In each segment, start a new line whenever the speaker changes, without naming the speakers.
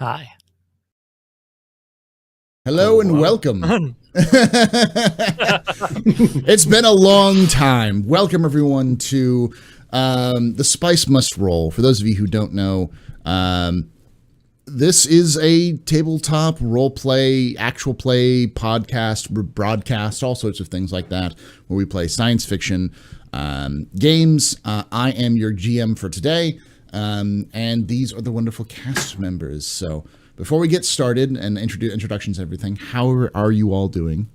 Hi.
Hello and welcome. It's been a long time. Welcome everyone to the Spice Must Roll. For those of you who don't know, this is a tabletop role play, actual play, podcast, broadcast, all sorts of things like that, where we play science fiction games. I am your GM for today, and these are the wonderful cast members. So before we get started and introductions and everything, how are you all doing?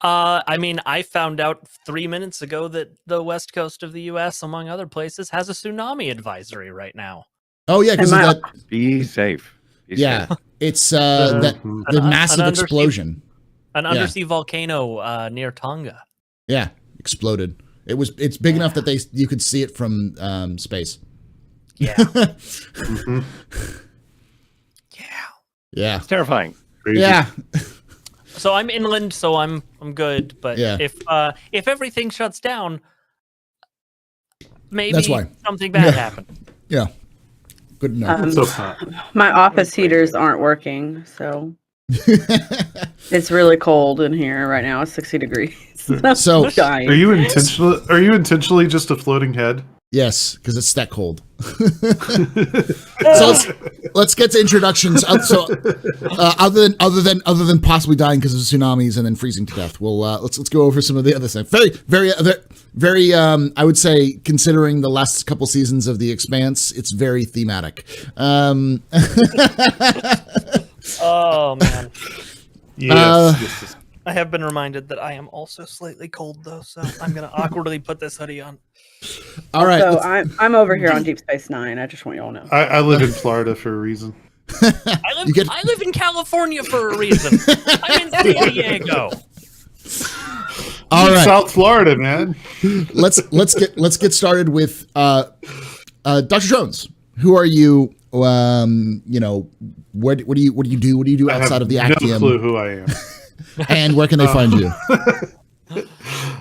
I found out 3 minutes ago that the west coast of the U.S., among other places, has a tsunami advisory right now.
Oh yeah, because of that.
Be safe.
It's the massive explosion.
An undersea volcano near Tonga.
Yeah, exploded. It's big enough that you could see it from space.
Yeah.
Mm-hmm.
Yeah.
It's terrifying.
Crazy. Yeah.
So I'm inland, so I'm good. But if everything shuts down, maybe
that's why
something bad happened.
Yeah. Good enough.
My office heaters aren't working, so it's really cold in here right now. It's 60 degrees.
So
dying.
Are you intentionally just a floating head?
Yes, because it's that cold. So let's get to introductions. Other than possibly dying because of tsunamis and then freezing to death, we'll let's go over some of the other stuff. Very. I would say, considering the last couple seasons of The Expanse, it's very thematic.
Oh man.
Yes.
I have been reminded that I am also slightly cold, though, so I'm going to awkwardly put this hoodie on.
All right.
So I'm over here on Deep Space Nine. I just want you all to know.
I live in Florida for a reason.
I live in California for a reason. I'm in San Diego.
All right.
South Florida, man.
Let's get started with Dr. Jones. Who are you? What do you do? What do you do outside of the Actium?
No clue who I am.
And where can they find you?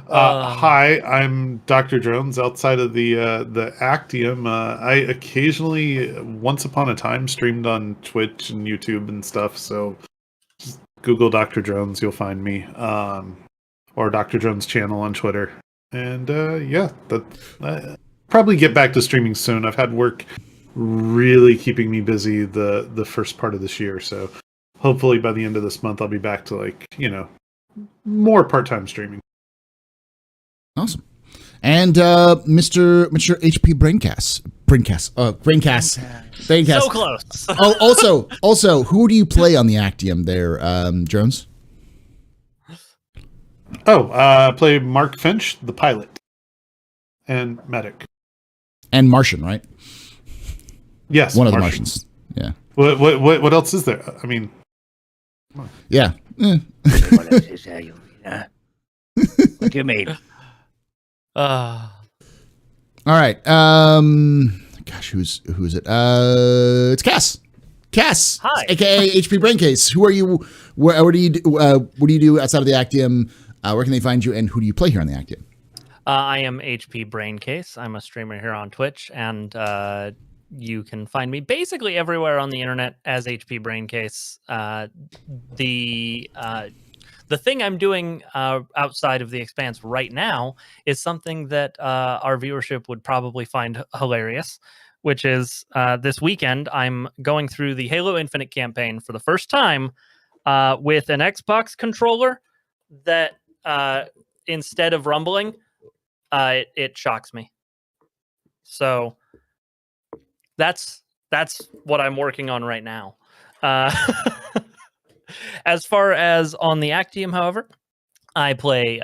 Hi, I'm Dr. Jones. Outside of the Actium, I occasionally, once upon a time, streamed on Twitch and YouTube and stuff. So just Google Dr. Jones, you'll find me, or Dr. Jones channel on Twitter. And probably get back to streaming soon. I've had work really keeping me busy the first part of this year, so hopefully by the end of this month I'll be back to more part-time streaming. Awesome.
And Mr. HP Braincast.
So close.
also, who do you play on the Actium there, Jones?
I play Mark Finch, the pilot, and medic. And
Martian, right?
Yes,
one of the Martians. Yeah.
What else is there? I mean,
yeah.
What else is there, what do you mean?
All right. Gosh, who is it? It's Cass. Cass.
Hi.
AKA HP Braincase. Who are you? What do you do? What do you do outside of the Actium? Where can they find you? And who do you play here on the Actium?
I am HP Braincase. I'm a streamer here on Twitch, and you can find me basically everywhere on the internet as HP Braincase. The thing I'm doing outside of The Expanse right now is something that our viewership would probably find hilarious, which is this weekend I'm going through the Halo Infinite campaign for the first time with an Xbox controller that instead of rumbling, it shocks me. So that's what I'm working on right now. As far as on the Actium, however, I play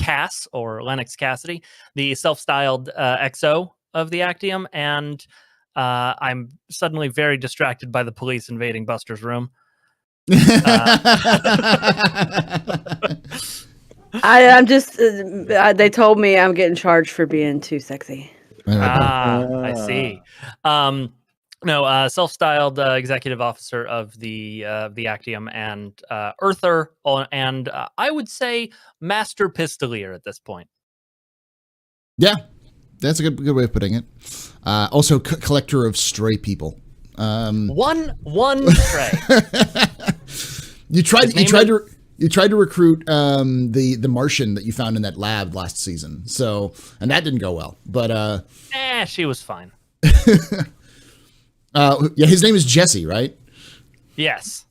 Cass, or Lennox Cassidy, the self-styled XO of the Actium, and I'm suddenly very distracted by the police invading Buster's room.
I'm just. They told me I'm getting charged for being too sexy.
I see. No, self-styled executive officer of the Actium and Earther, and I would say master pistolier at this point.
Yeah, that's a good way of putting it. Also, collector of stray people.
One stray.
You tried to recruit the Martian that you found in that lab last season. So, and that didn't go well. But
She was fine.
yeah, his name is Jesse, right?
Yes.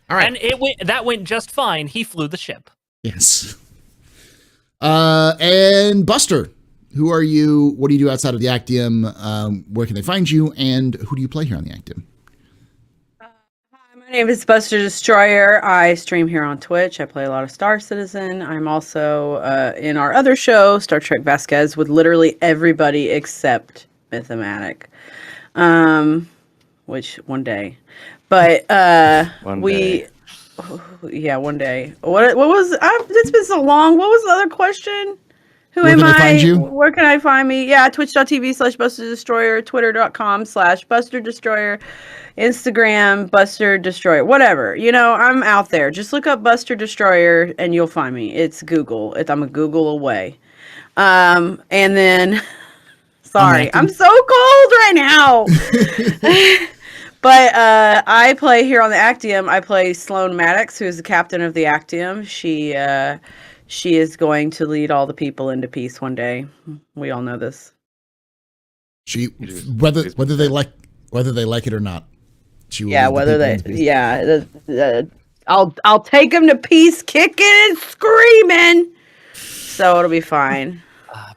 All right.
And that went just fine. He flew the ship.
Yes. And Buster, who are you? What do you do outside of the Actium? Where can they find you? And who do you play here on the Actium?
Hi, my name is Buster Destroyer. I stream here on Twitch. I play a lot of Star Citizen. I'm also in our other show, Star Trek Vasquez, with literally everybody except Mythomatic. Which one day. But one day. One day. What was it's been so long. What was the other question? Where am I? Find you? Where can I find me? Yeah, twitch.tv/Buster Destroyer, twitter.com/Buster Destroyer, Instagram Buster Destroyer, whatever. I'm out there. Just look up Buster Destroyer and you'll find me. It's Google. I'm a Google away. And then sorry, I'm so cold right now. But I play here on the Actium. I play Sloan Maddox, who is the captain of the Actium. She is going to lead all the people into peace one day. We all know this.
Whether they like it or not.
I'll take them to peace, kicking and screaming. So it'll be fine.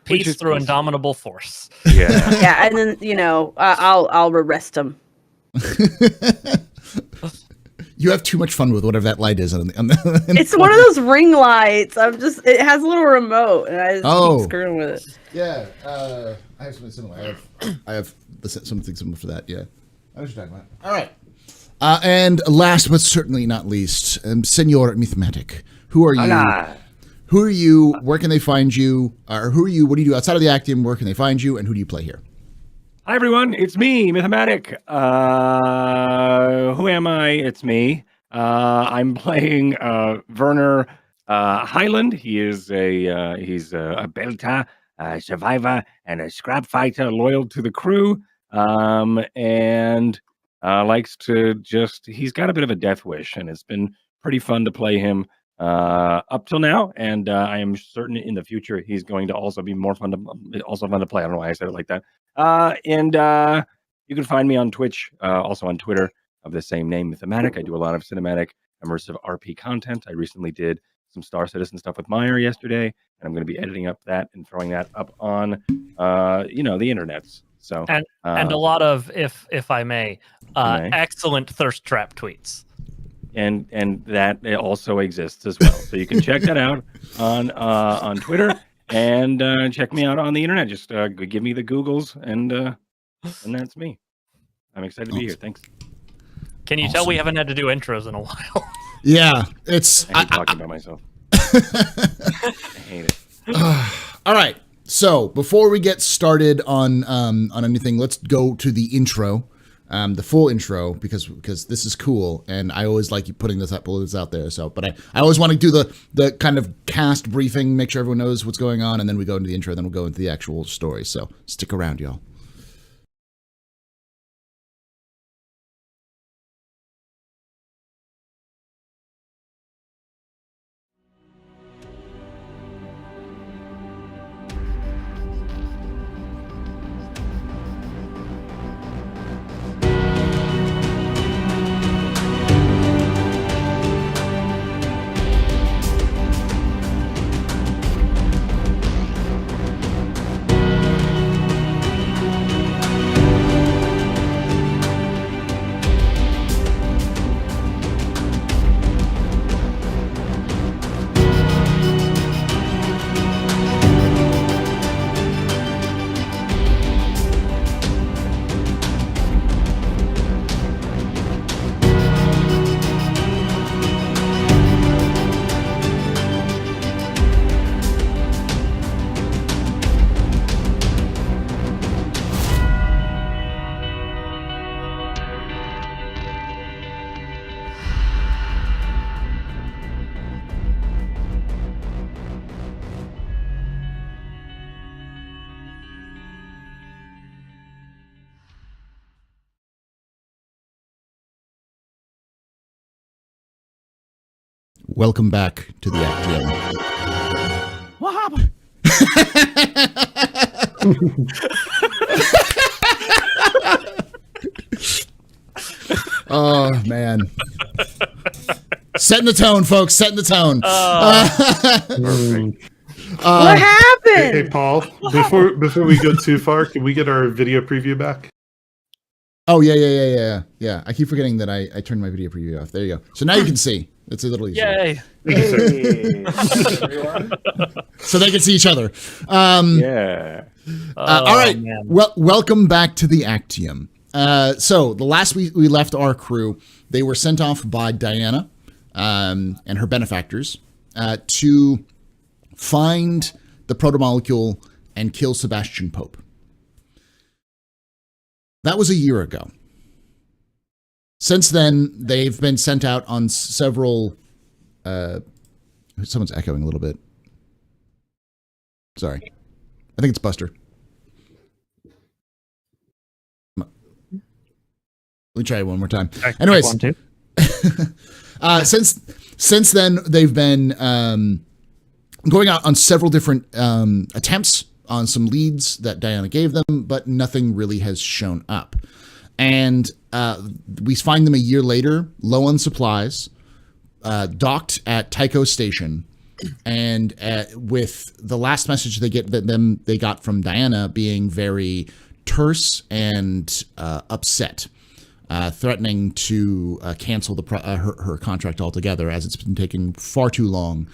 Peace through indomitable force.
Yeah.
Yeah, and then I'll arrest them.
You have too much fun with whatever that light is.
It's one of those ring lights. It has a little remote, and I just keep screwing with it.
Yeah, I have something similar. I have something similar for that. Yeah, I was talking about. All right, and last but certainly not least, Senor Mythmatic. Who are you?
Hola.
Who are you? Where can they find you? Or who are you? What do you do outside of the Actium? Where can they find you? And who do you play here?
Hi, everyone. It's me, Mythomatic. Who am I? It's me. I'm playing Werner Highland. He is he's a Belta, a survivor, and a scrap fighter loyal to the crew. And likes to he's got a bit of a death wish, and it's been pretty fun to play him up till now. And I am certain in the future he's going to also be fun to play. I don't know why I said it like that. And you can find me on Twitch, also on Twitter of the same name, Mythomatic. I do a lot of cinematic immersive RP content. I recently did some Star Citizen stuff with Meyer yesterday, and I'm going to be editing up that and throwing that up on, the internets. So
and a lot of, if I may, excellent thirst trap tweets.
And that also exists as well. So you can check that out on Twitter. And check me out on the internet. Just give me the Googles, and that's me. I'm excited to be here. Thanks.
Can you tell we haven't had to do intros in a while?
Yeah,
I hate talking about myself. I hate it.
All right. So before we get started on anything, let's go to the intro. The full intro, because this is cool, and I always like you putting this out there. So, but I always want to do the kind of cast briefing, make sure everyone knows what's going on, and then we go into the intro, then we'll go into the actual story. So stick around, y'all. welcome back to the Actium.
What happened?
Oh, man. Setting the tone, folks. Setting the tone.
Perfect.
What happened?
Hey, Paul, before we go too far, can we get our video preview back?
Oh, yeah. I keep forgetting that I turned my video preview off. There you go. So now you can see. It's a little easier.
Yay!
Hey.
So they can see each other.
Yeah.
All right.
Man.
Well, welcome back to the Actium. So the last we left our crew, they were sent off by Diana and her benefactors to find the proto-molecule and kill Sebastian Pope. That was a year ago. Since then, they've been sent out on several... someone's echoing a little bit. Sorry. I think it's Buster. Let me try it one more time. Anyways, since then, they've been going out on several different attempts on some leads that Diana gave them, but nothing really has shown up. And we find them a year later, low on supplies, docked at Tycho Station, and with the last message they got from Diana being very terse and upset, threatening to cancel her contract altogether, as it's been taking far too long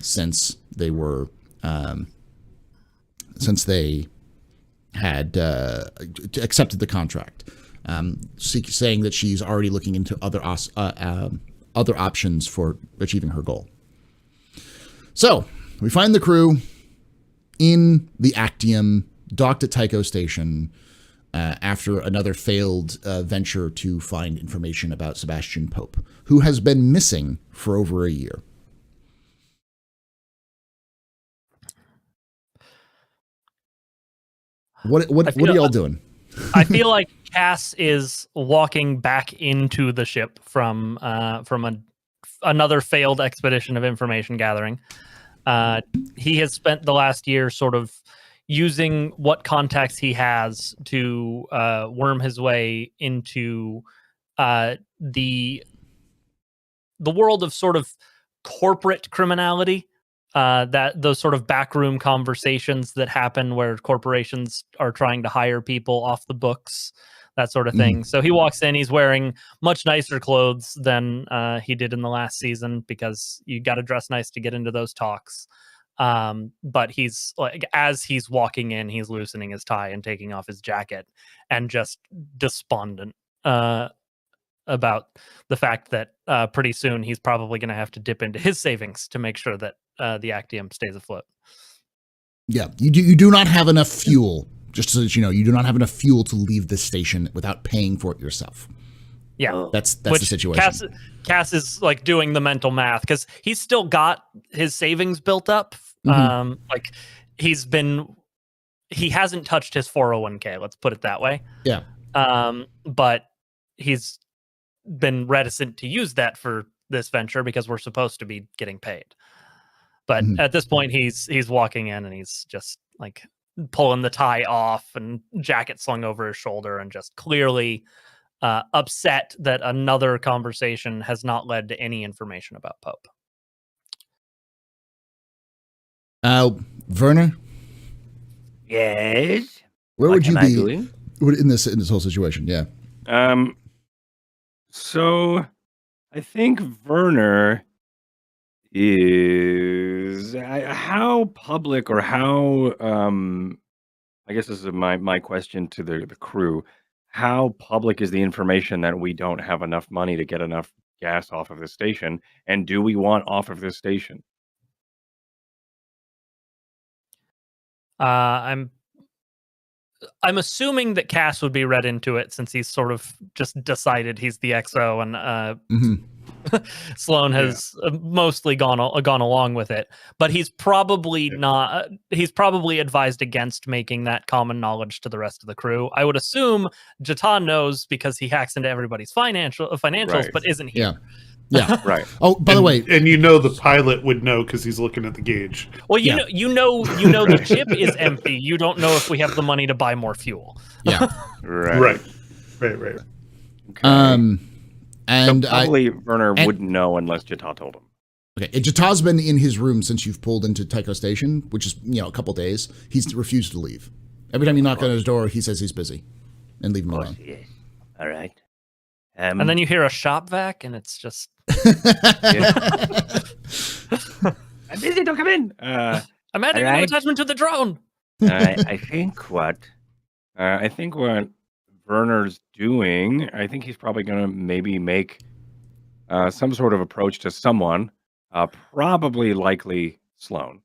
since they were since they had accepted the contract, saying that she's already looking into other options for achieving her goal. So we find the crew in the Actium, docked at Tycho Station, after another failed venture to find information about Sebastian Pope, who has been missing for over a year. What are y'all doing?
I feel like Cass is walking back into the ship from another failed expedition of information gathering. He has spent the last year sort of using what contacts he has to worm his way into the world of sort of corporate criminality. That those sort of backroom conversations that happen where corporations are trying to hire people off the books, that sort of thing. So he walks in, he's wearing much nicer clothes than he did in the last season, because you got to dress nice to get into those talks. But he's like, as he's walking in, he's loosening his tie and taking off his jacket and just despondent about the fact that pretty soon he's probably going to have to dip into his savings to make sure that the Actium stays afloat.
Yeah, you do not have enough fuel. Just so that you know, you do not have enough fuel to leave this station without paying for it yourself.
Yeah,
that's the situation.
Cass is like doing the mental math because he's still got his savings built up. Like he hasn't touched his 401k. Let's put it that way.
Yeah.
But he's been reticent to use that for this venture because we're supposed to be getting paid. But at this point, he's walking in and he's just like pulling the tie off and jacket slung over his shoulder and just clearly upset that another conversation has not led to any information about Pope.
Werner?
Yes?
Where would you be
doing?
in this whole situation? Yeah.
So I think Werner is how public, or how I guess this is my question to the crew. How public is the information that we don't have enough money to get enough gas off of this station? And do we want off of this station?
I'm assuming that Cass would be read into it, since he's sort of just decided he's the XO, and Sloan has mostly gone along with it. But he's probably not. He's probably advised against making that common knowledge to the rest of the crew. I would assume Jatan knows because he hacks into everybody's financials,
Right.
but isn't here.
Yeah.
Right.
Oh, by the way,
and the pilot would know because he's looking at the gauge.
Well, you know, the ship is empty. You don't know if we have the money to buy more fuel.
Yeah.
Right.
Okay.
And
so probably Werner wouldn't know unless Jata told him.
Okay, and Jata's been in his room since you've pulled into Tycho Station, which is, a couple days. He's refused to leave. Every time you knock on his door, he says he's busy. And leave him alone.
Yes. All right.
And then you hear a shop vac, and it's just...
I'm busy, don't come in.
I'm adding an attachment to the drone.
I think what Werner's doing, I think he's probably going to maybe make some sort of approach to someone, probably likely Sloan.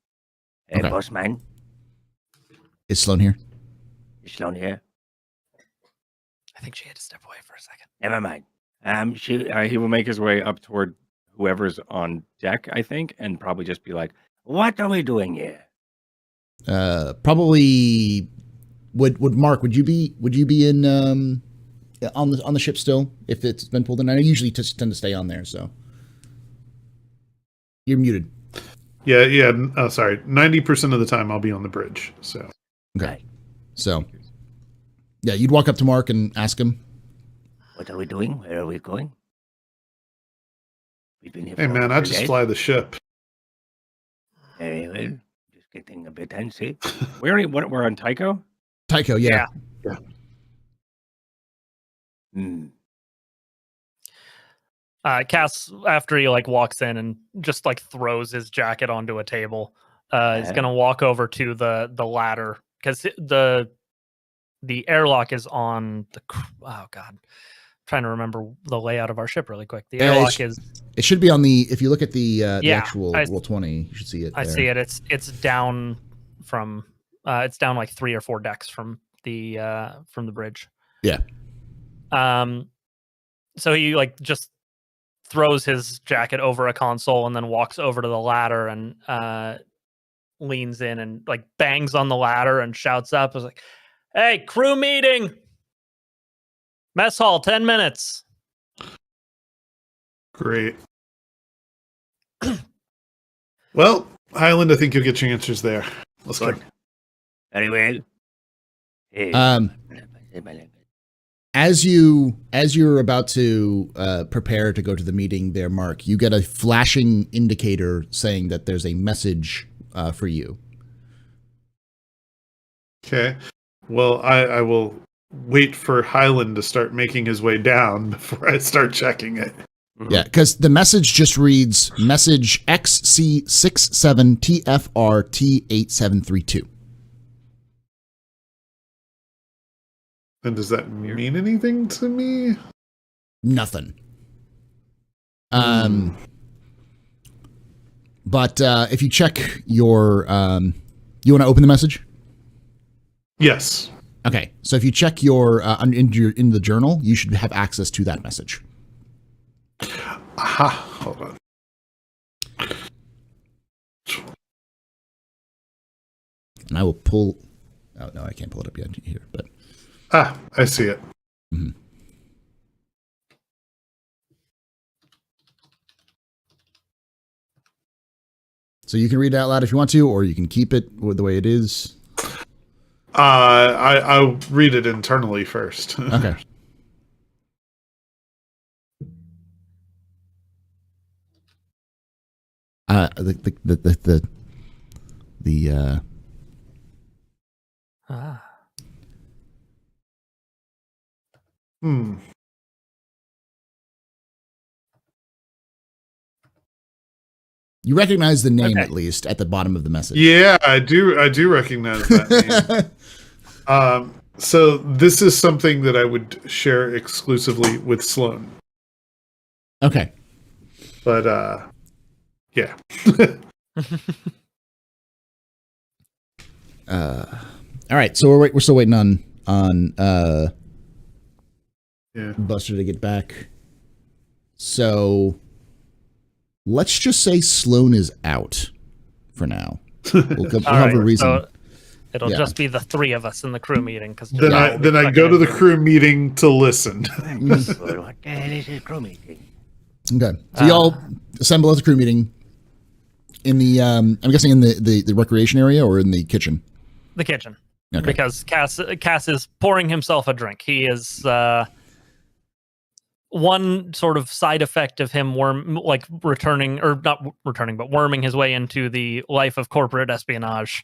Hey, boss man.
Is Sloan here?
Is Sloan here?
I think she had to step away for a second.
Never mind. He will make his way up toward whoever's on deck, I think, and probably just be like, "What are we doing here?"
Probably. Would Mark? Would you be in on the ship still if it's been pulled in? I usually just tend to stay on there, so you're muted.
Yeah. Oh, sorry. 90% of the time I'll be on the bridge. So
okay. So yeah, you'd walk up to Mark and ask him,
"What are we doing? Where are we going?" We've been here.
Hey man, I just fly the ship.
Very well. Just getting a bit antsy. We're on Tycho?
Tycho, yeah.
Cass, after he walks in and just throws his jacket onto a table, he's gonna walk over to the ladder because the airlock is on the. Oh God, I'm trying to remember the layout of our ship really quick. The airlock is.
It should be on the. If you look at the actual Roll20, you should see it.
I see it. It's down from. It's down 3 or 4 decks from the bridge.
Yeah.
So he just throws his jacket over a console and then walks over to the ladder and leans in and bangs on the ladder and shouts up. Is like, "Hey, crew meeting! Mess hall, 10 minutes."
Great. Well, Highland, I think you'll get your answers there. Let's go.
Very well. Hey.
As you're about to prepare to go to the meeting there, Mark, you get a flashing indicator saying that there's a message for you.
Okay. Well, I will wait for Highland to start making his way down before I start checking it.
Yeah, because the message just reads message XC67TFRT8732.
And does that mean anything to me?
Nothing. But if you check your, you want to open the message?
Yes.
Okay, so if you check your in the journal, you should have access to that message.
Aha, hold on.
And I will pull. Oh no, I can't pull it up yet here, but.
I see it.
Mm-hmm. So you can read it out loud if you want to, or you can keep it the way it is.
I'll read it internally first.
Okay. You recognize the name at least at the bottom of the message.
Yeah, I do recognize that name. So this is something that I would share exclusively with Sloan.
Okay.
But yeah.
All right, so we're still waiting on Buster to get back. So let's just say Sloan is out for now. We'll have a reason.
So it'll just be the 3 of us in the crew meeting. Because
then I go to the crew meeting to listen.
What the hell is a crew meeting?
Okay. So y'all assemble at the crew meeting in the, I'm guessing in the recreation area or in the kitchen?
The kitchen.
Okay.
Because Cass is pouring himself a drink. He is one sort of side effect of him worming his way into the life of corporate espionage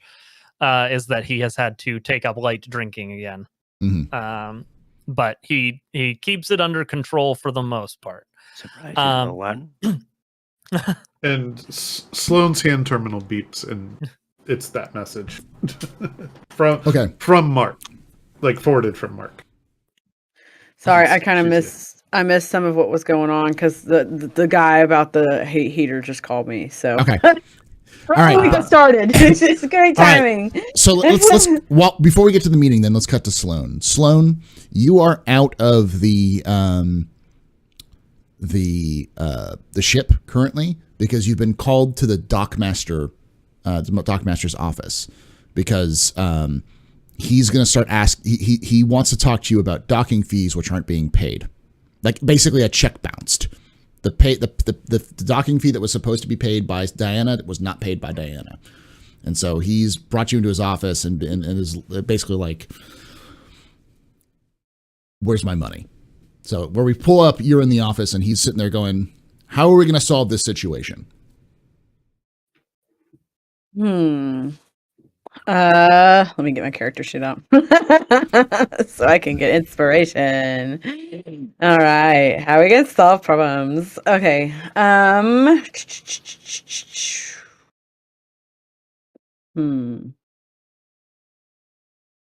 is that he has had to take up light drinking again.
Mm-hmm.
But he keeps it under control for the most part.
Surprise, no one.
And Sloane's hand terminal beeps, and it's that message from Mark, like forwarded from Mark.
Sorry, I kind of missed some of what was going on because the guy about the heater just called me. So
okay.
All right, we got started. It's great timing.
Right. So let's before we get to the meeting, then let's cut to Sloane. Sloane, you are out of the ship currently because you've been called to the dockmaster's office because he's going to start he wants to talk to you about docking fees which aren't being paid, like basically a check bounced. The docking fee that was supposed to be paid by Diana was not paid by Diana, and so he's brought you into his office and is basically like, "Where's my money?" So where we pull up, you're in the office, and he's sitting there going, "How are we going to solve this situation?"
Let me get my character sheet up so I can get inspiration. All right, how are we gonna solve problems? Okay.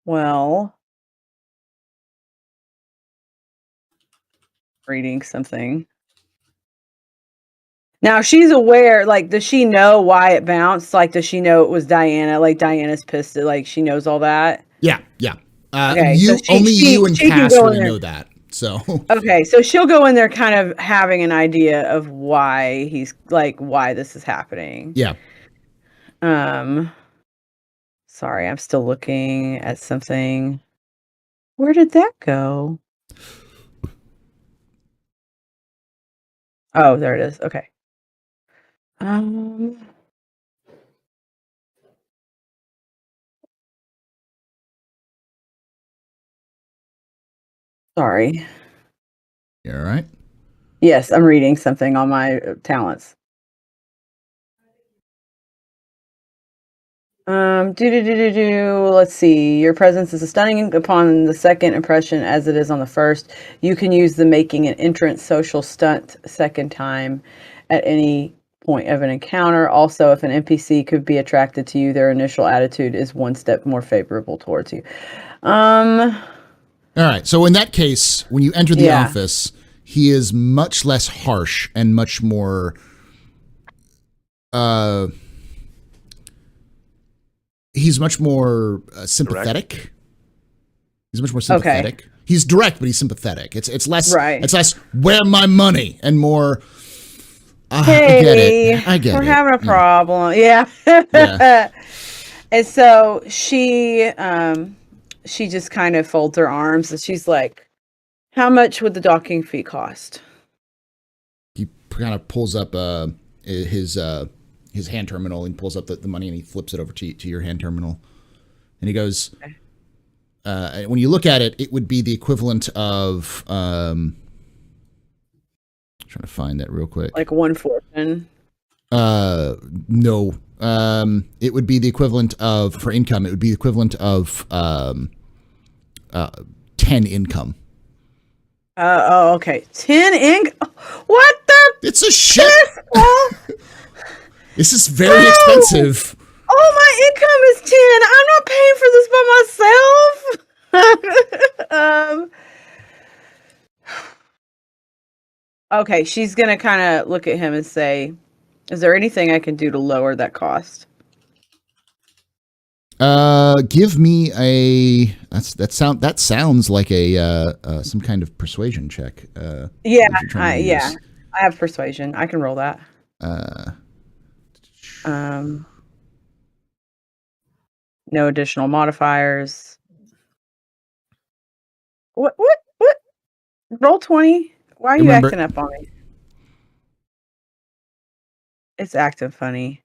Well, reading something. Now she's aware, like, does she know why it bounced? Like, does she know it was Diana? Like, Diana's pissed at, like, she knows all that?
Yeah.
Okay,
you
so
you and Cass really know that. So
okay, so she'll go in there kind of having an idea of why why this is happening.
Yeah.
Sorry, I'm still looking at something. Where did that go? Oh, there it is. Okay. Sorry.
You all right?
Yes, I'm reading something on my talents. Let's see. Your presence is stunning upon the second impression as it is on the first. You can use the making an entrance social stunt second time at any point of an encounter. Also, if an NPC could be attracted to you, their initial attitude is one step more favorable towards you. All
right. So in that case, when you enter the office, he is much less harsh and much more he's much more sympathetic. Direct. He's much more sympathetic. Okay. He's direct, but he's sympathetic. It's less It's less where my money and more
hey,
I get it.
We're having a problem. Yeah. And so she just kind of folds her arms and she's like, how much would the docking fee cost?
He kind of pulls up his hand terminal and pulls up the money and he flips it over to your hand terminal. And he goes, when you look at it, it would be the equivalent of, trying to find that real quick.
Like one fortune?
No. It would be the equivalent of, for income, it would be the equivalent of 10 income.
Okay. 10 income? What the?
It's a ship. This is very expensive.
Oh, my income is 10. I'm not paying for this by myself. Okay, she's going to kind of look at him and say, is there anything I can do to lower that cost?
Give me that sounds like a some kind of persuasion check.
I have persuasion. I can roll that. No additional modifiers. What? Roll 20. Why are you acting up on me? It's acting funny.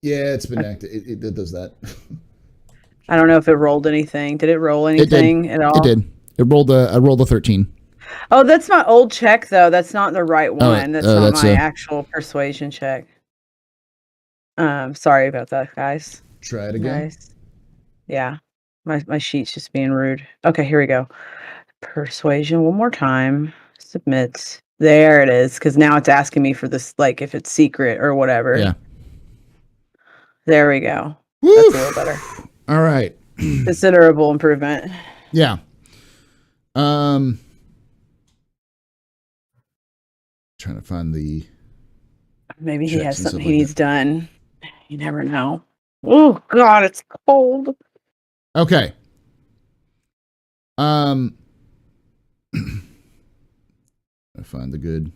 Yeah, it's been active. It does that.
I don't know if it rolled anything. Did it roll anything at all?
It did. I rolled a 13.
Oh, that's my old check though. That's not the right one. That's not my actual persuasion check. Sorry about that, guys.
Try it again.
Guys. Yeah. My sheet's just being rude. Okay, here we go. Persuasion one more time. Submit. There it is, because now it's asking me for this, like if it's secret or whatever.
Yeah.
There we go.
Woo!
That's a little better.
All right.
Considerable improvement.
Yeah. Trying to find the.
Maybe he has something he needs done. You never know. Oh God, it's cold.
Okay. I find the good.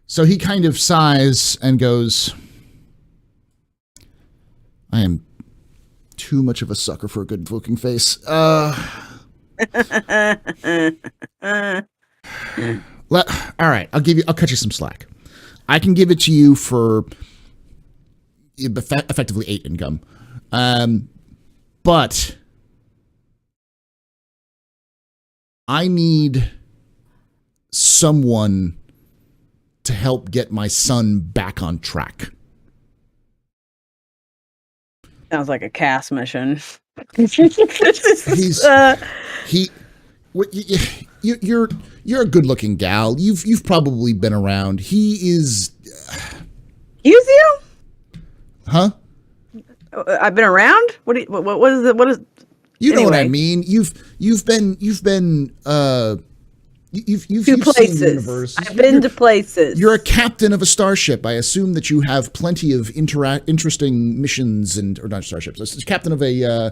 So he kind of sighs and goes, I am too much of a sucker for a good invoking face. All right, I'll cut you some slack. I can give it to you for effectively 8 income. But I need someone to help get my son back on track.
Sounds like a cast mission.
You're a good-looking gal. You've probably been around. He is.
Use you?
Huh?
I've been around. What is it? What is?
You know what I mean. You've been You've
to places.
Seen the universe.
I've been to places.
You're a captain of a starship. I assume that you have plenty of interesting missions or not starships. It's captain of a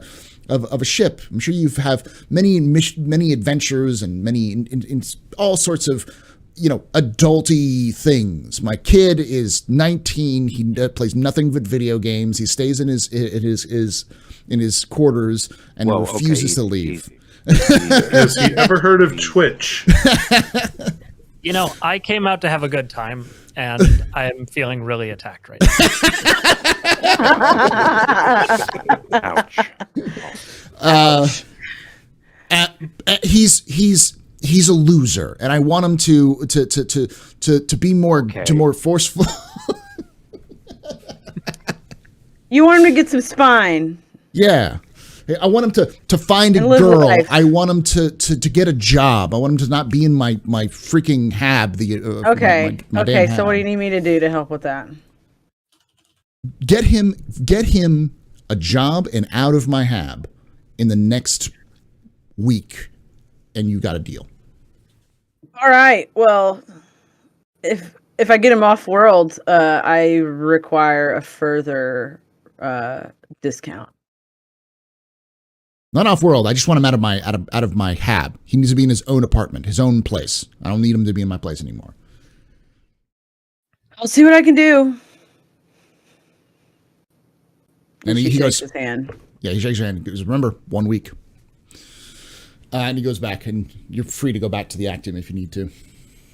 ship. I'm sure you have many adventures and many in all sorts of adulty things. My kid is 19. He plays nothing but video games. He stays in his quarters and refuses to leave.
Has he ever heard of Twitch?
I came out to have a good time, and I'm feeling really attacked right now.
Ouch.
He's a loser, and I want him to be more forceful.
You want him to get some spine.
Yeah. I want him to find a girl. I want him to get a job. I want him to not be in my freaking hab.
Okay. So what do you need me to do to help with that?
Get him a job and out of my hab in the next week, and you got a deal.
All right. Well, if I get him off world, I require a further discount.
Not off world. I just want him out of my hab. He needs to be in his own apartment, his own place. I don't need him to be in my place anymore.
I'll see what I can do.
And he goes,
his hand.
Yeah, he shakes your hand. He goes, remember, 1 week. And he goes back, and you're free to go back to the Actium if you need to.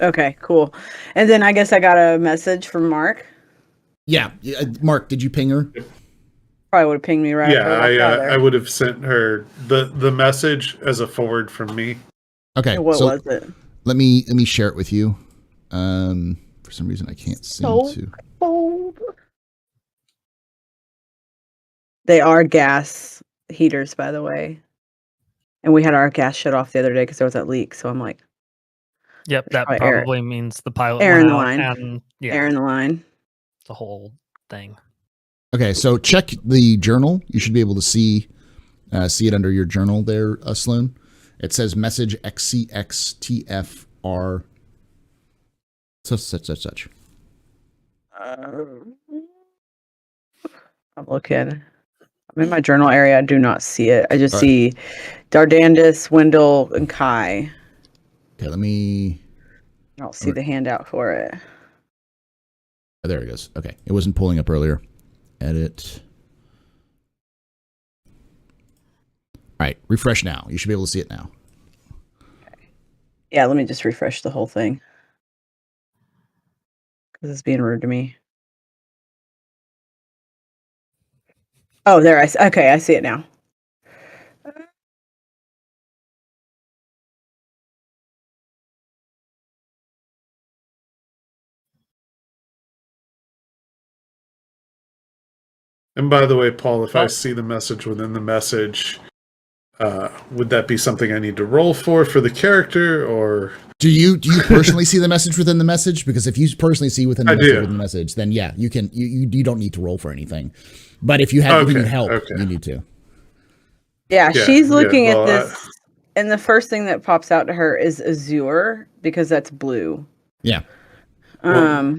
Okay, cool. And then I guess I got a message from Mark.
Yeah, Mark, did you ping her?
Probably would have pinged me right.
Yeah, I would have sent her the message as a forward from me.
Okay,
what was it?
Let me share it with you. For some reason, I can't seem to.
Cold. They are gas heaters, by the way. And we had our gas shut off the other day because there was that leak. So I'm like,
yep, that probably means the pilot
air in the line.
Air
in the line.
The whole thing.
Okay, so check the journal. You should be able to see it under your journal there, Sloan. It says message XCXTFR such.
I'm looking. I'm in my journal area. I do not see it. I just see Dardandis, Wendell, and Kai.
Okay, let me...
I don't see the handout for it.
Oh, there it goes. Okay, it wasn't pulling up earlier. Edit. All right, refresh now. You should be able to see it now.
Okay. Yeah, let me just refresh the whole thing. Because it's being rude to me. Oh, there. Okay, I see it now.
And by the way, Paul, if I see the message within the message, would that be something I need to roll for the character, or
do you personally see the message within the message? Because if you personally see within the message, then yeah, you can. You don't need to roll for anything. But if you have if you need help, you need to.
Yeah, she's looking at this, and the first thing that pops out to her is azure because that's blue.
Yeah.
Well,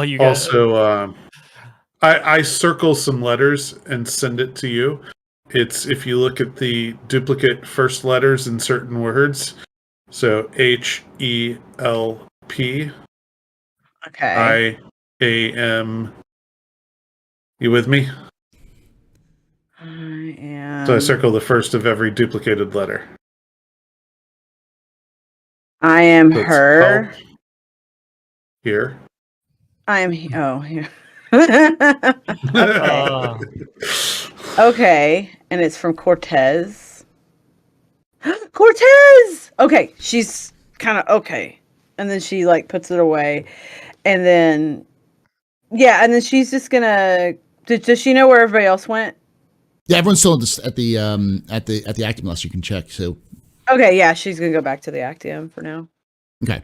you
also. I circle some letters and send it to you. It's if you look at the duplicate first letters in certain words. So HELP.
Okay.
IAM. You with me?
I am.
So I circle the first of every duplicated letter.
I am her.
Help. Here.
I am. Here. Okay, and it's from Cortez. Cortez. Okay, she's kind of okay, and then she like puts it away, and then she's just gonna. Does she know where everybody else went?
Yeah, everyone's still at the Actium unless you can check. So.
Okay, yeah, she's gonna go back to the Actium for now.
Okay.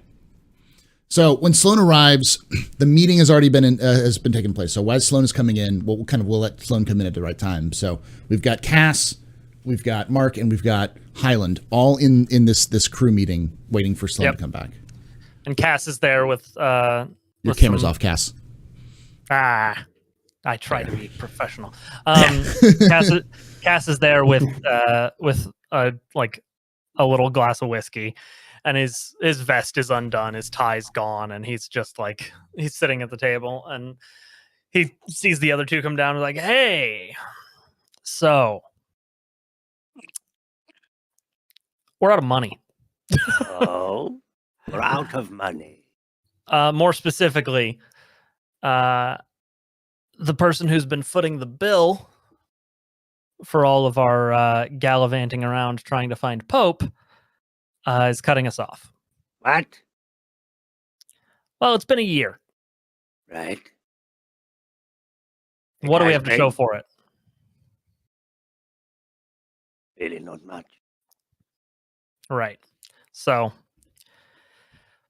So when Sloan arrives, the meeting has already been taking place. So as Sloan is coming in, we'll let Sloan come in at the right time. So we've got Cass, we've got Mark, and we've got Highland all in this crew meeting, waiting for Sloan to come back.
And Cass is there with
your camera's off, Cass.
I try to be professional. Cass is there with like a little glass of whiskey. And his vest is undone, his tie's gone, and he's just like, he's sitting at the table, and he sees the other two come down and like, hey, so we're out of money.
Oh, we're out of money.
More specifically, the person who's been footing the bill for all of our gallivanting around trying to find Pope is cutting us off.
What?
Well, it's been a year.
Right.
What do we have to show for it?
Really not much.
Right. So,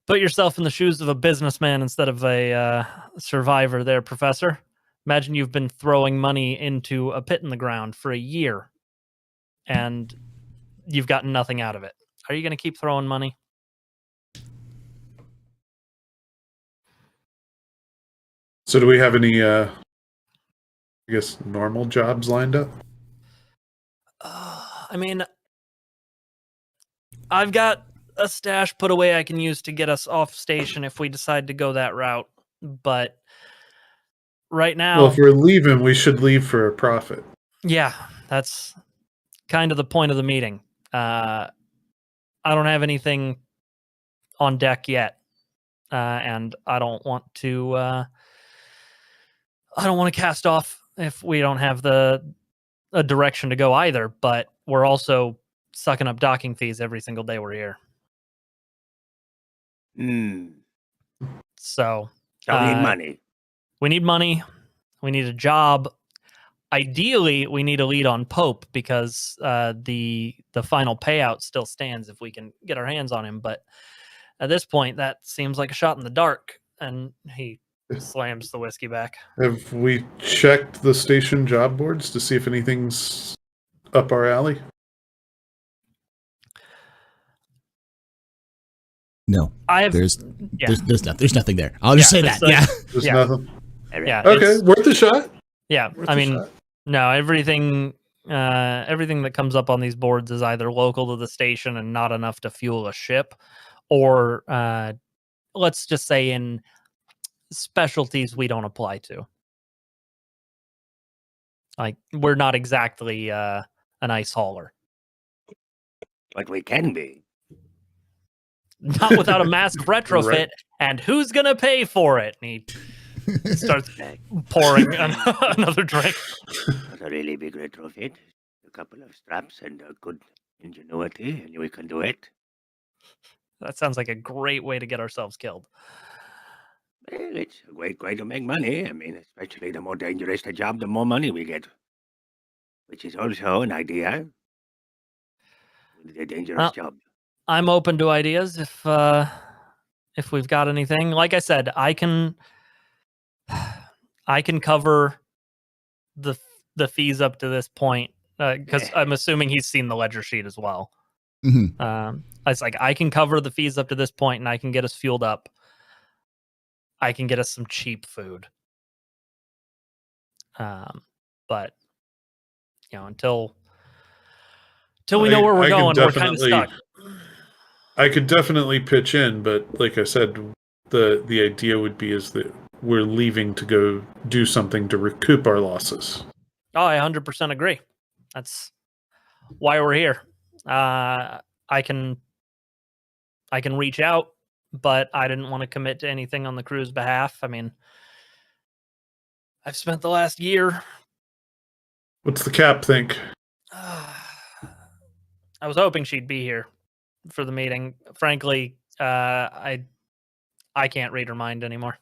put yourself in the shoes of a businessman instead of a survivor there, Professor. Imagine you've been throwing money into a pit in the ground for a year, and you've gotten nothing out of it. Are you going to keep throwing money?
So do we have any, I guess, normal jobs lined up?
I mean, I've got a stash put away I can use to get us off station if we decide to go that route. But right now...
Well, if we're leaving, we should leave for a profit.
Yeah, that's kind of the point of the meeting. I don't have anything on deck yet. And I don't want to... I don't want to cast off if we don't have a direction to go either, but we're also sucking up docking fees every single day we're here. So
we need money.
We need money. We need a job. Ideally, we need a lead on Pope because the final payout still stands if we can get our hands on him. But at this point, that seems like a shot in the dark. And he slams the whiskey back.
Have we checked the station job boards to see if anything's up our alley?
No, there's nothing there. I'll just say that.
There's nothing.
Yeah.
Okay, worth a shot.
Yeah, I mean, no, everything that comes up on these boards is either local to the station and not enough to fuel a ship, or let's just say in specialties we don't apply to. Like, we're not exactly an ice hauler.
But we can be.
Not without a massive retrofit, and who's going to pay for it? Starts pouring another drink.
Not a really big retrofit. A couple of straps and a good ingenuity, and we can do it.
That sounds like a great way to get ourselves killed.
Well, it's a great way to make money. I mean, especially the more dangerous the job, the more money we get. Which is also an idea. A dangerous job.
I'm open to ideas if we've got anything. Like I said, I can cover the fees up to this point because I'm assuming he's seen the ledger sheet as well.
Mm-hmm.
It's like I can cover the fees up to this point, and I can get us fueled up. I can get us some cheap food. But until we know where we're going, we're kind of stuck.
I could definitely pitch in, but like I said, the idea would be is that we're leaving to go do something to recoup our losses.
Oh, I 100% agree. That's why we're here. I can reach out, but I didn't want to commit to anything on the crew's behalf. I mean, I've spent the last year.
What's the cap think?
I was hoping she'd be here for the meeting. Frankly, I can't read her mind anymore.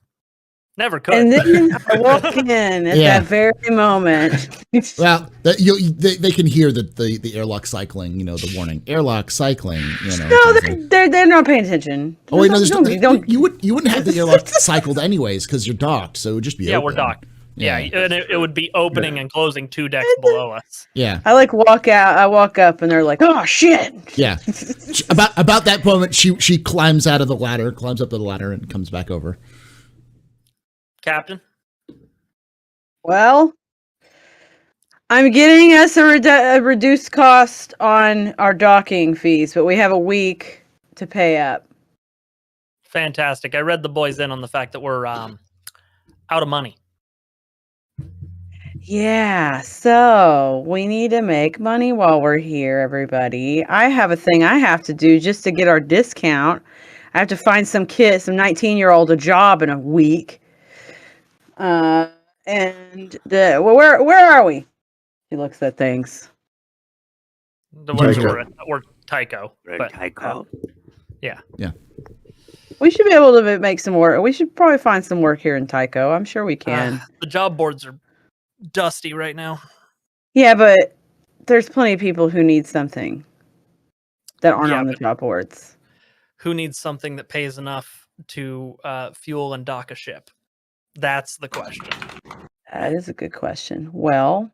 Never could.
And then I walk in at that very moment.
Well, they can hear the airlock cycling. The warning, airlock cycling.
No, they're not paying attention.
Oh wait, no, you wouldn't have the airlock cycled anyways because you're docked, so it would just be open.
We're docked. Yeah, and it would be opening and closing 2 decks below us.
Yeah.
I walk out. I walk up, and they're like, "Oh shit!"
Yeah. About that moment, she climbs out of the ladder, climbs up the ladder, and comes back over.
Captain.
Well, I'm getting us a reduced cost on our docking fees, but we have a week to pay up.
Fantastic. I read the boys in on the fact that we're out of money.
Yeah, so we need to make money while we're here, everybody. I have a thing I have to do just to get our discount. I have to find some 19-year-old a job in a week. And where are we? He looks at things.
We're Tycho.
We're Tycho.
Yeah.
We should be able to make some work. We should probably find some work here in Tycho. I'm sure we can.
The job boards are dusty right now.
Yeah, but there's plenty of people who need something that aren't on the job boards.
Who needs something that pays enough to fuel and dock a ship? That's the question.
That is a good question. Well,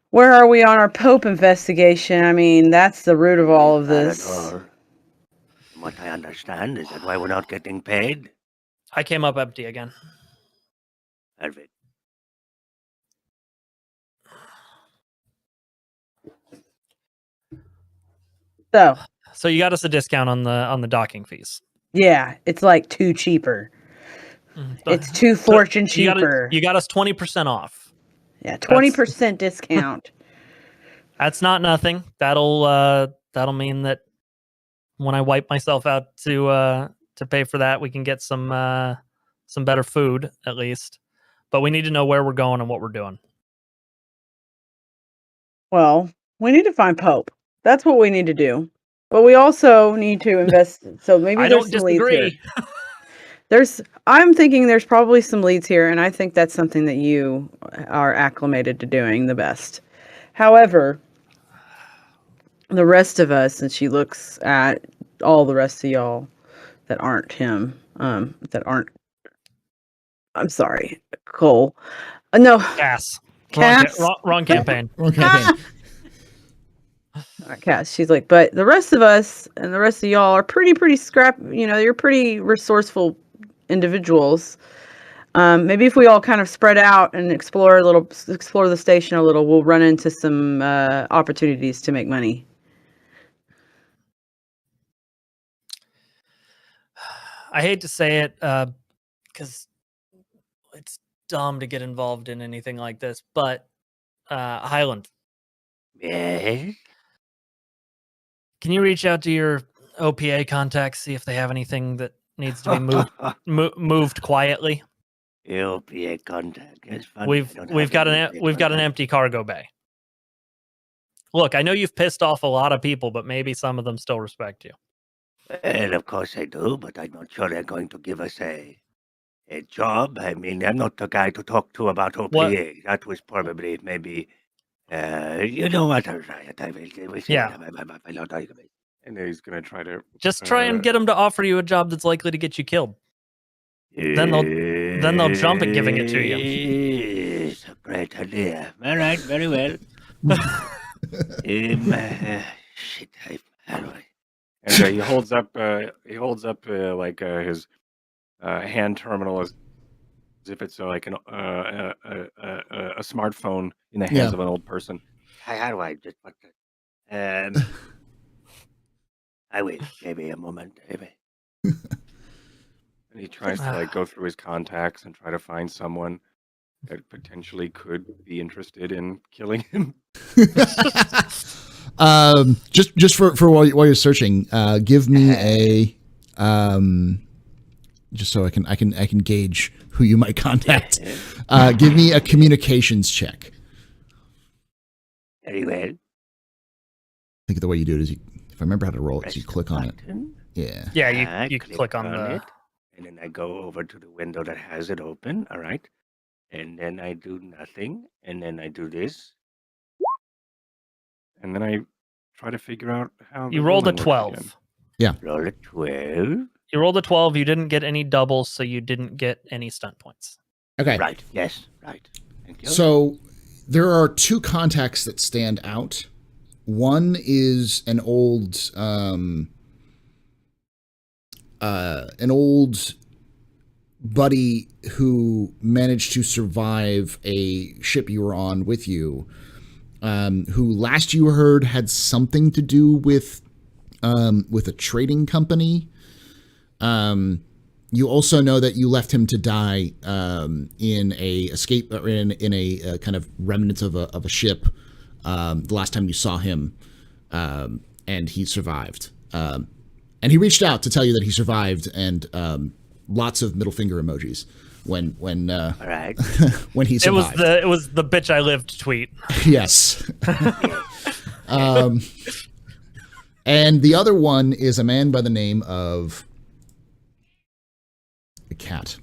where are we on our Pope investigation? I mean, that's the root of all of this.
From what I understand, is that why we're not getting paid?
I came up empty again.
Perfect.
So you got us a discount on the docking fees.
Yeah, it's like 2 cheaper. It's 2 fortune cheaper.
You got us 20% off.
Yeah, 20% discount.
That's not nothing. That'll mean that when I wipe myself out to pay for that, we can get some better food at least. But we need to know where we're going and what we're doing.
Well, we need to find Pope. That's what we need to do. But we also need to invest. So maybe
I don't disagree.
I'm thinking there's probably some leads here, and I think that's something that you are acclimated to doing the best. However, the rest of us, and she looks at all the rest of y'all that aren't him, I'm sorry, Cole. No.
Cass.
Cass?
Wrong campaign.
Wrong campaign.
Cass. She's like, but the rest of us and the rest of y'all are pretty scrap. You're pretty resourceful individuals. Maybe if we all kind of spread out and explore the station a little, we'll run into some opportunities to make money.
I hate to say it, because it's dumb to get involved in anything like this, but Highland.
Yes?
Can you reach out to your OPA contacts, see if they have anything that needs to be moved quietly?
You'll be a contact. It's funny.
We've got an empty cargo bay. Look, I know you've pissed off a lot of people, but maybe some of them still respect you.
Well, of course I do, but I'm not sure they're going to give us a job. I mean, I'm not the guy to talk to about OPA.
What?
That was probably maybe, you know what?
Yeah.
And he's going to try to...
Just try and get them to offer you a job that's likely to get you killed. Then they'll jump at giving it to you.
It's a great idea. All right, very well. Shit, how do I...
And he holds up like his hand terminal as if it's like a smartphone in the hands of an old person.
How do I just put that? I wait, maybe a moment, maybe.
And he tries to like go through his contacts and try to find someone that potentially could be interested in killing him.
Just for while you're searching, give me a just so I can gauge who you might contact. Give me a communications check.
Very well.
I think the way you do it is, if I remember how to roll it, you click on it. Yeah.
Yeah, you click on
it, and then I go over to the window that has it open. All right, and then I do nothing, and then I do this.
And then I try to figure out how...
You rolled a 12.
Yeah.
Roll a 12.
You rolled a 12. You didn't get any doubles, so you didn't get any stunt points.
Okay.
Right. Yes. Right. Thank you.
So there are two contacts that stand out. One is an old buddy who managed to survive a ship you were on with you. Who last you heard had something to do with a trading company. You also know that you left him to die in a escape, or in a kind of remnants of a ship the last time you saw him, and he survived. And he reached out to tell you that he survived, and lots of middle finger emojis. When
all right.
when he survived.
It was the bitch I lived tweet.
Yes. And the other one is a man by the name of a cat.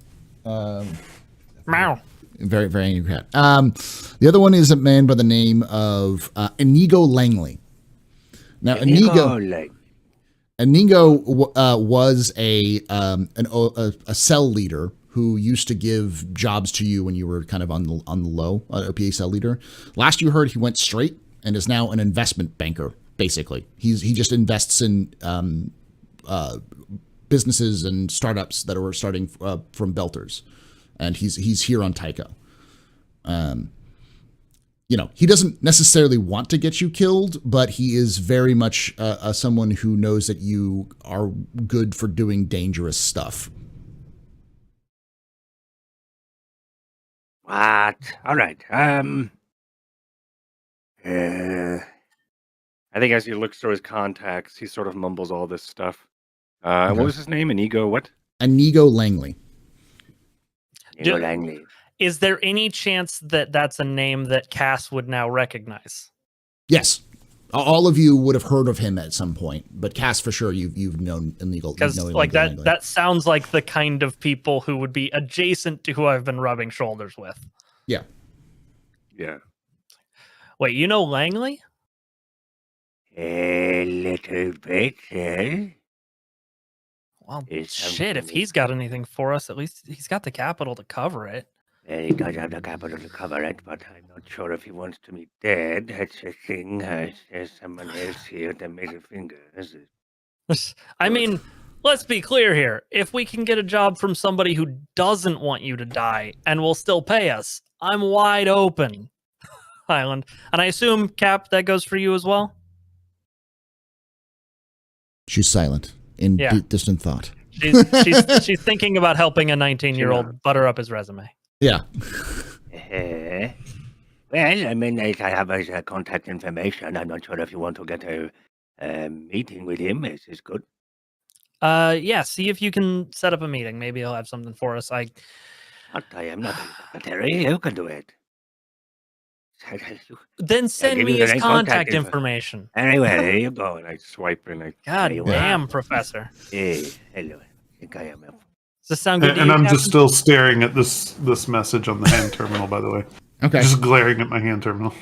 Meow.
Very, very angry cat. The other one is a man by the name of Inigo Langley. Now, Inigo was a cell leader who used to give jobs to you when you were kind of on the low, OPA cell leader. Last you heard, he went straight and is now an investment banker. Basically, he just invests in businesses and startups that are starting from Belters, and he's here on Tycho. He doesn't necessarily want to get you killed, but he is very much someone who knows that you are good for doing dangerous stuff.
What? All right.
I think as he looks through his contacts, he sort of mumbles all this stuff.
Okay.
What was his name? Inigo what?
Inigo Langley.
Inigo Langley.
Is there any chance that that's a name that Cass would now recognize?
Yes. All of you would have heard of him at some point, but Cass, for sure, you've known Inigo.
Because like that sounds like the kind of people who would be adjacent to who I've been rubbing shoulders with.
Yeah.
Yeah.
Wait, you know Langley?
A little bit, eh?
Well, shit, if he's got anything for us, at least he's got the capital to cover it.
He does have the capital to cover it, but I'm not sure if he wants to be dead. That's the thing. There's someone else here with the middle fingers.
I mean, let's be clear here. If we can get a job from somebody who doesn't want you to die and will still pay us, I'm wide open, Highland. And I assume, Cap, that goes for you as well?
She's silent in distant thought.
She's thinking about helping a 19-year-old butter up his resume.
Yeah.
Well, I mean, I have his contact information. I'm not sure if you want to get a meeting with him. Is good?
Yeah, see if you can set up a meeting. Maybe he'll have something for us.
I am not a secretary. You can do it.
Then send me his contact information.
Anyway, there you go. And I swipe and I.
God damn, Professor.
Hey, hello. I think I am.
Does this sound good to
And
you,
I'm
Captain?
just still staring at this message on the hand terminal, by the way.
Okay.
Just glaring at my hand terminal.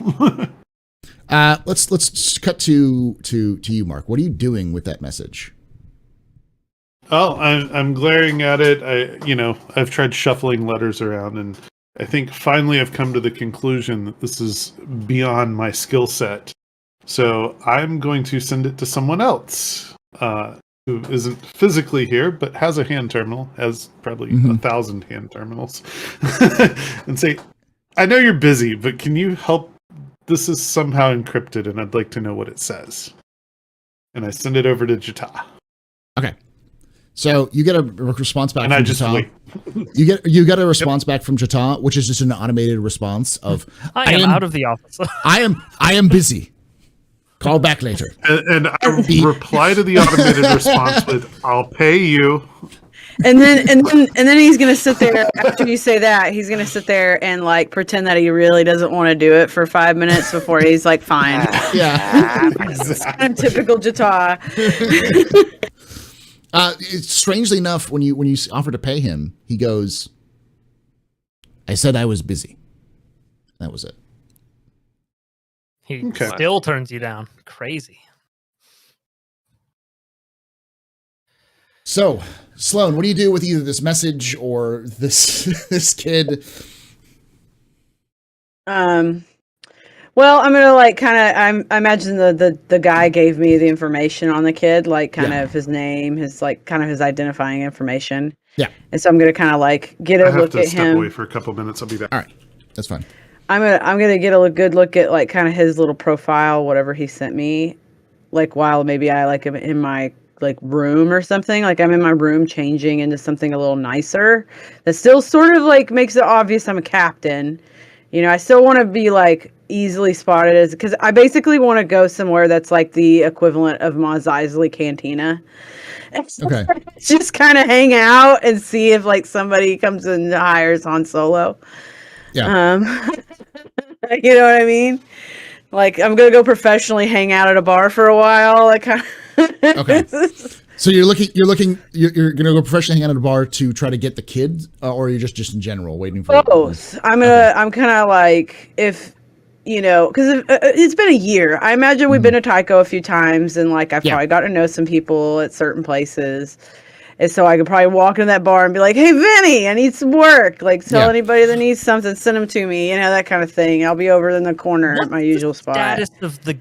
Let's cut to you, Mark. What are you doing with that message?
Oh, I'm glaring at it. I've tried shuffling letters around, and I think finally I've come to the conclusion that this is beyond my skill set. So I'm going to send it to someone else who isn't physically here, but has a hand terminal, has probably 1,000 hand terminals, and say, I know you're busy, but can you help? This is somehow encrypted, and I'd like to know what it says. And I send it over to Jata.
Okay. So you get a response back
and
from
I just
Jata.
wait.
You get a response back from Jata, which is just an automated response of
I am out of the office.
I am busy. Call back later.
And I reply to the automated response with I'll pay you.
And then he's gonna sit there after you say that. He's gonna sit there and like pretend that he really doesn't want to do it for 5 minutes before he's like, fine.
Yeah.
It's kind of typical Jata.
Strangely enough, when you offer to pay him, he goes, "I said I was busy." That was it.
He still turns you down. Crazy.
So, Sloan, what do you do with either this message or this kid?
Well, I'm gonna like kind of. I imagine the guy gave me the information on the kid, like kind of his name, his like kind of his identifying information.
Yeah.
And so I'm gonna kind of like get a look at him.
I have to step away for a couple minutes. I'll be back.
All right, that's fine.
I'm gonna get a good look at like kind of his little profile, whatever he sent me, like while maybe I like am in my like room or something. Like I'm in my room changing into something a little nicer that still sort of like makes it obvious I'm a captain. You know, I still want to be like easily spotted as because I basically want to go somewhere that's like the equivalent of Mos Eisley Cantina.
Okay.
Just kind of hang out and see if like somebody comes and hires Han Solo.
Yeah.
You know what I mean? Like I'm gonna go professionally hang out at a bar for a while. Like,
okay. So you're gonna go professionally hang out at a bar to try to get the kid, or you're just in general waiting for
both. I'm kind of like if you know because it's been a year. I imagine we've been to Tycho a few times, and like I've probably got to know some people at certain places. And so I could probably walk into that bar and be like, "Hey, Vinny, I need some work. Like, tell anybody that needs something, send them to me. You know, that kind of thing. I'll be over in the corner at my usual spot."
Status of the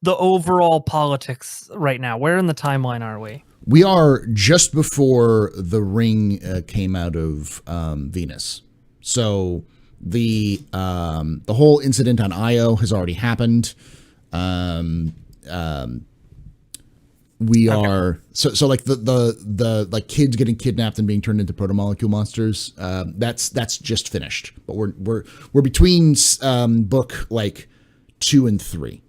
overall politics right now. Where in the timeline are we?
We are just before the ring came out of Venus. So the whole incident on Io has already happened. We are so like the like kids getting kidnapped and being turned into proto-molecule monsters. That's just finished, but we're between book like 2 and 3.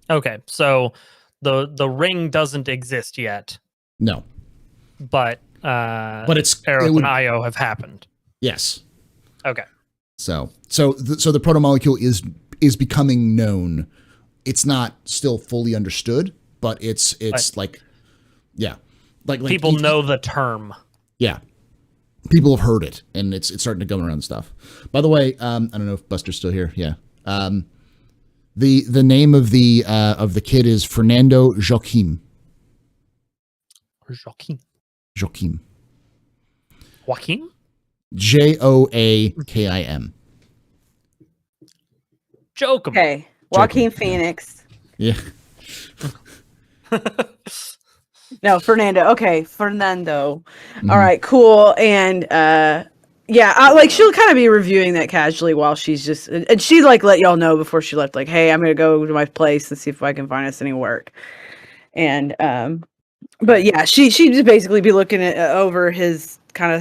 Okay, so the ring doesn't exist yet.
No,
but
it's
Aerith and Io have happened.
Yes.
Okay.
So the proto-molecule is becoming known. It's not still fully understood. But it's like
people know the term.
Yeah, people have heard it, and it's starting to go around and stuff. By the way, I don't know if Buster's still here. Yeah, the name of the kid is Fernando Joaquim.
Joaquim.
Joaquim.
Joaquim.
Joakim.
Joaquim.
Okay, Joaquin Phoenix.
Yeah.
No, Fernando. Okay, Fernando. All right, cool. And she'll kind of be reviewing that casually while she's just and she like let y'all know before she left, like, hey, I'm gonna go to my place and see if I can find us any work. And but yeah, she'd just basically be looking at over his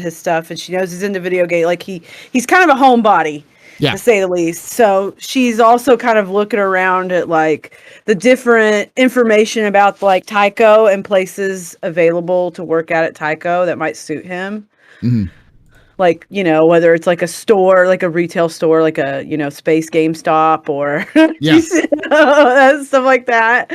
stuff, and she knows he's into video game. Like he's kind of a homebody. To say the least. So she's also kind of looking around at like the different information about like Tycho and places available to work at Tycho that might suit him. Like, whether it's like a store, like a retail store, like a, Space GameStop or stuff like that.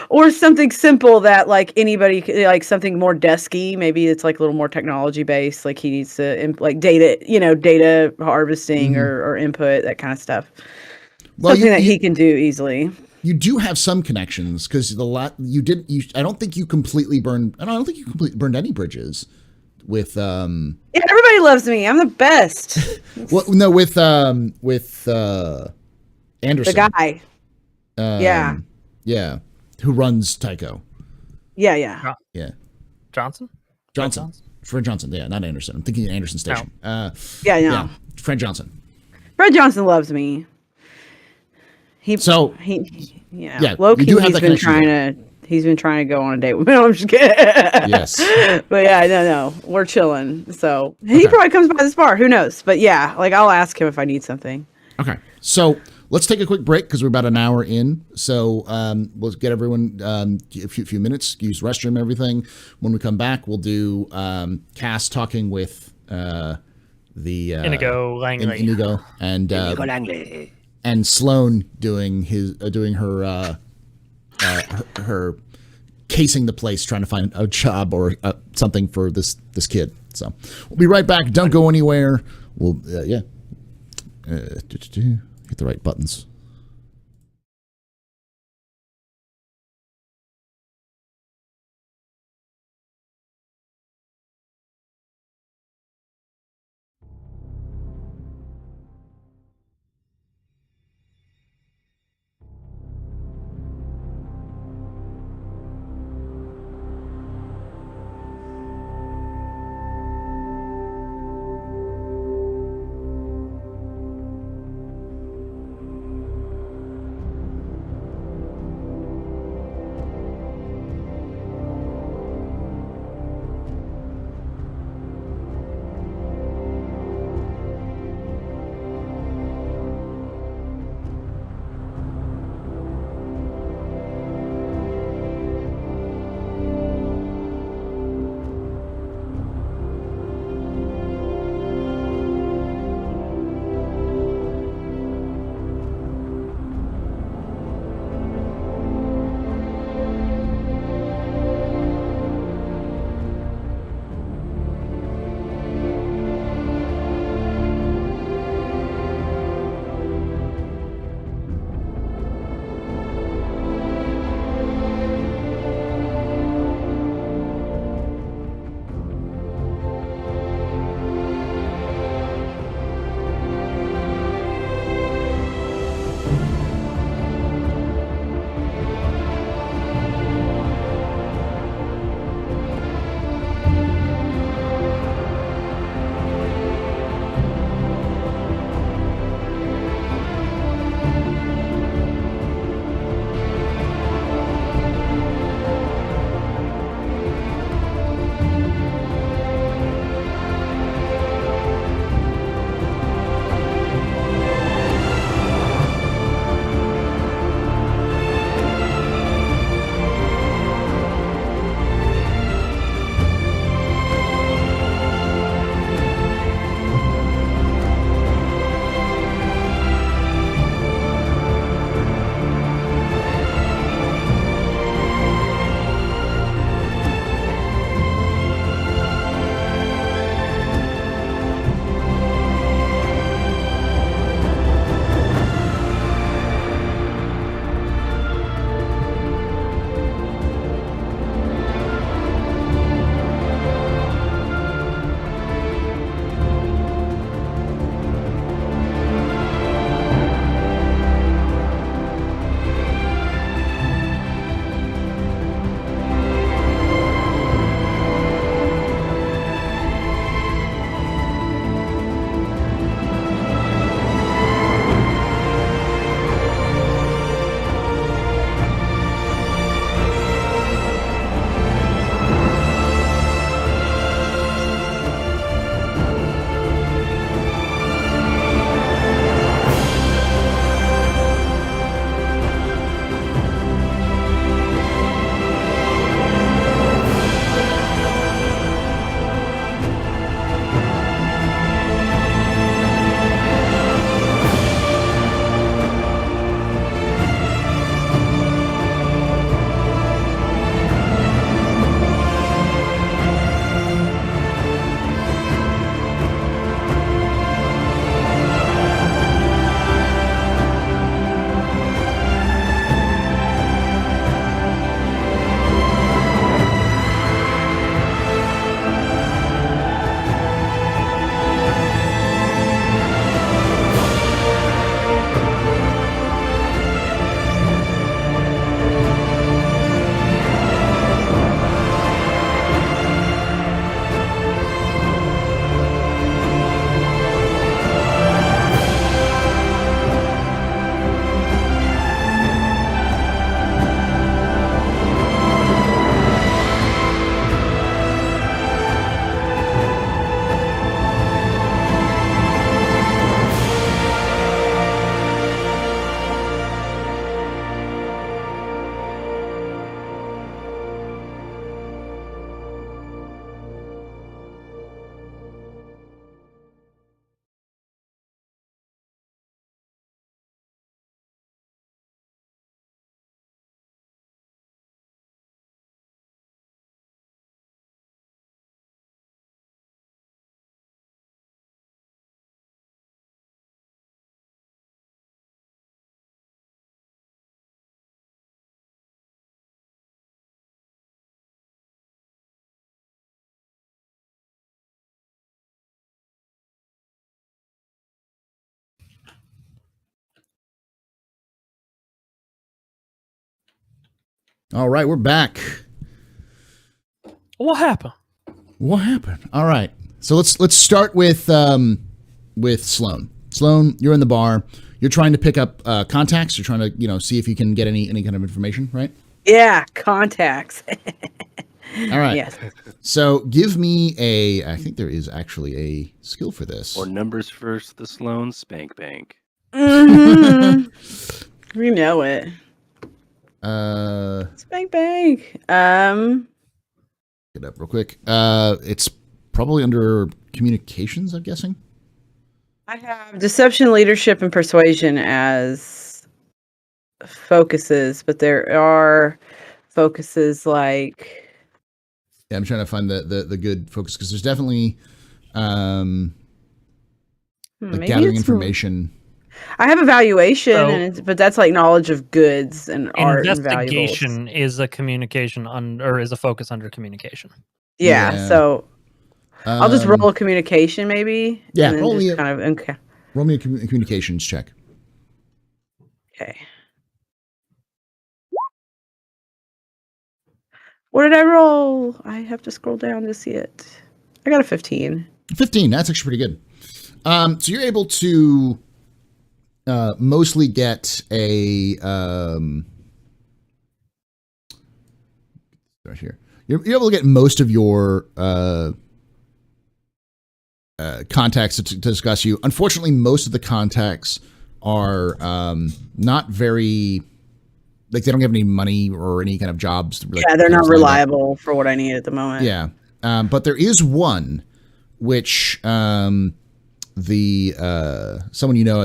Or something simple that like anybody, like something more desky. Maybe it's like a little more technology based. Like he needs to like data harvesting or input, that kind of stuff. Well, something that he can do easily.
You do have some connections because I don't think you completely burned any bridges with
everybody loves me. I'm the best.
Well, no, with Anderson,
the guy.
Yeah, who runs Tycho.
Yeah.
Johnson.
Fred Johnson. Yeah, not Anderson. I'm thinking Anderson Station.
No.
Fred Johnson.
Fred Johnson loves me. Loki, he's been trying to go on a date with me. No, I'm just kidding.
Yes.
But yeah, no, we're chilling. So he probably comes by this bar. Who knows? But yeah, like I'll ask him if I need something.
Okay. So let's take a quick break because we're about an hour in. So we'll get everyone a few minutes, use restroom, everything. When we come back, we'll do Cass talking with the
Inigo Langley.
Inigo and Sloan doing her her casing the place, trying to find a job or something for this kid. So we'll be right back. Don't go anywhere. We'll hit the right buttons. All right, we're back.
What happened?
All right. So let's start with Sloan. Sloan, you're in the bar. You're trying to pick up contacts. You're trying to, see if you can get any kind of information, right?
Yeah, contacts.
All right.
Yes.
So give me I think there is actually a skill for this.
Or numbers first, the Sloan Spank Bank.
Mm-hmm. We know it. Spank bank.
Get up real quick. It's probably under communications, I'm guessing.
I have deception, leadership, and persuasion as focuses, but there are focuses like.
Yeah, I'm trying to find the good focus because there's definitely like gathering information.
I have evaluation, but that's like knowledge of goods and art and valuables.
Investigation is a communication or is a focus under communication.
Yeah. So I'll just roll a communication, maybe.
Yeah,
and
roll me a communications check.
Okay. What did I roll? I have to scroll down to see it. I got a 15.
15. That's actually pretty good. So you're able to mostly get a right here. You're able to get most of your contacts to discuss you. Unfortunately, most of the contacts are not very, like, they don't have any money or any kind of jobs.
Yeah, they're not reliable for what I need at the moment.
Yeah. But there is one which someone at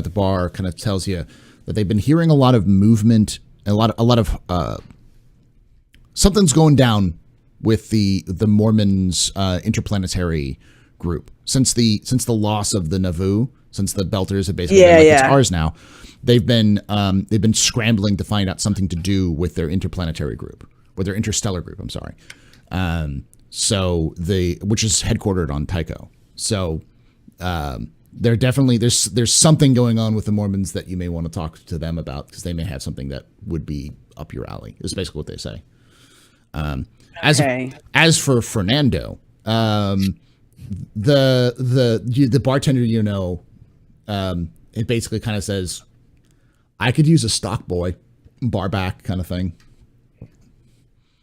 the bar kind of tells you that they've been hearing a lot of movement, a lot of something's going down with the Mormons interplanetary group since the loss of the Nauvoo, since the Belters have basically been it's ours now. They've been scrambling to find out something to do with their interplanetary group, or their interstellar group. I'm sorry. Which is headquartered on Tycho. So they're definitely there's something going on with the Mormons that you may want to talk to them about, because they may have something that would be up your alley. Is basically what they say. As for Fernando, the bartender, it basically kind of says, I could use a stock boy, bar back kind of thing.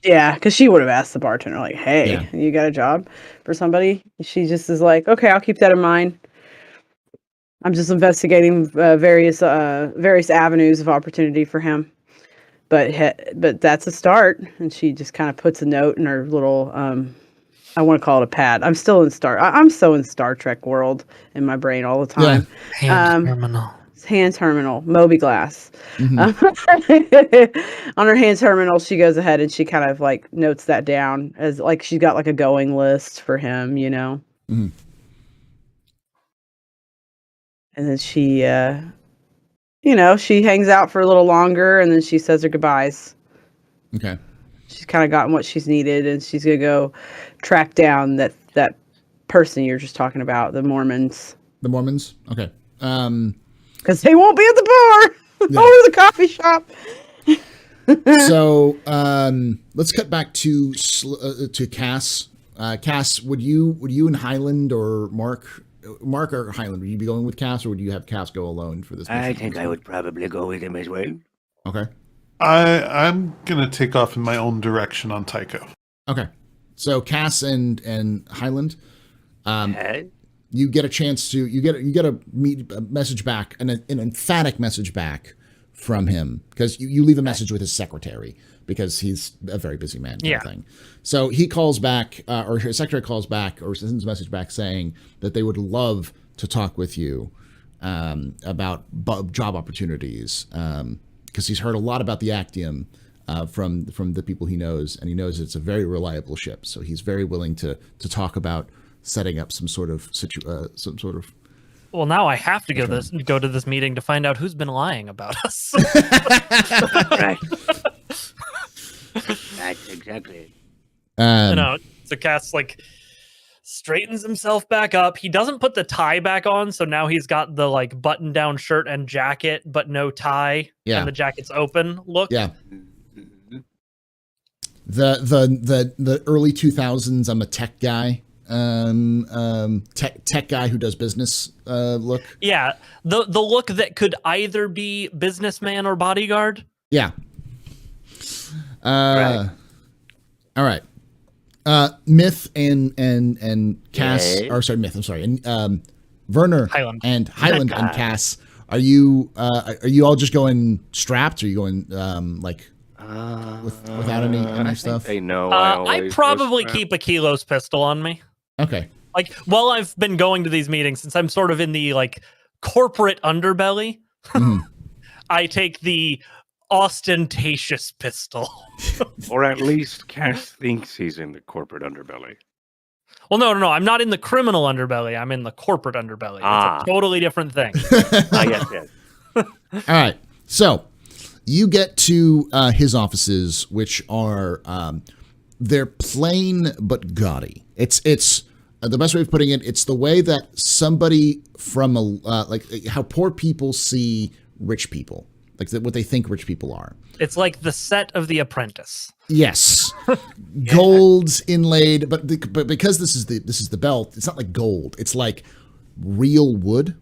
Yeah, because she would have asked the bartender, like, hey, you got a job for somebody? She just is like, okay, I'll keep that in mind. I'm just investigating various avenues of opportunity for him. But that's a start. And she just kind of puts a note in her little, I want to call it a pad. I'm still in I'm so in Star Trek world in my brain all the time.
Yeah.
Hand terminal, Moby Glass. On her hand terminal, she goes ahead and she kind of like notes that down as like she's got like a going list for him,
Mm-hmm.
And then she, she hangs out for a little longer, and then she says her goodbyes.
Okay.
She's kind of gotten what she's needed, and she's gonna go track down that person you're just talking about, the Mormons.
The Mormons? Okay.
Because they won't be at the bar or the coffee shop.
So let's cut back to Cass. Cass, would you and Highland or Mark or Highland, would you be going with Cass, or would you have Cass go alone for this mission?
I think I would probably go with him as well.
Okay.
I'm gonna take off in my own direction on Tycho.
Okay. So Cass and Highland, you get a chance to you get a message back, an emphatic message back from him, because you leave a message with his secretary, because he's a very busy man kind of thing. So he calls back, or his secretary calls back, or sends a message back saying that they would love to talk with you about job opportunities, because he's heard a lot about the Actium from the people he knows, and he knows it's a very reliable ship. So he's very willing to talk about setting up some sort of
Well, now I have to go to this meeting to find out who's been lying about us.
Right. That's exactly.
So Cass straightens himself back up. He doesn't put the tie back on, so now he's got the button-down shirt and jacket, but no tie, and the jacket's open look.
Yeah. the early 2000s. I'm a tech guy. Tech guy who does business look.
Yeah, the look that could either be businessman or bodyguard.
Yeah.
Right.
All right. Myth and Cass, or sorry, Myth. I'm sorry, and Werner
Highland.
and Cass. Are you all just going strapped? Or are you going without any stuff?
They know.
I probably keep a Kilos pistol on me.
Okay.
Like, while I've been going to these meetings, since I'm sort of in the like corporate underbelly, I take the ostentatious pistol.
Or at least Cass thinks he's in the corporate underbelly.
Well, no. I'm not in the criminal underbelly. I'm in the corporate underbelly. It's a totally different thing.
Yes.
All right. So you get to his offices, which are they're plain but gaudy. It's the best way of putting it. It's the way that somebody from like how poor people see rich people, like what they think rich people are.
It's like the set of The Apprentice.
Yes, gold inlaid, but because this is the belt, it's not like gold. It's like real wood,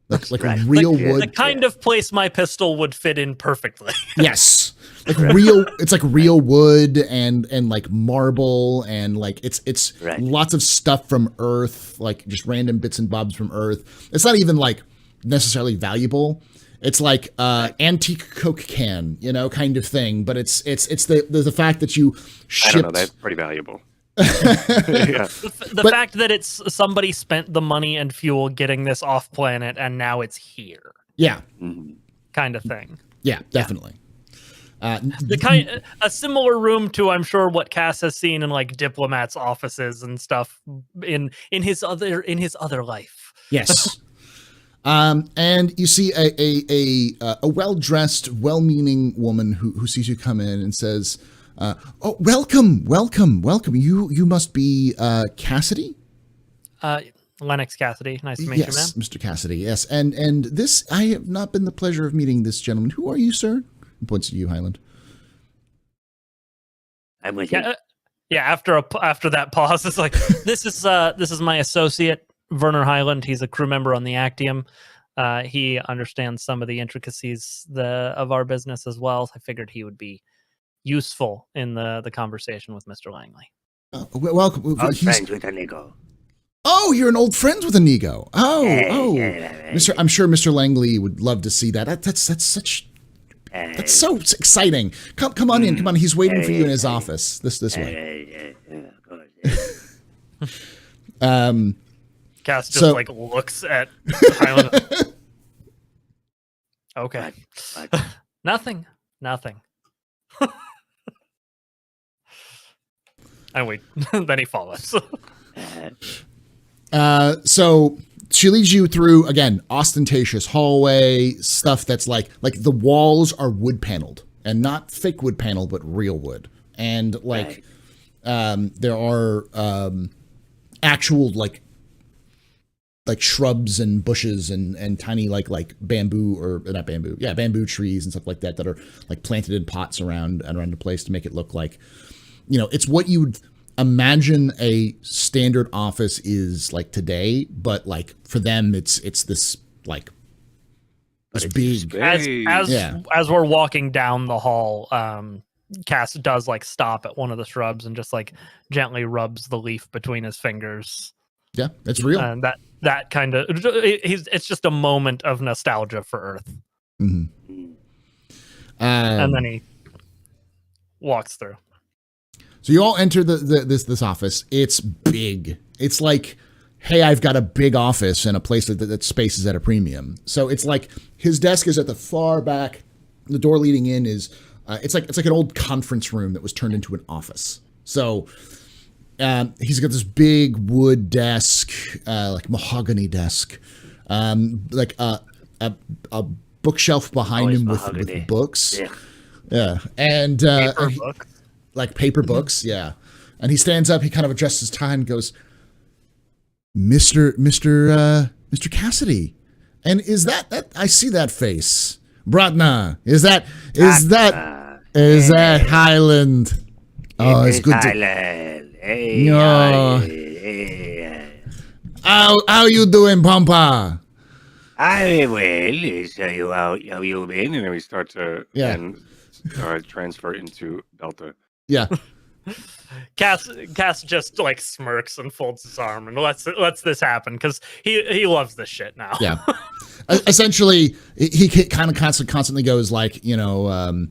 like
right.
real
like,
wood.
The kind of place my pistol would fit in perfectly.
Yes, like real. It's like real wood and like marble and like it's
right.
Lots of stuff from Earth, like just random bits and bobs from Earth. It's not even like necessarily valuable. It's like antique Coke can, kind of thing. But it's the fact that you shipped.
I don't know. That's pretty valuable.
Yeah. The fact that it's somebody spent the money and fuel getting this off planet and now it's here.
Yeah.
Kind of thing.
Yeah, definitely.
A similar room to, I'm sure, what Cass has seen in like diplomats' offices and stuff in his other life.
Yes. And you see a well-dressed, well-meaning woman who sees you come in and says, "Oh, welcome. You must be Cassidy."
Lennox Cassidy. Nice to meet you, man.
Yes, Mr. Cassidy. Yes, and this I have not been the pleasure of meeting this gentleman. Who are you, sir? He points to you, Highland.
I'm with you.
Yeah. After that pause, it's like this is my associate. Werner Highland, he's a crew member on the Actium. He understands some of the intricacies of our business as well. I figured he would be useful in the conversation with Mr. Langley.
Welcome.
Old friends with Inigo.
Oh, you're an old friend with Inigo. Oh.
Yeah.
I'm sure Mr. Langley would love to see that. That's so exciting. Come on in. Come on. He's waiting for you in his office. This way.
Cass just looks at Highland. Okay. Nothing. And wait. Then he follows.
So she leads you through, again, ostentatious hallway, stuff that's like the walls are wood paneled and not fake wood panel, but real wood. And there are actual like shrubs and bushes and tiny like bamboo or not bamboo. Yeah, bamboo trees and stuff like that are like planted in pots around the place to make it look like, it's what you would imagine a standard office is like today, but like for them it's this like this big.
As we're walking down the hall, Cass does like stop at one of the shrubs and just like gently rubs the leaf between his fingers.
Yeah, it's real.
And that kind of it's just a moment of nostalgia for Earth.
Mm-hmm.
And then he walks through.
So you all enter this office. It's big. It's like, hey, I've got a big office and a place that space is at a premium. So it's like his desk is at the far back. The door leading in is it's like an old conference room that was turned into an office. So he's got this big wood desk, like mahogany desk, like a bookshelf behind him with books. Yeah. And
paper books.
Like paper books, yeah. And he stands up, he kind of adjusts his tie and goes, Mr. Cassidy. And is that I see that face. Bratna. Is that Highland? Oh, it's good to.
Hey,
No. How you doing, Pampa?
I will. How you been?
And then we start to then transfer into Delta.
Yeah.
Cass just like smirks and folds his arm and lets this happen because he loves this shit now.
Yeah. Essentially, he kind of constantly goes like, it's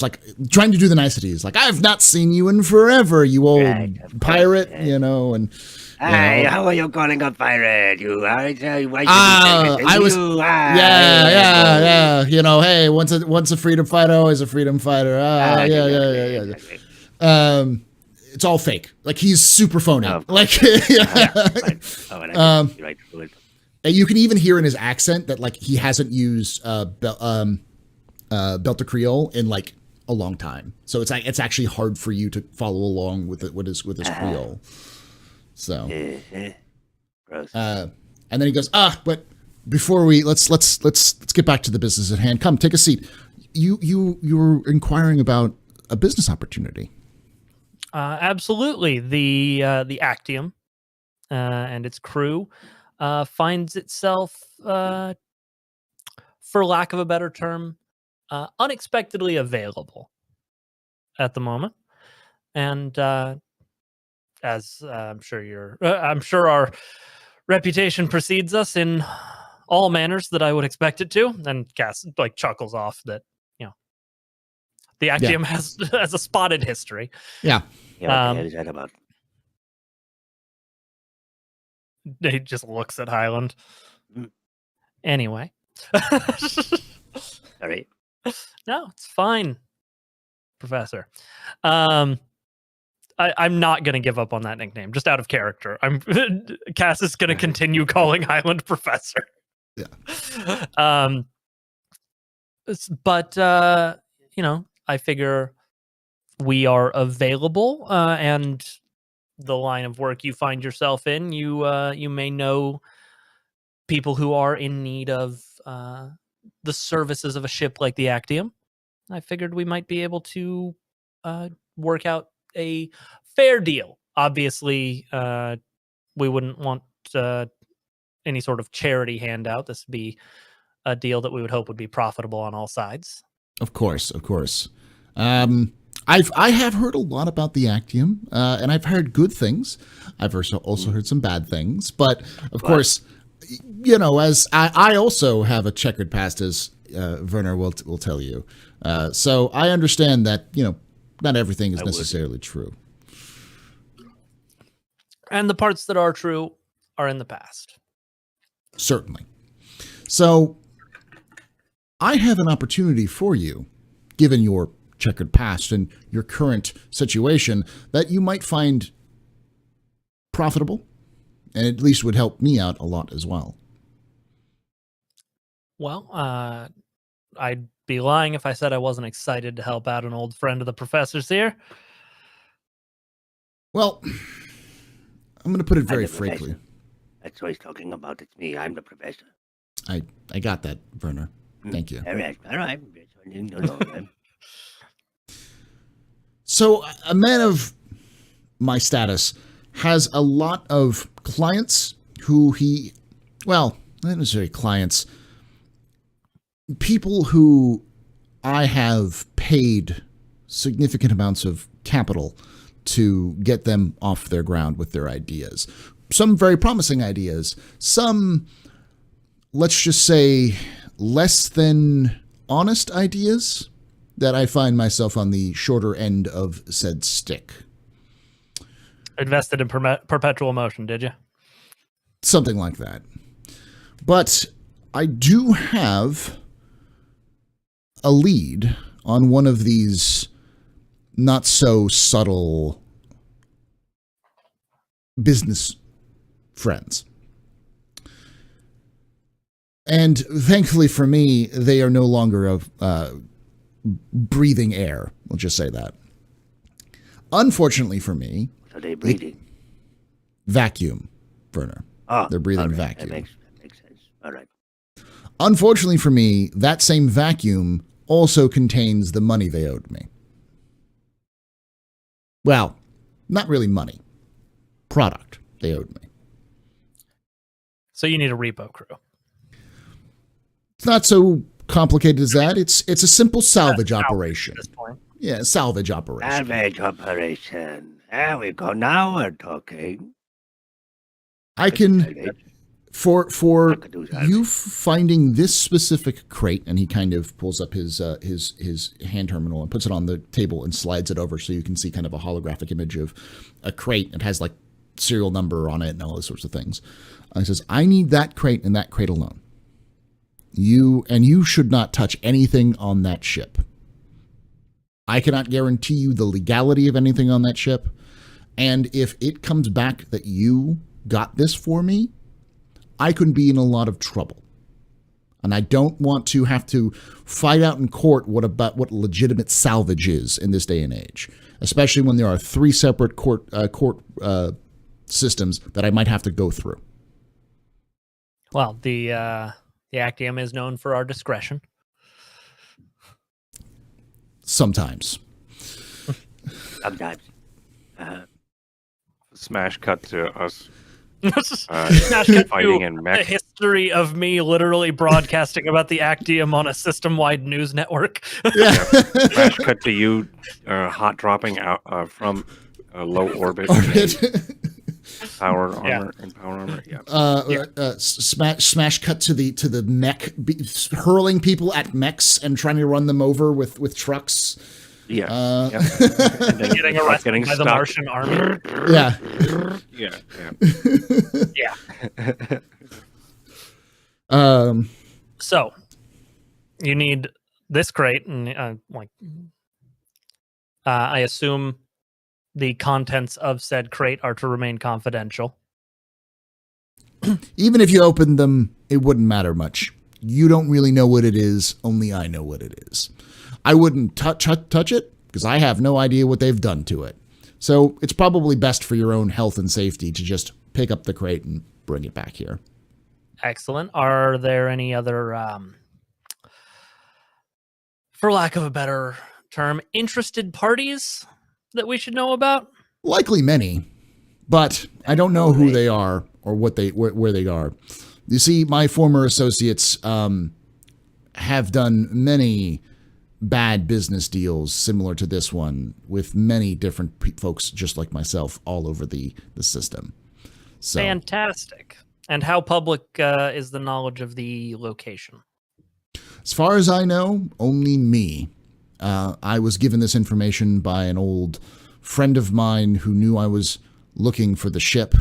like trying to do the niceties. Like, I've not seen you in forever, you old pirate, and.
Hey, how are you calling a pirate? Why
I was. Yeah. Hey, once a freedom fighter, always a freedom fighder. Yeah. It's all fake. Like, he's super phony. Like, you can even hear in his accent that like he hasn't used Belter Creole in like a long time. So it's actually hard for you to follow along with his Creole. So, and then he goes, but before let's get back to the business at hand. Come, take a seat. You were inquiring about a business opportunity.
Absolutely. The Actium and its crew finds itself, for lack of a better term, unexpectedly available at the moment, and as I'm sure our reputation precedes us in all manners that I would expect it to. And Cass like chuckles off that the Actium has a spotted history.
Yeah.
What the hell is that about?
He just looks at Highland. Anyway.
Sorry.
No, it's fine, Professor. I'm not going to give up on that nickname, just out of character. Cass is going to continue calling Highland Professor.
Yeah.
But I figure we are available, and the line of work you find yourself in, you may know people who are in need of the services of a ship like the Actium. I figured we might be able to work out a fair deal. Obviously, we wouldn't want any sort of charity handout. This would be a deal that we would hope would be profitable on all sides.
Of course. I have heard a lot about the Actium, and I've heard good things. I've also heard some bad things, but of course, as I also have a checkered past, as Werner will tell you. So I understand that not everything is necessarily true.
And the parts that are true are in the past.
Certainly. So I have an opportunity for you, given your checkered past and your current situation, that you might find profitable, and at least would help me out a lot as well.
Well, I'd be lying if I said I wasn't excited to help out an old friend of the professor's here.
Well, I'm going to put it very frankly.
That's what he's talking about. It's me. I'm the professor.
I got that, Werner. Thank you.
All right.
So, a man of my status has a lot of clients who not necessarily clients, people who I have paid significant amounts of capital to get them off their ground with their ideas. Some very promising ideas, some, let's just say, less than honest ideas that I find myself on the shorter end of said stick.
Invested in perpetual motion, did you?
Something like that. But I do have a lead on one of these not so subtle business friends. And thankfully for me, they are no longer breathing air. We'll just say that. Unfortunately for me,
are they breathing?
Vacuum, Werner.
Oh,
they're breathing
right.
vacuum.
That makes sense. All right.
Unfortunately for me, that same vacuum also contains the money they owed me. Well, not really money. Product they owed me.
So you need a repo crew.
It's not so complicated as that. It's a simple salvage operation.
At this point.
Yeah, salvage operation.
Salvage operation. There we go. Now we're talking.
I can, for you finding this specific crate, and he kind of pulls up his hand terminal and puts it on the table and slides it over so you can see kind of a holographic image of a crate. It has like serial number on it and all those sorts of things. He says, I need that crate and that crate alone. You should not touch anything on that ship. I cannot guarantee you the legality of anything on that ship. And if it comes back that you got this for me, I could be in a lot of trouble. And I don't want to have to fight out in court what legitimate salvage is in this day and age, especially when there are 3 separate court systems that I might have to go through.
Well, the Actium is known for our discretion.
Sometimes.
Sometimes.
Smash cut to us
Fighting
in
the
mech.
history of me literally broadcasting about the Actium on a system-wide news network.
Yeah.
Smash cut to you hot dropping out from a low orbit. Power armor and power armor. Yeah.
Smash cut to the mech, hurling people at mechs and trying to run them over with trucks.
Yeah.
And then getting arrested by the Martian army.
Yeah.
Yeah. So you need this crate, and I assume the contents of said crate are to remain confidential.
Even if you opened them, it wouldn't matter much. You don't really know what it is. Only I know what it is. I wouldn't touch it because I have no idea what they've done to it. So it's probably best for your own health and safety to just pick up the crate and bring it back here.
Excellent. Are there any other, for lack of a better term, interested parties that we should know about?
Likely many, but I don't know who they are or where they are. You see, my former associates have done many bad business deals similar to this one with many different folks just like myself all over the system. So
fantastic. And how public is the knowledge of the location?
As far as I know, only me. I was given this information by an old friend of mine who knew I was looking for the ship,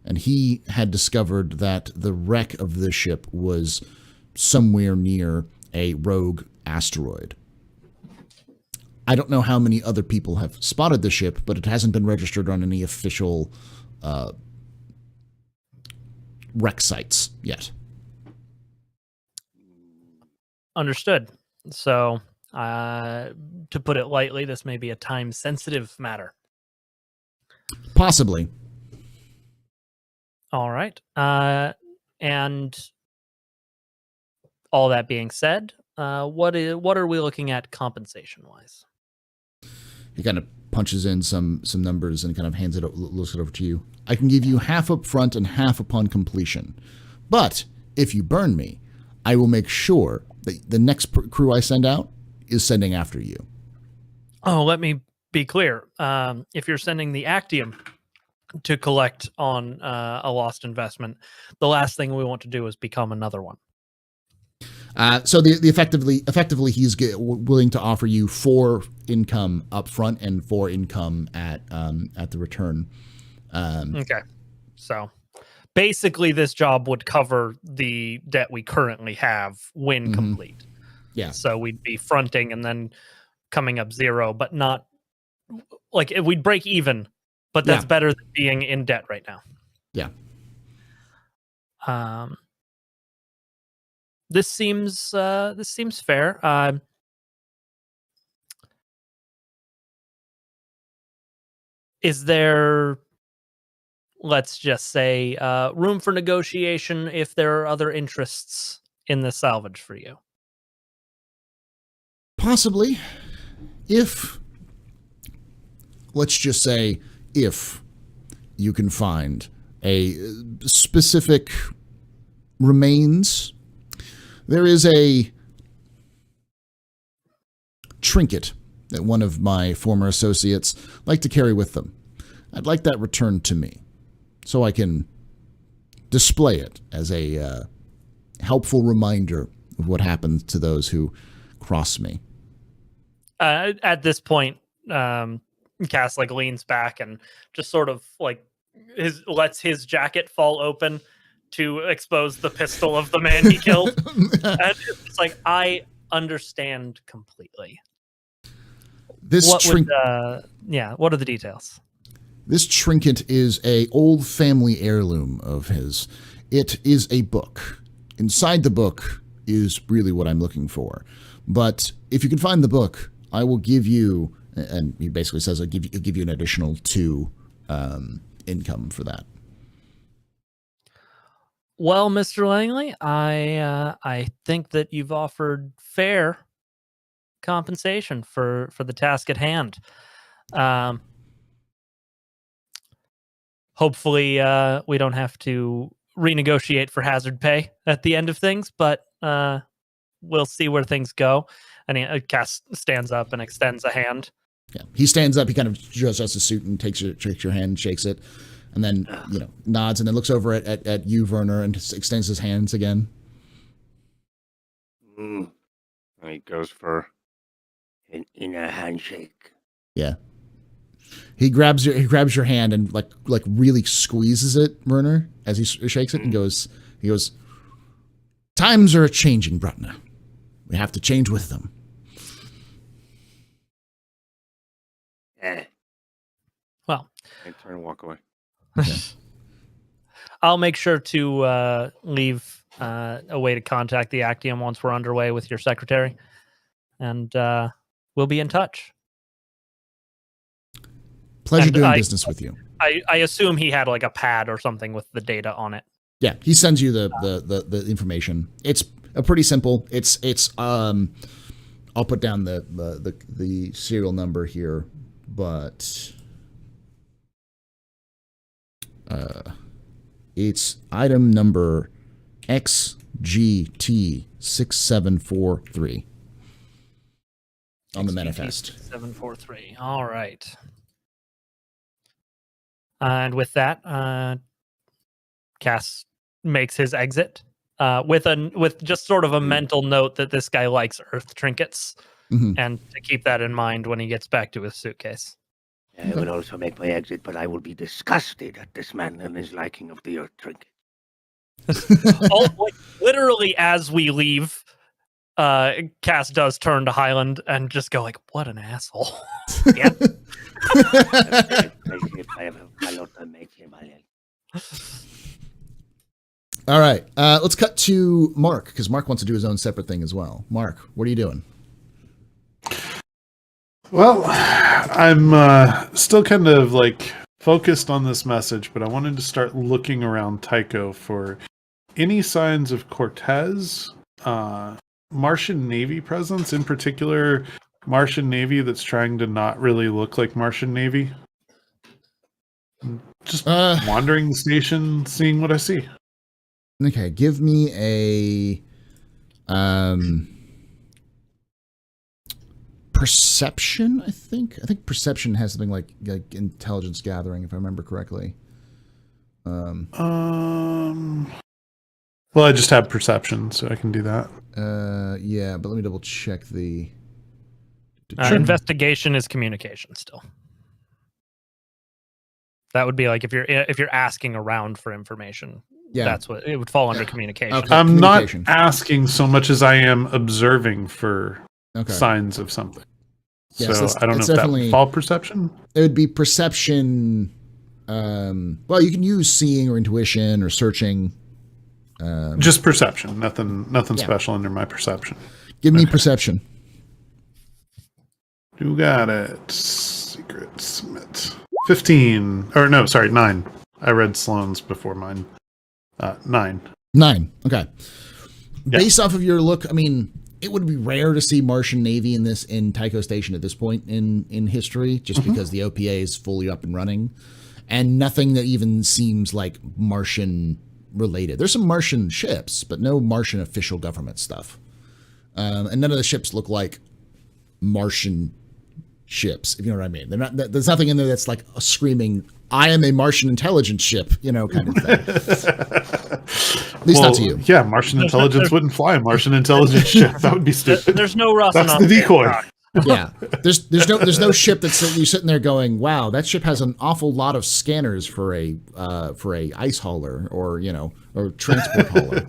and he had discovered that the wreck of the ship was somewhere near a rogue asteroid. I don't know how many other people have spotted the ship, but it hasn't been registered on any official wreck sites yet.
Understood. So, to put it lightly, this may be a time-sensitive matter.
Possibly.
All right. And all that being said, what are we looking at compensation-wise?
He kind of punches in some numbers and kind of looks it over to you. I can give you half up front and half upon completion. But if you burn me, I will make sure that the next crew I send out is sending after you.
Oh, let me be clear. If you're sending the Actium to collect on a lost investment, the last thing we want to do is become another one.
So the effectively he's willing to offer you 4 income up front and 4 income at the return.
Okay. So basically this job would cover the debt we currently have when complete.
Yeah.
So we'd be fronting and then coming up 0, but not like we'd break even, but that's better than being in debt right now.
Yeah.
This seems fair. Is there, let's just say, room for negotiation if there are other interests in the salvage for you?
Possibly. If let's just say if you can find a specific remains, there is a trinket that one of my former associates like to carry with them. I'd like that returned to me so I can display it as a helpful reminder of what happens to those who cross me.
At this point, Cass like leans back and just sort of like lets his jacket fall open to expose the pistol of the man he killed. And it's like, I understand completely. What are the details?
This trinket is a old family heirloom of his. It is a book. Inside the book is really what I'm looking for. But if you can find the book, I will give you, and he basically says, I'll give you an additional 2 income for that.
Well, Mr. Langley, I think that you've offered fair compensation for the task at hand. Hopefully, we don't have to renegotiate for hazard pay at the end of things, but we'll see where things go. And Cass stands up and extends a hand.
Yeah, he stands up. He kind of adjusts his suit and takes your hand, shakes it, and then nods, and then looks over at you, Werner, and extends his hands again.
He goes for
an inner handshake.
Yeah. He grabs your hand and like really squeezes it, Werner, as he shakes it, and goes. Times are changing, Brutna. We have to change with them.
Well,
I turn and walk away.
Okay.
I'll make sure to leave a way to contact the Actium once we're underway with your secretary, and we'll be in touch.
Pleasure doing business with you.
I assume he had like a pad or something with the data on it.
Yeah, he sends you the information. It's a pretty simple. It's I'll put down the serial number here, but it's item number XGT6743 on the manifest.
743. All right. And with that, Cass makes his exit with just sort of a mental note that this guy likes earth trinkets, and to keep that in mind when he gets back to his suitcase.
I will also make my exit, but I will be disgusted at this man and his liking of the earth trinket.
Literally, as we leave, Cass does turn to Highland and just go like, "What an asshole!" Yeah.
All right, let's cut to Mark, because Mark wants to do his own separate thing as well. Mark, what are you doing?
Well, I'm still kind of like focused on this message, but I wanted to start looking around Tycho for any signs of Cortez, Martian Navy presence, in particular Martian Navy that's trying to not really look like Martian Navy. Just wandering the station, seeing what I see.
Okay, give me a perception, I think. I think perception has something like intelligence gathering, if I remember correctly.
Well, I just have perception, so I can do that.
Yeah, but let me double check the...
Investigation is communication still. That would be like if you're asking around for information. Yeah, that's what it would fall under communication.
Okay.
I'm not asking so much as I am observing for signs of something.
Yeah,
so I don't know if that would fall perception.
It would be perception. Well, you can use seeing or intuition or searching.
Just perception. Nothing special under my perception.
Give me perception.
You got it. Secret submit. 15. Or no, sorry, 9. I read Sloane's before mine. 9.
9. Okay.
Yeah.
Based off of your look, I mean, it would be rare to see Martian Navy in Tycho Station at this point in history, just because the OPA is fully up and running, and nothing that even seems like Martian related. There's some Martian ships, but no Martian official government stuff, and none of the ships look like Martian ships, if you know what I mean. They're not. There's nothing in there that's like a screaming, "I am a Martian intelligence ship," kind of thing. At least not to you.
Yeah, Martian intelligence wouldn't fly a Martian intelligence ship. That would be stupid.
There's no Ross.
That's the decoy.
Yeah, there's no ship that's you're sitting there going, "Wow, that ship has an awful lot of scanners for a ice hauler or or transport hauler."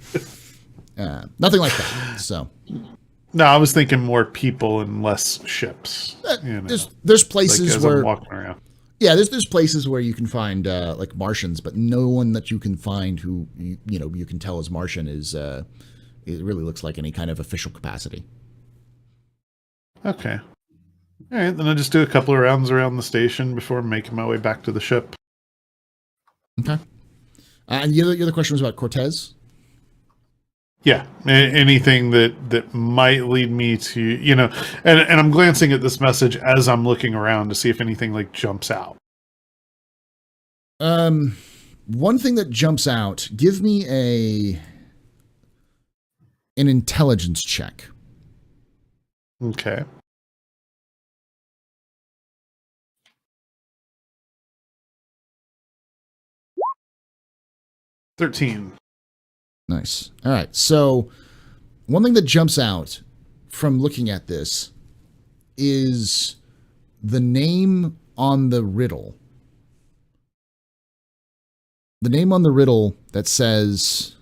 Nothing like that. So.
No, I was thinking more people and less ships.
There's places
like
where
I'm walking around.
Yeah, there's places where you can find like Martians, but no one that you can find who you can tell is Martian is it really looks like any kind of official capacity.
Okay. All right, then I'll just do a couple of rounds around the station before making my way back to the ship.
Okay. And the other question was about Cortez.
Yeah, anything that might lead me to, and I'm glancing at this message as I'm looking around to see if anything like jumps out.
One thing that jumps out, give me an intelligence check.
Okay. $13.
Nice. All right. So one thing that jumps out from looking at this is the name on the riddle. The name on the riddle that says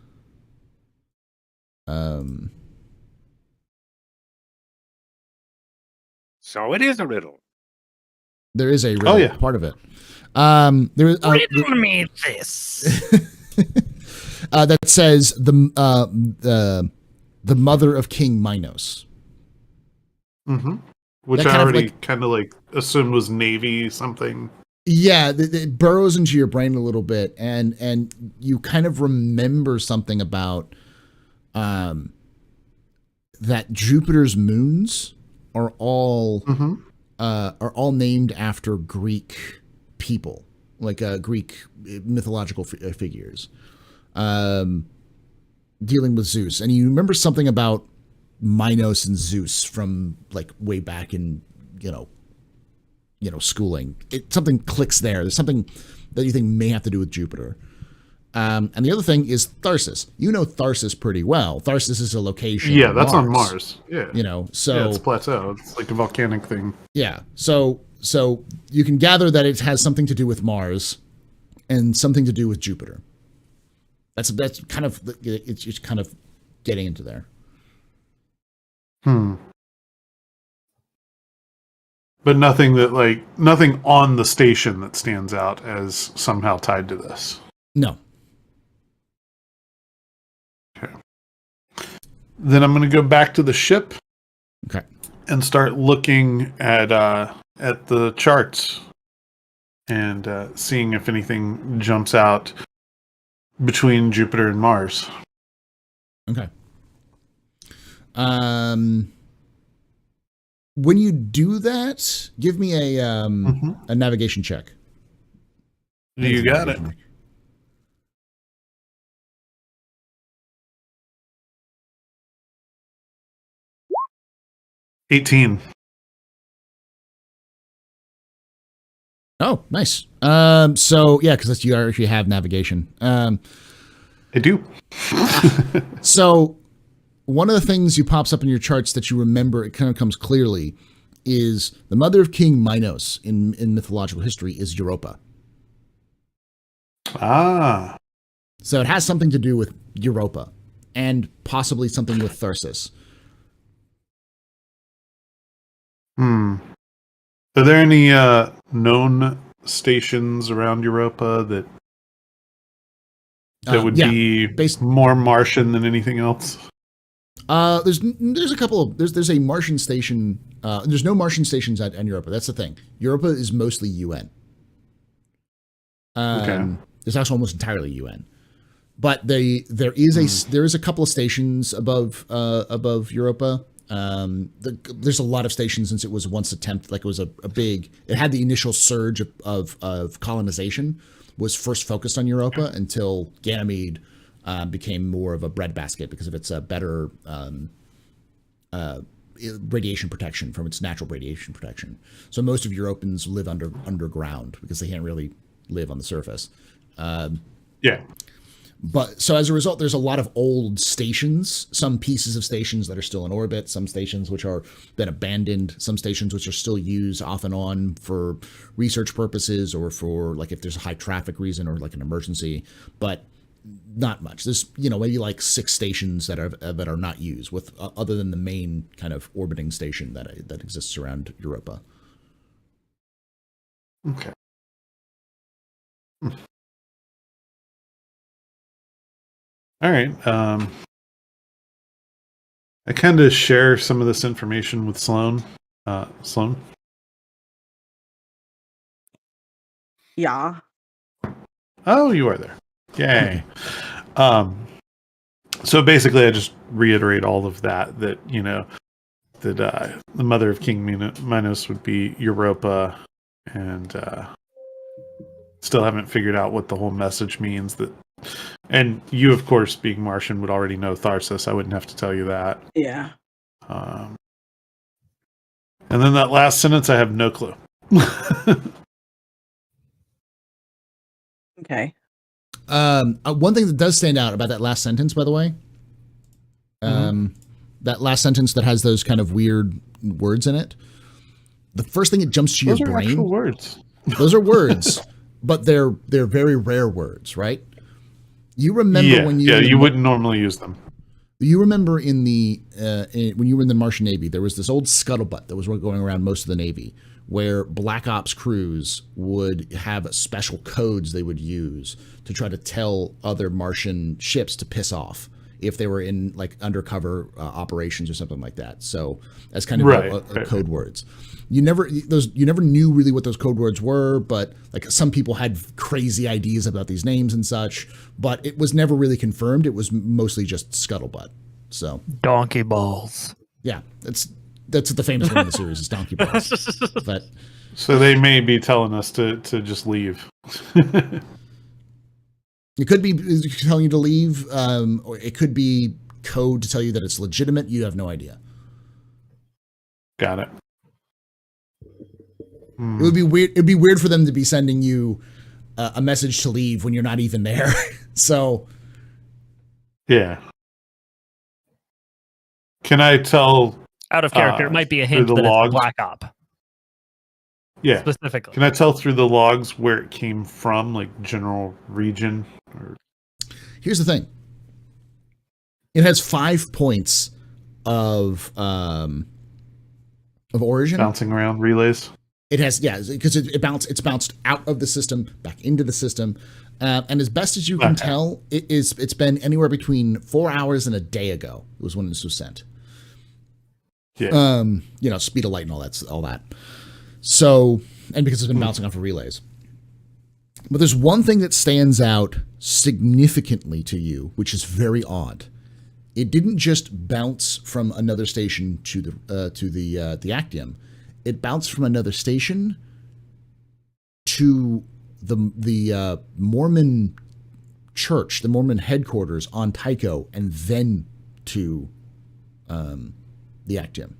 So it is a riddle.
There is a riddle part of it. There is
riddle me this.
That says the mother of King Minos.
Mm-hmm. Which I already kind of assumed was Navy something.
Yeah, it burrows into your brain a little bit, and you kind of remember something about that Jupiter's moons are all named after Greek people, like Greek mythological figures. Dealing with Zeus, and you remember something about Minos and Zeus from way back in schooling. Something clicks there. There's something that you think may have to do with Jupiter. And the other thing is Tharsis. You know Tharsis pretty well. Tharsis is a location.
Yeah, that's on Mars. Yeah.
So
it's a plateau. It's like a volcanic thing.
Yeah. So you can gather that it has something to do with Mars and something to do with Jupiter. That's kind of it's just kind of getting into there.
But nothing on the station that stands out as somehow tied to this.
No.
Okay. Then I'm going to go back to the ship.
Okay.
And start looking at the charts and seeing if anything jumps out between Jupiter and Mars.
Okay. When you do that, give me a navigation check.
You got it. 18.
Oh, nice. So yeah, because you actually have navigation.
I do.
So one of the things you pops up in your charts that you remember, it kind of comes clearly, is the mother of King Minos in mythological history is Europa.
Ah.
So it has something to do with Europa and possibly something with Tharsis.
Are there any known stations around Europa that would be more Martian than anything else?
There's a couple of there's a Martian station. There's no Martian stations in Europa. That's the thing. Europa is mostly UN.
Okay.
It's actually almost entirely UN. But there is a couple of stations above Europa. There's a lot of stations since it was once attempt, like it was a big. It had the initial surge of colonization, was first focused on Europa until Ganymede became more of a breadbasket because of its better radiation protection from its natural radiation protection. So most of Europans live underground because they can't really live on the surface.
Yeah.
But so as a result, there's a lot of old stations, some pieces of stations that are still in orbit, some stations which are been abandoned, some stations which are still used off and on for research purposes or for like if there's a high traffic reason or like an emergency, but not much. There's, maybe like 6 stations that are not used with other than the main kind of orbiting station that exists around Europa.
Okay. All right. I kind of share some of this information with Sloan. Sloan?
Yeah.
Oh, you are there. Yay. So basically, I just reiterate all of that the mother of King Minos would be Europa, and still haven't figured out what the whole message means. And you, of course, being Martian, would already know Tharsis. I wouldn't have to tell you that.
Yeah.
And then that last sentence, I have no clue.
Okay.
One thing that does stand out about that last sentence, by the way, that last sentence that has those kind of weird words in it, the first thing that jumps to your brain. Those are
actual words.
Those are words, but they're very rare words, right? You remember when you
wouldn't normally use them.
You remember when you were in the Martian Navy, there was this old scuttlebutt that was going around most of the Navy, where Black Ops crews would have special codes they would use to try to tell other Martian ships to piss off if they were in like undercover operations or something like that. So as kind of code words. You never knew really what those code words were, but like some people had crazy ideas about these names and such, but it was never really confirmed. It was mostly just scuttlebutt. So
donkey balls.
Yeah, that's the famous one in the series is donkey balls. But
so they may be telling us to just leave.
It could be telling you to leave, or it could be code to tell you that it's legitimate. You have no idea.
Got it.
It would be weird. It'd be weird for them to be sending you a message to leave when you're not even there. So,
yeah. Can I tell?
Out of character, it might be a hint that it's Black Op.
Yeah,
specifically.
Can I tell through the logs where it came from, like general region?
Here's the thing. It has 5 points of origin.
Bouncing around relays.
It has, because it's bounced out of the system back into the system, and as best as you can tell, it's been anywhere between 4 hours and a day ago. It was when this was sent.
Yeah.
Speed of light and all that. So, and because it's been bouncing off of relays. But there's one thing that stands out significantly to you, which is very odd. It didn't just bounce from another station to the Actium. It bounced from another station to the Mormon church, the Mormon headquarters on Tycho, and then to the Actium.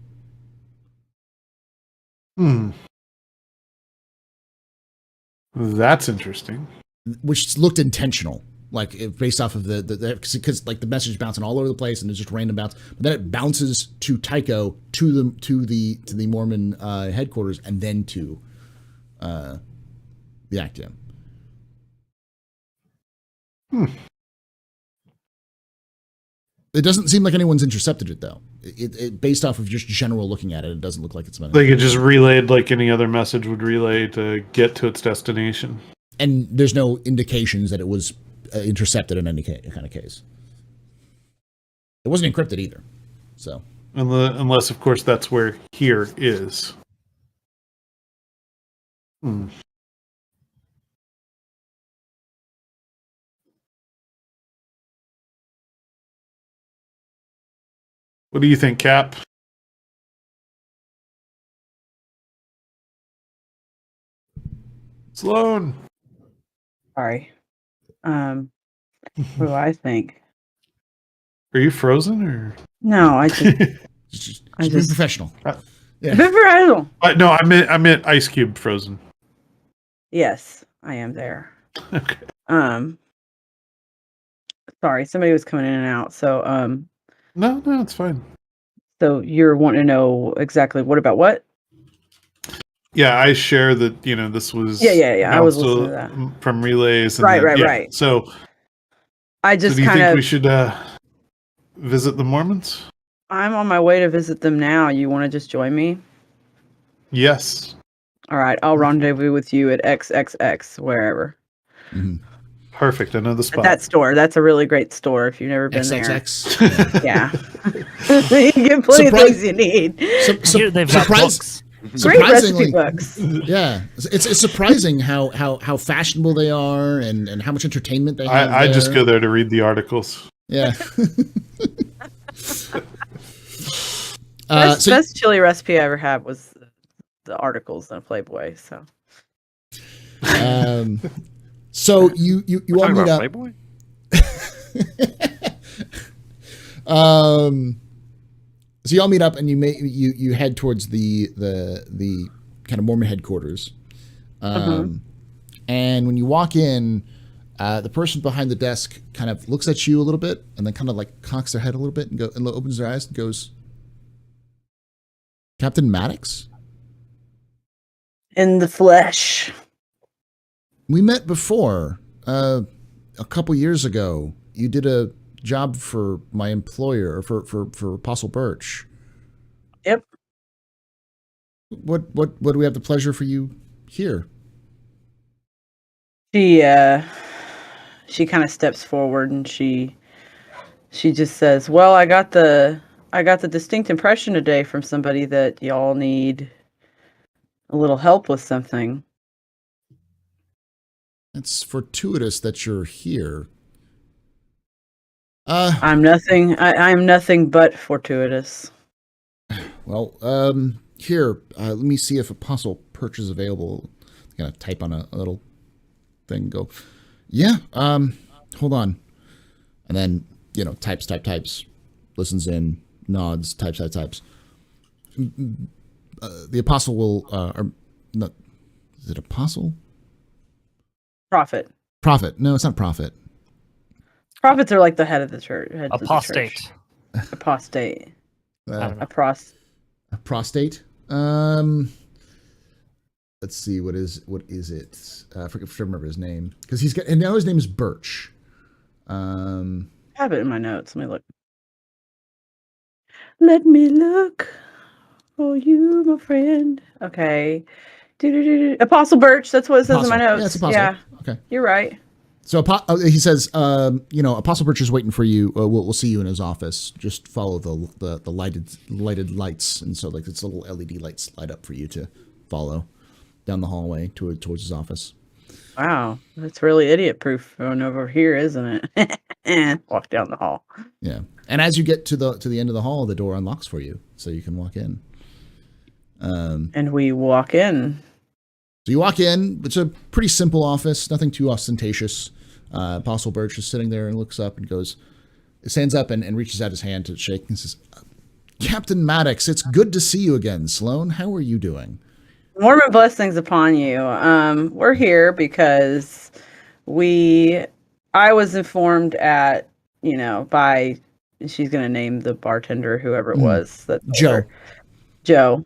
That's interesting.
Which looked intentional, like based off of because like the message is bouncing all over the place and it's just random bounce. But then it bounces to Tycho to the Mormon headquarters and then to the Actium. It doesn't seem like anyone's intercepted it though. It based off of just general looking at it, it doesn't look like it's been.
Like it just relayed like any other message would relay to get to its destination.
And there's no indications that it was intercepted in any kind of case. It wasn't encrypted either. So
unless, of course, that's where here is. What do you think, Cap? Sloan.
Sorry. What do I think?
Are you frozen or?
No, I just
Just be professional.
Yeah. Be professional.
No, I meant Ice Cube frozen.
Yes, I am there.
Okay.
Sorry, somebody was coming in and out. So
No, it's fine.
So you're wanting to know exactly what about what?
Yeah, I share that, this was
Yeah. I was listening to that.
from Relays. And
Right.
So
I just
do you think we should visit the Mormons?
I'm on my way to visit them now. You want to just join me?
Yes.
All right, I'll rendezvous with you at XXX, wherever.
Mm-hmm.
Perfect. I know the spot.
At that store. That's a really great store if you've never been
XXX.
there. Yeah. You get plenty of things you need.
Here they've got books.
Great recipe books.
Yeah. It's surprising how fashionable they are and how much entertainment they have.
I just go there to read the articles.
Yeah.
Best chili recipe I ever had was the articles in Playboy. So
you all meet up.
Playboy?
So you all meet up and you head towards the kind of Mormon headquarters. And when you walk in, the person behind the desk kind of looks at you a little bit and then kind of like cocks their head a little bit and opens their eyes and goes, "Captain Maddox?
In the flesh.
We met before, a couple years ago. You did a job for my employer, for Apostle Birch."
Yep.
What do we have the pleasure for you here?
She kind of steps forward and she just says, "Well, I got the distinct impression today from somebody that y'all need a little help with something."
It's fortuitous that you're here.
I'm nothing but fortuitous.
Well, here, let me see if Apostle Perch is available. I'm gonna type on a little thing. Go, yeah. Hold on, and then types. Listens in, nods, types. The Apostle will, or not? Is it Apostle?
Prophet.
No, it's not Prophet.
Prophets are like the head of the church.
Apostate.
Apostate.
Prostate. Let's see. What is it? I forget to remember his name because and now his name is Birch.
I have it in my notes. Let me look for you, my friend. Okay. Apostle Birch. That's what it says in my notes.
Yeah, it's Apostle.
Yeah.
Okay.
You're right.
So he says, Apostle Birch is waiting for you. We'll see you in his office. Just follow the lighted lights, and so it's little LED lights light up for you to follow down the hallway towards his office.
Wow, that's really idiot-proof going over here, isn't it? Walk down the hall.
Yeah, and as you get to the end of the hall, the door unlocks for you, so you can walk in.
And we walk in.
So you walk in. It's a pretty simple office, nothing too ostentatious. Apostle Birch is sitting there and looks up and stands up and reaches out his hand to shake and says, "Captain Maddox, it's good to see you again. Sloan, how are you doing?"
Mormon blessings upon you. We're here because I was informed by, she's going to name the bartender, whoever it was. Joe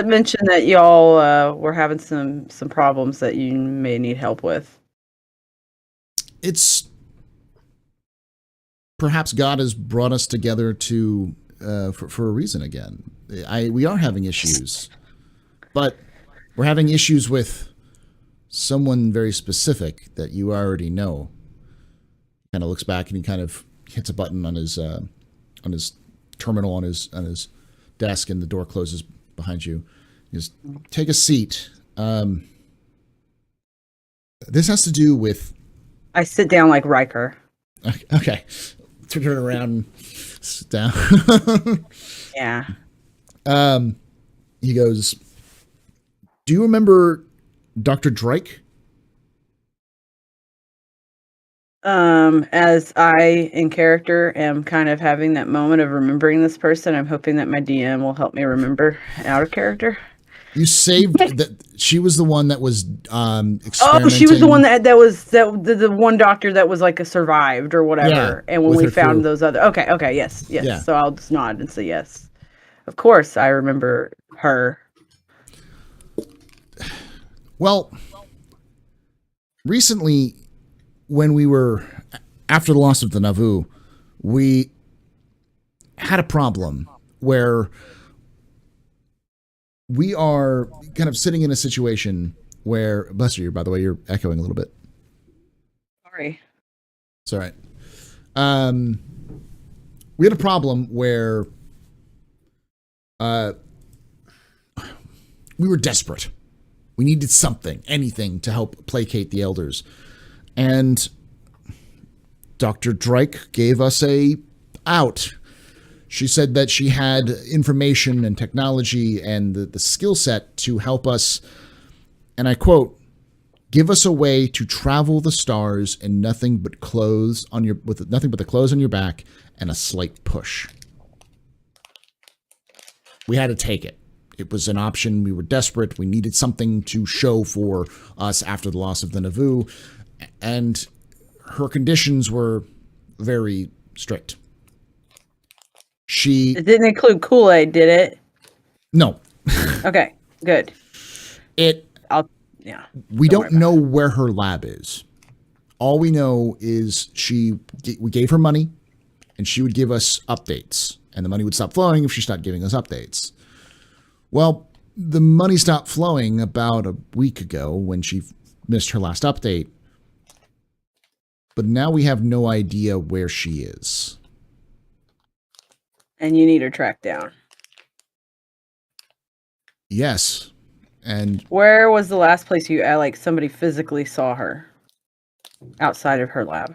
mentioned that y'all were having some problems that you may need help with.
It's perhaps God has brought us together for a reason again. We are having issues, but we're having issues with someone very specific that you already know. Kind of looks back and he kind of hits a button on his terminal on his desk, and the door closes behind you. He goes, "Take a seat. This has to do with..."
I sit down like Riker.
Okay. Turn around, sit down.
Yeah.
He goes, "Do you remember Dr. Drake?"
As I, in character, am kind of having that moment of remembering this person, I'm hoping that my DM will help me remember out of character.
You saved that she was the one that was experimenting.
Oh, she was the one that was the one doctor that was like a survived or whatever.
Yeah,
and when we found
crew.
those other, okay, yes.
Yeah.
So I'll just nod and say yes. Of course, I remember her.
Well, recently, when we were after the loss of the Nauvoo, we had a problem where we are kind of sitting in a situation where, bless you, by the way, you're echoing a little bit.
Sorry.
It's all right. We had a problem where we were desperate. We needed something, anything to help placate the elders. And Dr. Drake gave us a out. She said that she had information and technology and the skill set to help us, and I quote, "Give us a way to travel the stars in nothing but clothes on your with nothing but the clothes on your back and a slight push." We had to take it. It was an option. We were desperate. We needed something to show for us after the loss of the Nauvoo, and her conditions were very strict. It
didn't include Kool-Aid, did it?
No.
Okay, good.
We don't know where her lab is. All we know is we gave her money, and she would give us updates, and the money would stop flowing if she stopped giving us updates. Well, the money stopped flowing about a week ago when she missed her last update, but now we have no idea where she is.
And you need her tracked down.
Yes. And
where was the last place you somebody physically saw her outside of her lab?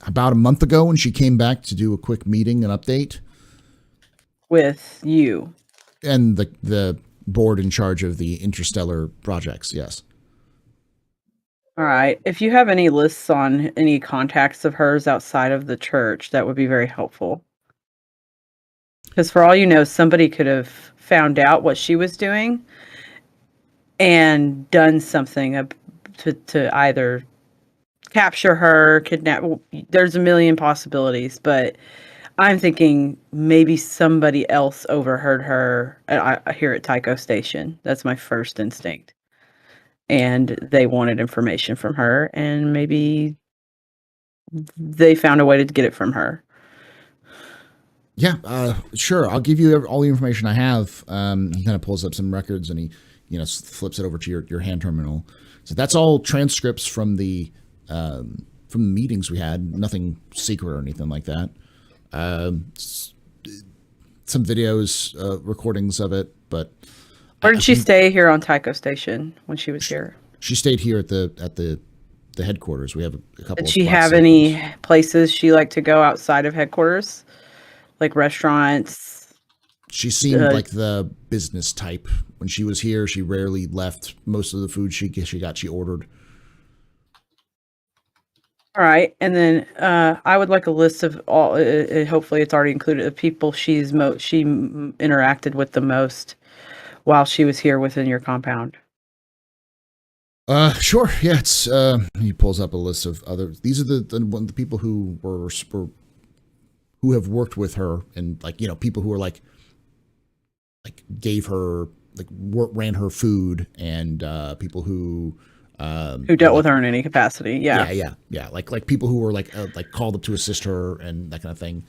About a month ago when she came back to do a quick meeting and update.
With you.
And the board in charge of the interstellar projects, yes.
All right. If you have any lists on any contacts of hers outside of the church, that would be very helpful. Because for all you know, somebody could have found out what she was doing and done something to either capture her, kidnap. There's a million possibilities, but I'm thinking maybe somebody else overheard her here at Tycho Station. That's my first instinct. And they wanted information from her, and maybe they found a way to get it from her.
Yeah, sure. I'll give you all the information I have. He kind of pulls up some records and he, flips it over to your hand terminal. So that's all transcripts from the meetings we had. Nothing secret or anything like that. Some videos, recordings of it, but
where did she stay here on Tycho Station when she was here?
She stayed here at the headquarters. We have a couple.
Did she have any places she liked to go outside of headquarters? Like restaurants?
She seemed like the business type. When she was here, she rarely left. Most of the food she ordered.
All right, and then I would like a list of all. Hopefully, it's already included. Of people she interacted with the most while she was here within your compound.
Sure. Yeah, it's he pulls up a list of others. These are the people who who have worked with her, and people who are gave her ran her food, and people who
dealt with her in any capacity.
Yeah. Like people who were called up to assist her and that kind of thing.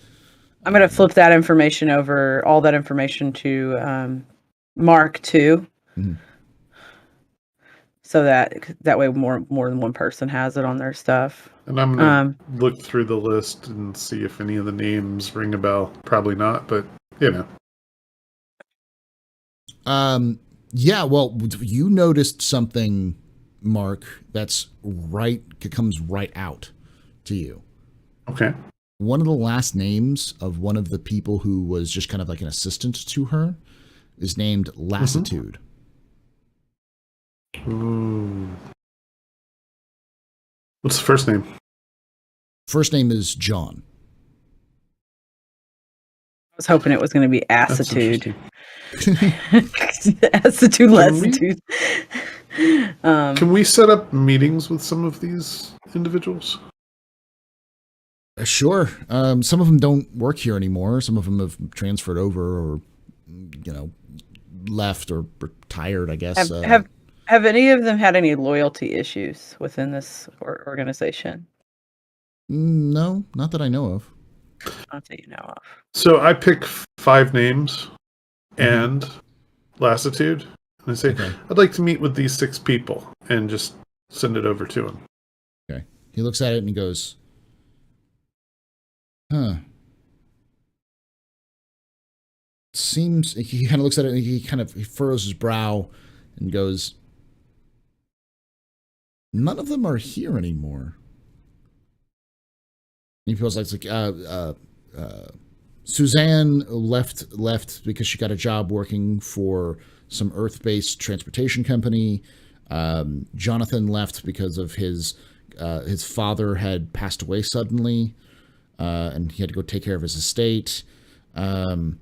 I'm gonna flip that information over, all that information to Mark too. Mm-hmm. So that way more than one person has it on their stuff.
And I'm going to look through the list and see if any of the names ring a bell. Probably not, but,
Yeah, well, you noticed something, Mark, that comes right out to you.
Okay.
One of the last names of one of the people who was just kind of like an assistant to her is named Lassitude.
Mm-hmm. Ooh. What's the first name?
First name is John.
I was hoping it was going to be Acitude. Acitude, lassitude.
Can we set up meetings with some of these individuals?
Sure. Some of them don't work here anymore. Some of them have transferred over, or left or retired, I guess.
Have any of them had any loyalty issues within this organization?
No, not that I know of.
Not that you know of.
So I pick 5 names and lassitude, and I say, I'd like to meet with these 6 people, and just send it over to him.
Okay. He looks at it and he goes, huh. Seems, he kind of looks at it and he furrows his brow and goes, none of them are here anymore. He feels like Suzanne left because she got a job working for some Earth-based transportation company. Jonathan left because of his father had passed away suddenly, and he had to go take care of his estate. Juan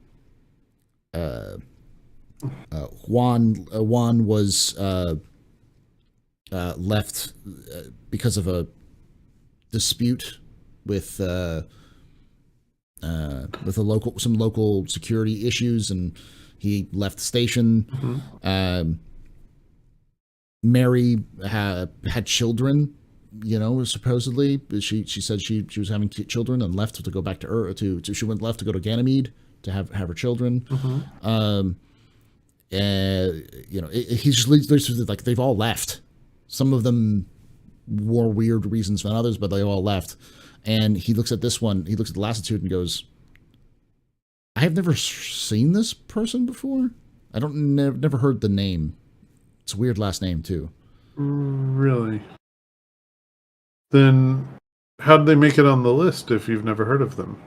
was left because of a dispute with some local security issues, and he left the station. Mary had children, supposedly. She said she was having children and left to go back to Earth. She went left to go to Ganymede to have her children. He's just like, they've all left. Some of them more weird reasons than others, but they all left. And he looks at this one, he looks at the lassitude and goes, I have never seen this person before. I never heard the name. It's a weird last name too.
Really? Then how did they make it on the list if you've never heard of them?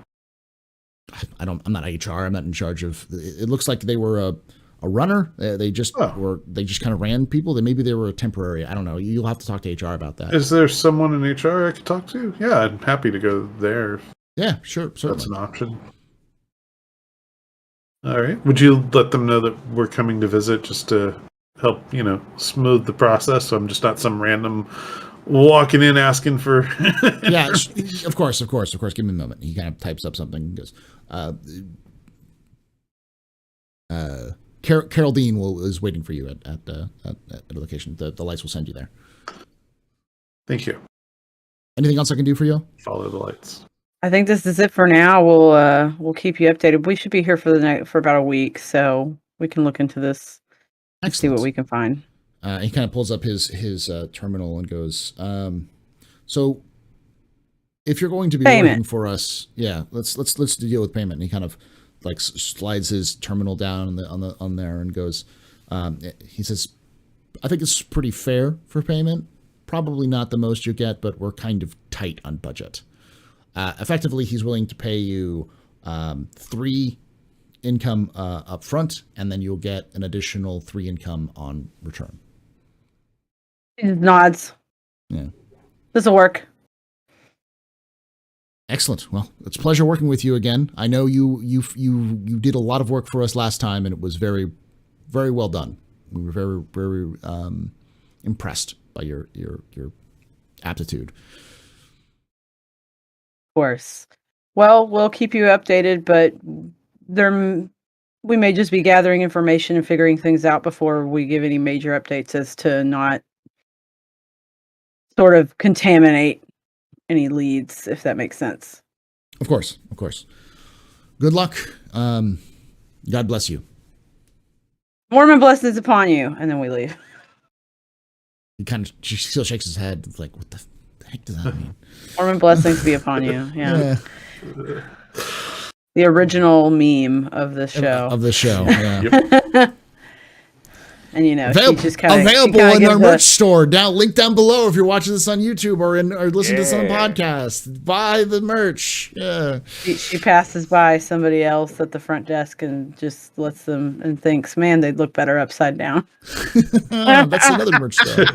I'm not HR. I'm not in charge of. It looks like they were a runner. They just kind of ran people. Maybe they were a temporary. I don't know. You'll have to talk to HR about that.
Is there someone in HR I could talk to? Yeah, I'm happy to go there.
Yeah, sure. Certainly.
That's an option. All right. Would you let them know that we're coming to visit just to help, smooth the process, so I'm just not some random walking in asking for...
Yeah, of course. Give me a moment. He kind of types up something and goes, Carol Dean is waiting for you at the location. The lights will send you there.
Thank you.
Anything else I can do for you?
Follow the lights.
I think this is it for now. We'll keep you updated. We should be here for about a week, so we can look into this.
Excellent.
See what we can find.
He kind of pulls up his terminal and goes, so if you're going to be working for us, let's deal with payment. And he kind of like slides his terminal down on there and goes, he says, I think it's pretty fair for payment. Probably not the most you get, but we're kind of tight on budget. Effectively, he's willing to pay you 3 income up front, and then you'll get an additional 3 income on return.
He just nods.
Yeah.
This'll work.
Excellent. Well, it's a pleasure working with you again. I know you did a lot of work for us last time, and it was very, very well done. We were very, very impressed by your aptitude.
Of course. Well, we'll keep you updated, but we may just be gathering information and figuring things out before we give any major updates, as to not sort of contaminate any leads, if that makes sense.
Of course. Good luck. God bless you.
Mormon blessings upon you. And then we leave.
She still shakes his head. It's like, what the heck does that mean?
Mormon blessings be upon you. Yeah. The original meme of the show.
Yeah.
And she just
available in our merch store. Link down below if you're watching this on YouTube or listening to this on a podcast. Buy the merch. Yeah.
She passes by somebody else at the front desk and just lets them and thinks, man, they'd look better upside down.
That's another merch store.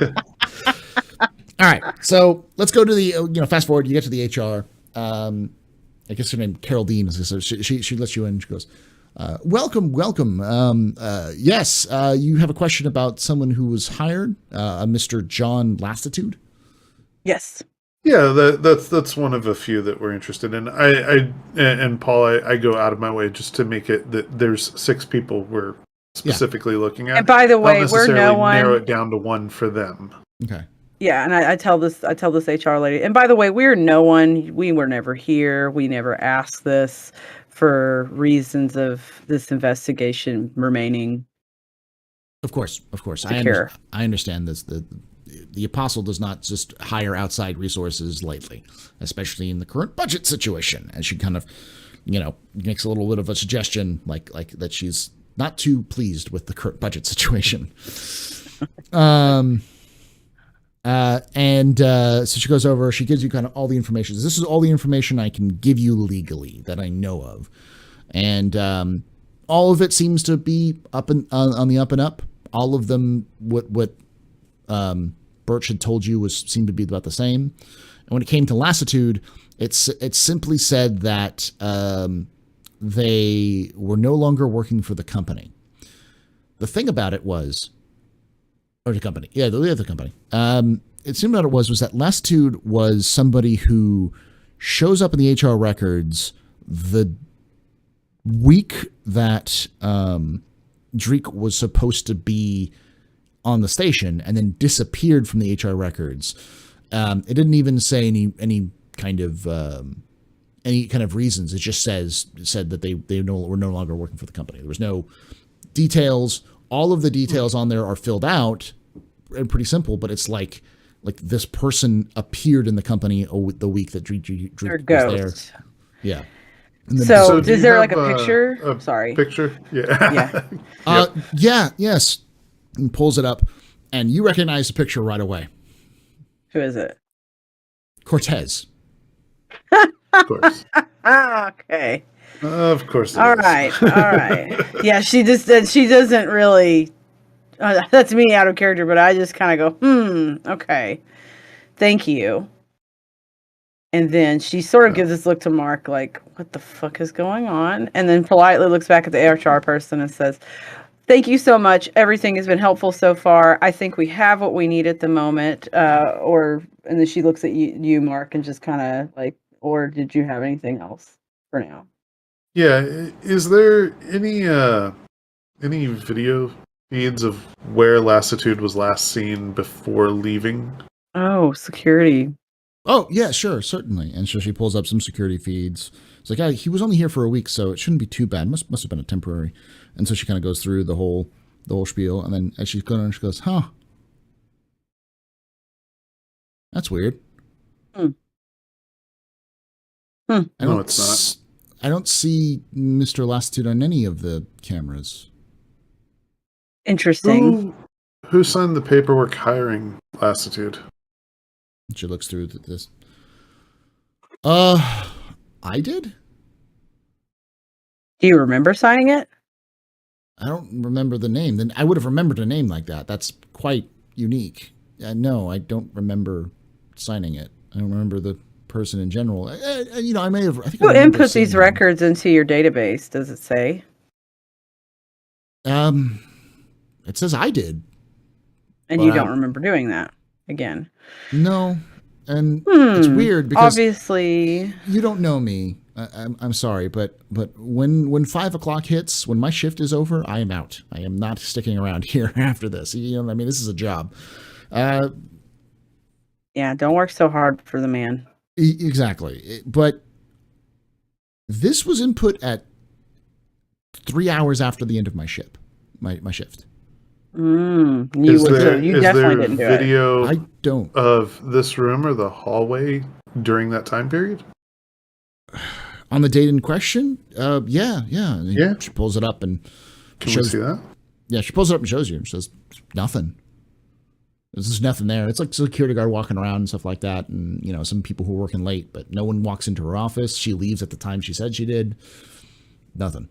All right, so let's go to the fast forward. You get to the HR. I guess her name Carol Dean. So she lets you in. She goes, welcome. Yes, you have a question about someone who was hired, a Mr. John Lastitude.
Yes.
Yeah, that's one of a few that we're interested in. And Paul, I go out of my way just to make it that there's 6 people we're specifically looking at.
And by the way, we're no one.
Narrow it down to one for them.
Okay.
Yeah, and I tell this HR lady. And by the way, we're no one. We were never here. We never asked this for reasons of this investigation remaining.
Of course.
Secure.
I understand this. The apostle does not just hire outside resources lightly, especially in the current budget situation. And she kind of, makes a little bit of a suggestion, like that she's not too pleased with the current budget situation. So she goes over. She gives you kind of all the information. This is all the information I can give you legally that I know of, and all of it seems to be up and on the up and up. All of them, what Birch had told you seemed to be about the same. And when it came to Lassitude, it simply said that they were no longer working for the company. The thing about it was, or the company, the other company. It seemed about it was that Lassitude was somebody who shows up in the HR records the week that Dreek was supposed to be on the station and then disappeared from the HR records. It didn't even say any kind of reasons. It just said that they were no longer working for the company. There was no details. All of the details on there are filled out and pretty simple, but it's like this person appeared in the company the week that Dreek was there. Yeah.
So is there like a picture? Sorry.
Picture? Yeah.
Yeah. Yes. And pulls it up, and you recognize the picture right away.
Who is it?
Cortez.
Of course.
Okay.
Of course.
All right. Yeah, she doesn't really. That's me out of character, but I just kind of go, okay, thank you. And then she sort of gives this look to Mark, like, what the fuck is going on? And then politely looks back at the HR person and says, thank you so much. Everything has been helpful so far. I think we have what we need at the moment. And then she looks at you, Mark, and just kind of like, or did you have anything else for now?
Yeah. Is there any video feeds of where Lassitude was last seen before leaving?
Oh, security.
Oh, yeah, sure, certainly. And so she pulls up some security feeds. It's like, he was only here for a week, so it shouldn't be too bad. Must have been a temporary. And so she kind of goes through the whole spiel, and then as she's going on, she goes, "Huh, that's weird."
No, it's not.
I don't see Mr. Lassitude on any of the cameras.
Interesting.
Who signed the paperwork hiring Lassitude?
She looks through this. I did.
Do you remember signing it?
I don't remember the name. Then I would have remembered a name like that. That's quite unique. No, I don't remember signing it. I don't remember the person in general. I may have.
Who input these records into your database? Does it say?
It says I did.
And you don't remember doing that again?
No, and it's weird because
obviously
you don't know me. I'm sorry, but when 5 o'clock hits, when my shift is over, I am out. I am not sticking around here after this. You know what I mean? This is a job.
Yeah, don't work so hard for the man.
Exactly. But this was input at 3 hours after the end of my shift.
You definitely didn't do it.
Video
I don't
of this room or the hallway during that time period?
On the date in question? Yeah. She pulls it up and
Can we see that?
Yeah, she pulls it up and shows you. She says, nothing. There's nothing there. It's like a security guard walking around and stuff like that. And, some people who are working late, but no one walks into her office. She leaves at the time she said she did. Nothing.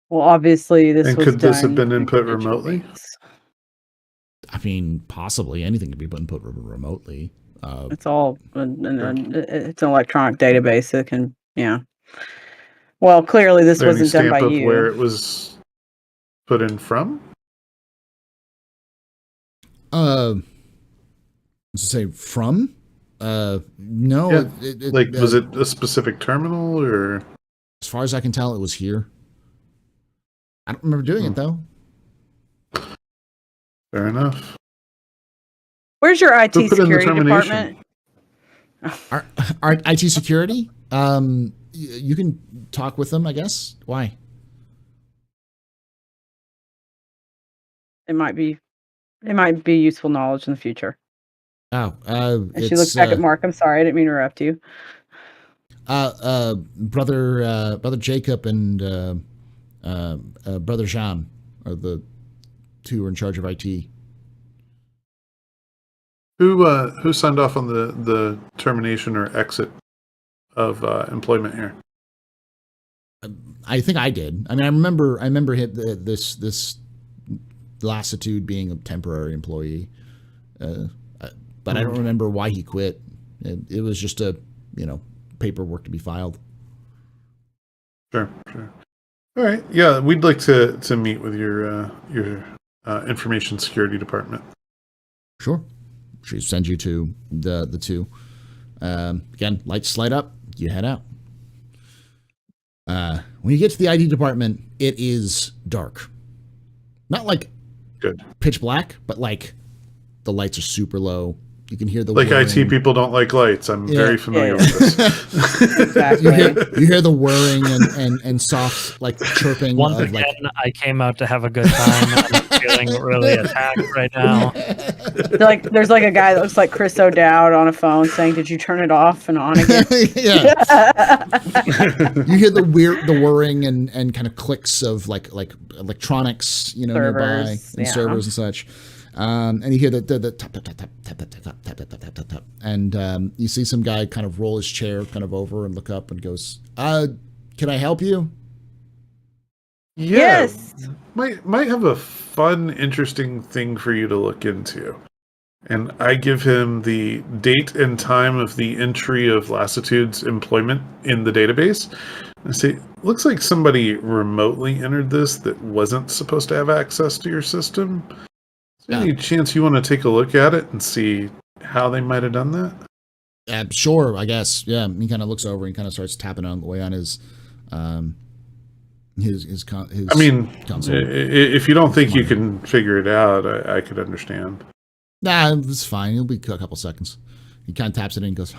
Well, obviously this
and
was
could this
done
have been input remotely?
mean, possibly anything can be input remotely.
It's all it's an electronic database that can, yeah. Well, clearly this wasn't done by you.
Where it was put in from?
Say from? No.
Yeah. Was it a specific terminal, or?
As far as I can tell, it was here. I don't remember doing it though.
Fair enough.
Where's your IT security department?
Our IT security? You can talk with them, I guess. Why?
It might be useful knowledge in the future.
Oh,
and she looks back at Mark. I'm sorry, I didn't mean to interrupt you.
Brother Jacob and Brother Jean are the two who are in charge of IT.
Who signed off on the termination or exit of employment here?
I think I did. I mean, I remember this Lassitude being a temporary employee, but I don't remember why he quit. It was just paperwork to be filed.
Sure. All right. Yeah, we'd like to meet with your information security department.
Sure. She sends you to the two. Again, lights light up. You head out. When you get to the ID department, it is dark. Not like pitch black, but like the lights are super low. You can hear the whirring.
IT people don't like lights. I'm very familiar with this.
Exactly.
You hear the whirring and soft like chirping.
Once again, I came out to have a good time. I'm feeling really attacked right now.
There's like a guy that looks like Chris O'Dowd on a phone saying, "Did you turn it off and on again?"
Yeah. You hear the whirring and kind of clicks of like electronics, nearby and servers and such. And you hear the tap, tap, tap, tap, tap, tap, tap, tap, tap, tap, tap, tap. And you see some guy kind of roll his chair kind of over and look up and goes, can I help you?
Yeah,
yes.
Might have a fun, interesting thing for you to look into. And I give him the date and time of the entry of Lassitude's employment in the database. I say, looks like somebody remotely entered this that wasn't supposed to have access to your system. Is there any chance you want to take a look at it and see how they might have done that?
Sure, I guess. Yeah, he kind of looks over and kind of starts tapping on the way on his
I mean, console. If you don't think you can figure it out, I could understand.
Nah, it's fine. It'll be a couple seconds. He kind of taps it in and goes,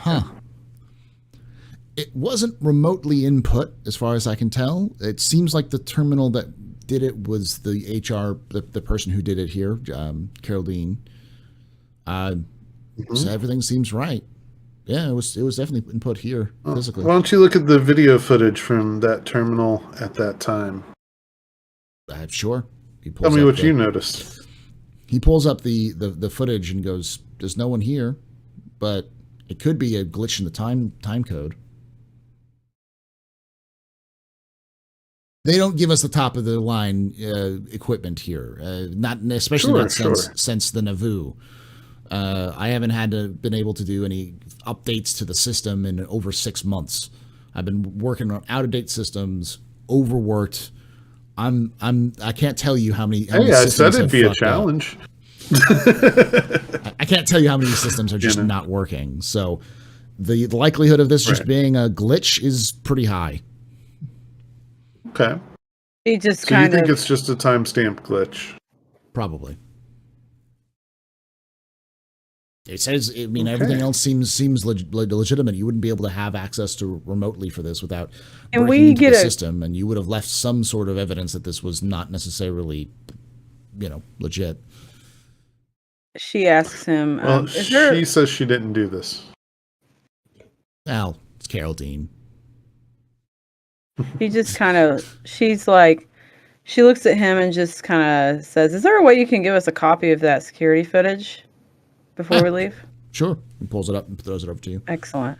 It wasn't remotely input, as far as I can tell. It seems like the terminal that did it was the HR, the person who did it here, Geraldine. So everything seems right. Yeah, it was definitely input here physically.
Why don't you look at the video footage from that terminal at that time?
Sure.
Tell me what you noticed.
He pulls up the footage and goes, "There's no one here, but it could be a glitch in the time code." They don't give us the top of the line equipment here, not especially since the Nauvoo. I haven't been able to do any updates to the system in over 6 months. I've been working on out-of-date systems, overworked. I can't tell you how many.
I said it'd be a challenge.
I can't tell you how many systems are just not working. So the likelihood of this just being a glitch is pretty high.
Okay.
He just
so you think it's just a timestamp glitch?
Probably. It says, I mean, everything else seems legitimate. You wouldn't be able to have access to remotely for this without breaking into the system, and you would have left some sort of evidence that this was not necessarily, legit.
She asks him,
well, she says she didn't do this.
Al, it's Geraldine.
He just she's like, she looks at him and just kind of says, "Is there a way you can give us a copy of that security footage before we leave?"
Sure. He pulls it up and throws it over to you.
Excellent.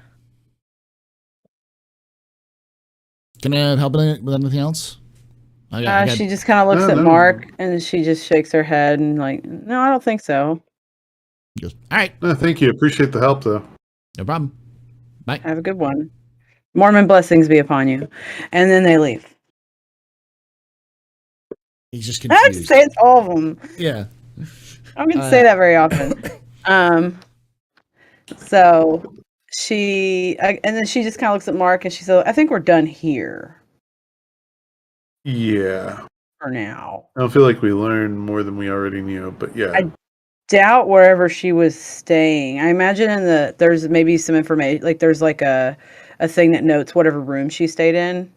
Can I help with anything else?
She just kind of looks at Mark and she just shakes her head and like, no, I don't think so.
He goes, all right.
No, thank you. Appreciate the help, though.
No problem. Bye.
Have a good one. Mormon blessings be upon you. And then they leave.
He's just confused.
I have to say it's all of them.
Yeah.
I'm going to say that very often. So and then she just kind of looks at Mark and she says, I think we're done here.
Yeah.
For now.
I don't feel like we learned more than we already knew, but yeah.
I doubt wherever she was staying. I imagine there's maybe some information, like there's like a thing that notes whatever room she stayed in.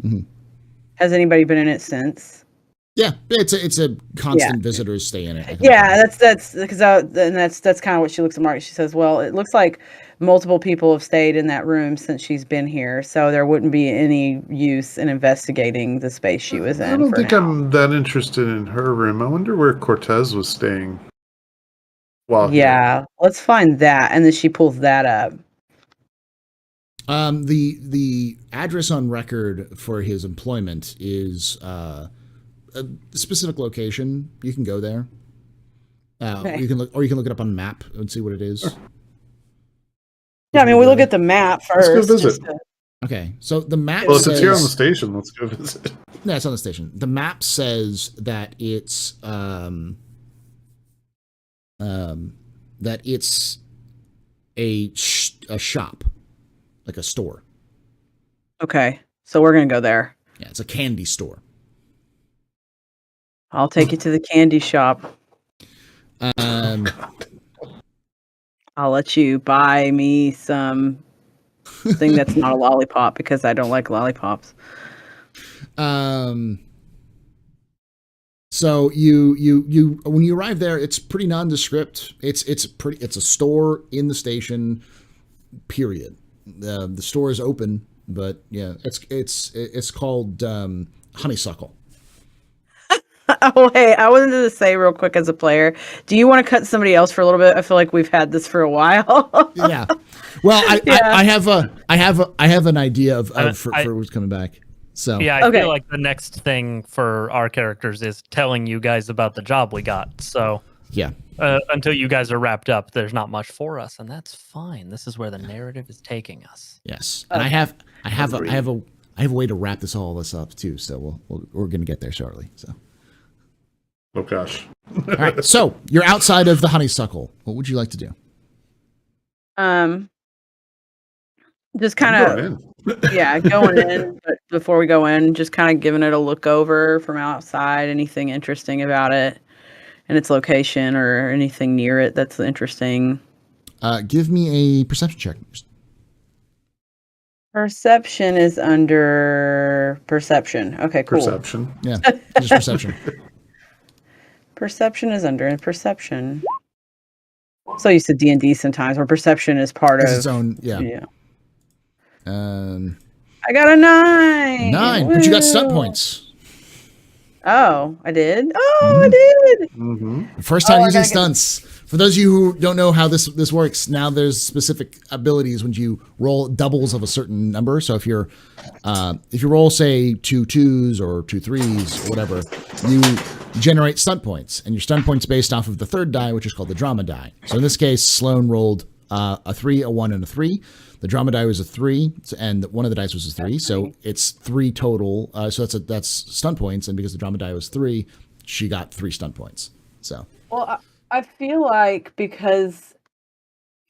Mm-hmm. Has anybody been in it since?
Yeah, it's a constant visitors stay in it.
Yeah, that's because that's kind of what she looks at Mark. She says, "Well, it looks like multiple people have stayed in that room since she's been here, so there wouldn't be any use in investigating the space she was in."
I don't think I'm that interested in her room. I wonder where Cortez was staying.
Let's find that, and then she pulls that up.
The address on record for his employment is a specific location. You can go there. Okay. You can look it up on the map and see what it is.
Yeah, I mean, we look at the map first.
Let's go visit.
Okay, so the map.
Well, if it's here on the station, let's go visit.
No, it's on the station. The map says that it's a shop, like a store.
Okay, so we're gonna go there.
Yeah, it's a candy store.
I'll take you to the candy shop. I'll let you buy me some thing that's not a lollipop because I don't like lollipops.
So you when you arrive there, it's pretty nondescript. It's a store in the station. Period. The store is open, but yeah, it's called Honeysuckle.
Oh, hey, I wanted to say real quick as a player, do you want to cut somebody else for a little bit? I feel like we've had this for a while.
Yeah. Well, I have an idea of for who's coming back. So
yeah, I feel like the next thing for our characters is telling you guys about the job we got. So
yeah,
until you guys are wrapped up, there's not much for us, and that's fine. This is where the narrative is taking us.
Yes, and I have a way to wrap all this up too. So we're gonna get there shortly. So.
Oh gosh.
All right. So you're outside of the honeysuckle. What would you like to do?
Just kind of going in, but before we go in, just kind of giving it a look over from outside, anything interesting about it and its location or anything near it that's interesting.
Give me a perception check.
Perception is under perception. Okay, cool.
Perception.
Yeah, just perception.
Perception is under perception. So used to D&D sometimes where perception is part of
its own. Yeah.
I got a 9.
9, but you got stunt points.
Oh, I did. I did.
Mm-hmm. First time using stunts. For those of you who don't know how this works, now there's specific abilities when you roll doubles of a certain number. So if you roll say 2 2s or 2 3s or whatever, you generate stunt points, and your stunt points based off of the third die, which is called the drama die. So in this case, Sloan rolled a 3, a 1, and a 3. The drama die was a 3, and one of the dice was a 3, so it's 3 total. So that's stunt points, and because the drama die was 3, she got 3 stunt points. So
well, I feel like because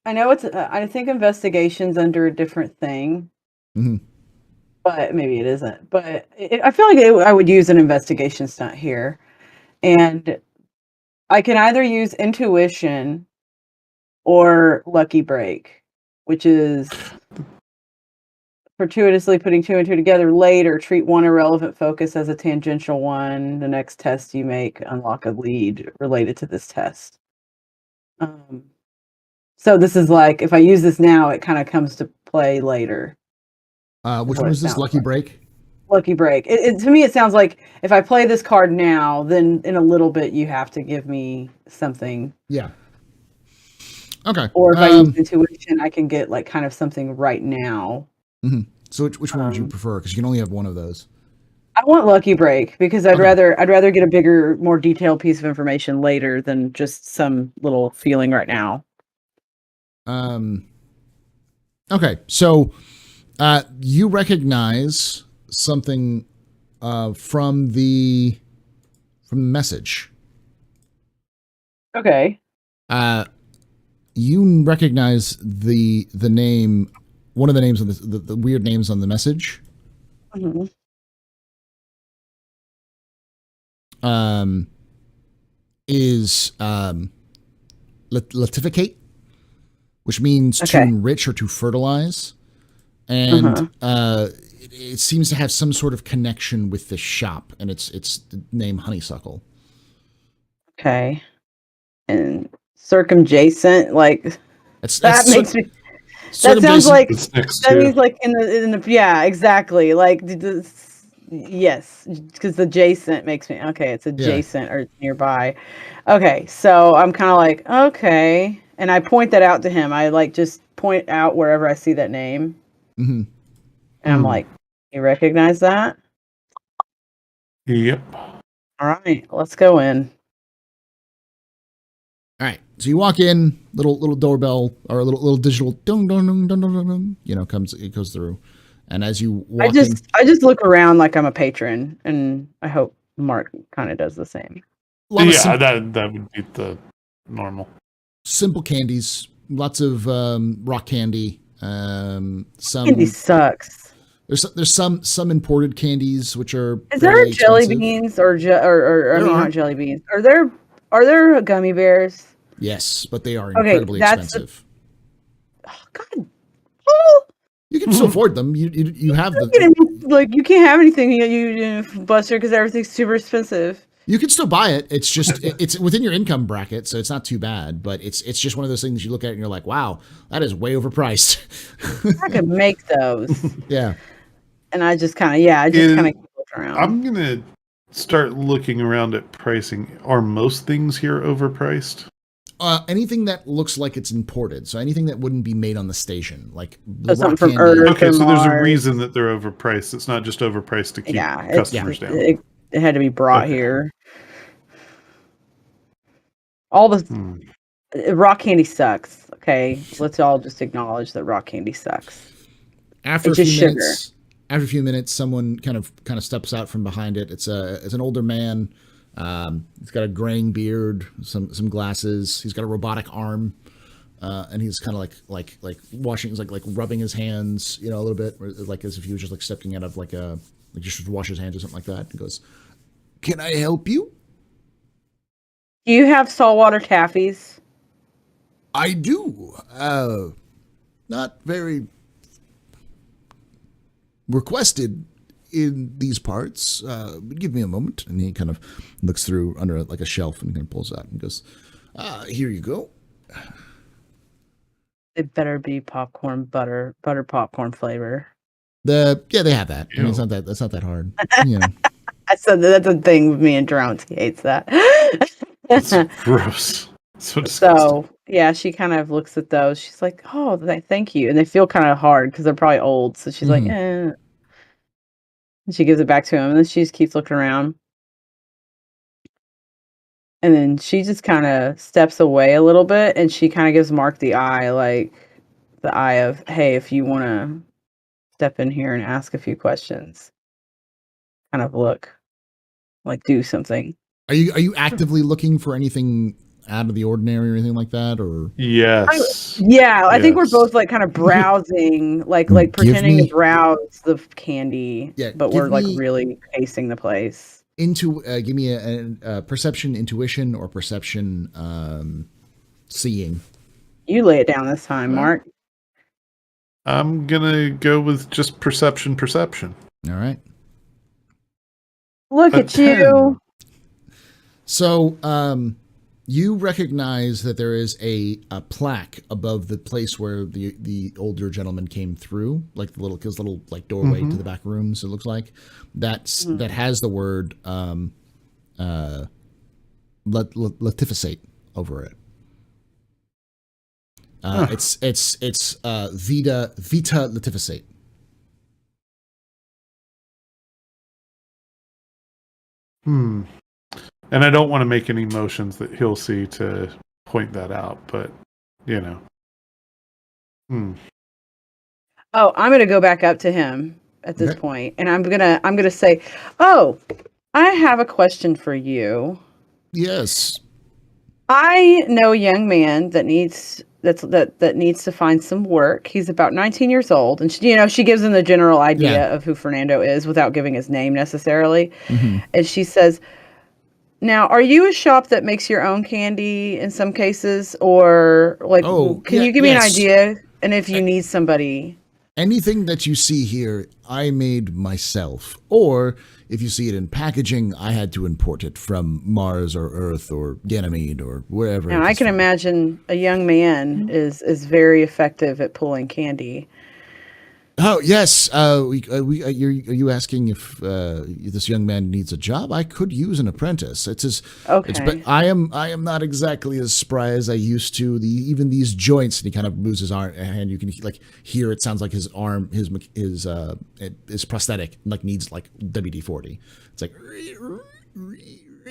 I know I think investigation's under a different thing, but maybe it isn't. But I feel like I would use an investigation stunt here, and I can either use intuition or lucky break, which is fortuitously putting 2 and 2 together later. Treat one irrelevant focus as a tangential one. The next test you make, unlock a lead related to this test. So this is like, if I use this now, it kind of comes to play later.
Which one is this? Lucky break?
Lucky break. To me, it sounds like if I play this card now, then in a little bit you have to give me something.
Yeah. Okay.
Or if I use intuition, I can get like kind of something right now.
Mm-hmm. So which one would you prefer? Because you can only have one of those.
I want Lucky Break because I'd rather get a bigger, more detailed piece of information later than just some little feeling right now.
Okay, so you recognize something from the message.
Okay.
You recognize the name, one of the names on the weird names on the message.
Mm-hmm.
Is latificate, which means to enrich or to fertilize, and it seems to have some sort of connection with the shop, and it's the name Honeysuckle.
Okay, and circumjacent, like that makes me. That sounds like that means like in the yeah, exactly, like yes, because adjacent makes me okay. It's adjacent or nearby. Okay, so I'm kind of like okay, and I point that out to him. I like just point out wherever I see that name, and I'm like, you recognize that?
Yep.
All
right, let's go in.
All right, so you walk in, little doorbell or a little digital dong dong dong dong dong dong, it goes through, and as you walk in,
I just look around like I'm a patron, and I hope Mark kind of does the same.
Yeah, that would be the normal.
Simple candies, lots of rock candy. Some
candy sucks.
There's some imported candies which are.
Is there jelly beans or I mean not jelly beans? Are there gummy bears?
Yes, but they are incredibly expensive.
Oh God! Oh!
You can still afford them. You have them.
Like you can't have anything you Buster because everything's super expensive.
You can still buy it. It's just it's within your income bracket, so it's not too bad. But it's just one of those things you look at and you're like, wow, that is way overpriced.
I could make those.
Yeah.
And I just kind of keep looking around.
I'm gonna start looking around at pricing. Are most things here overpriced?
Anything that looks like it's imported, so anything that wouldn't be made on the station, like
something from Earth.
Okay, so there's a reason that they're overpriced. It's not just overpriced to keep customers down.
It had to be brought here. All the rock candy sucks. Okay, let's all just acknowledge that rock candy sucks.
After a few minutes, someone kind of steps out from behind it. It's an older man. He's got a graying beard, some glasses. He's got a robotic arm, and he's kind of like washing, like rubbing his hands, a little bit, like as if he was just like stepping out of just wash his hands or something like that. He goes, "Can I help you?"
Do you have saltwater taffies?
I do. Not very requested in these parts, but give me a moment. And he kind of looks through under like a shelf and kind of pulls out and goes, here you go.
It better be popcorn butter popcorn flavor.
They have that. I mean, that's not that hard.
I said that's a thing with me and Drones. He hates that.
That's gross.
So yeah, she kind of looks at those. She's like, "Oh, thank you," and they feel kind of hard because they're probably old. So she's like, "Eh." And she gives it back to him, and then she just keeps looking around. And then she just kind of steps away a little bit, and she kind of gives Mark the eye, like the eye of, "Hey, if you want to step in here and ask a few questions, kind of look, like do something."
Are you actively looking for anything out of the ordinary or anything like that, or?
Yes.
I think we're both like kind of browsing, like pretending to browse the candy, but we're like really pacing the place.
Give me a perception, intuition, or perception, seeing.
You lay it down this time, Mark.
I'm gonna go with just perception.
All right.
Look at 10. You.
So, you recognize that there is a plaque above the place where the older gentleman came through, like the little like doorway to the back rooms. It looks like that has the word latificate over it. It's vita latificate.
And I don't want to make any motions that he'll see to point that out, but you know.
Oh, I'm gonna go back up to him at this point, and I'm gonna say, "Oh, I have a question for you."
Yes.
I know a young man that needs to find some work. He's about 19 years old, and she gives him the general idea of who Fernando is without giving his name necessarily. And she says, "Now, are you a shop that makes your own candy in some cases, or like, can you give me an idea? And if you need somebody."
Anything that you see here, I made myself. Or if you see it in packaging, I had to import it from Mars or Earth or Ganymede or wherever.
And I can imagine a young man is very effective at pulling candy.
Oh, yes. Are you asking if this young man needs a job? I could use an apprentice. But I am not exactly as spry as I used to. Even these joints, and he kind of moves his arm, and you can hear it sounds like his arm, his prosthetic, needs WD-40. It's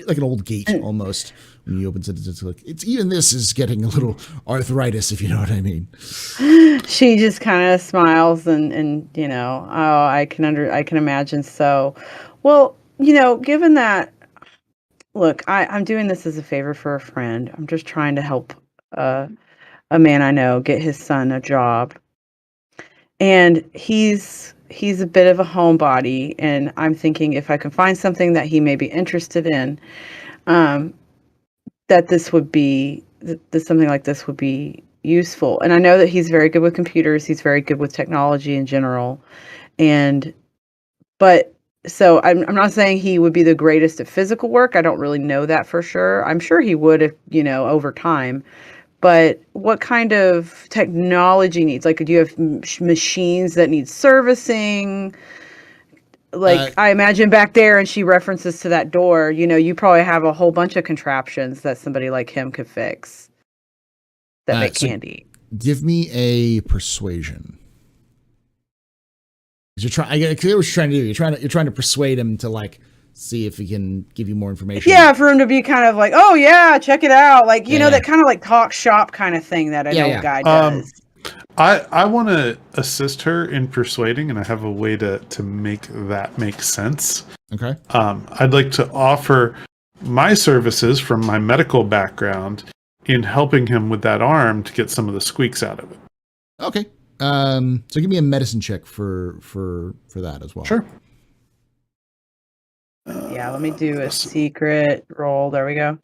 like an old gate almost. When he opens it, it's even this is getting a little arthritis, if you know what I mean.
She just kind of smiles and I can imagine. So, well, given that, look, I'm doing this as a favor for a friend. I'm just trying to help a man I know get his son a job, and he's a bit of a homebody, and I'm thinking if I can find something that he may be interested in, that something like this would be useful. And I know that he's very good with computers. He's very good with technology in general. So I'm not saying he would be the greatest at physical work. I don't really know that for sure. I'm sure he would if, over time. But what kind of technology needs? Like, do you have machines that need servicing? I imagine back there, and she references to that door, you probably have a whole bunch of contraptions that somebody like him could fix that make candy.
Give me a persuasion. I get what you're trying to do. You're trying to persuade him to see if he can give you more information.
Yeah, for him to be kind of like, oh yeah, check it out. That kind of talk shop kind of thing that an old guy does.
I want to assist her in persuading, and I have a way to make that make sense.
Okay.
I'd like to offer my services from my medical background in helping him with that arm to get some of the squeaks out of it.
Okay. So give me a medicine check for that as well.
Sure.
Let me do a secret roll. There we go.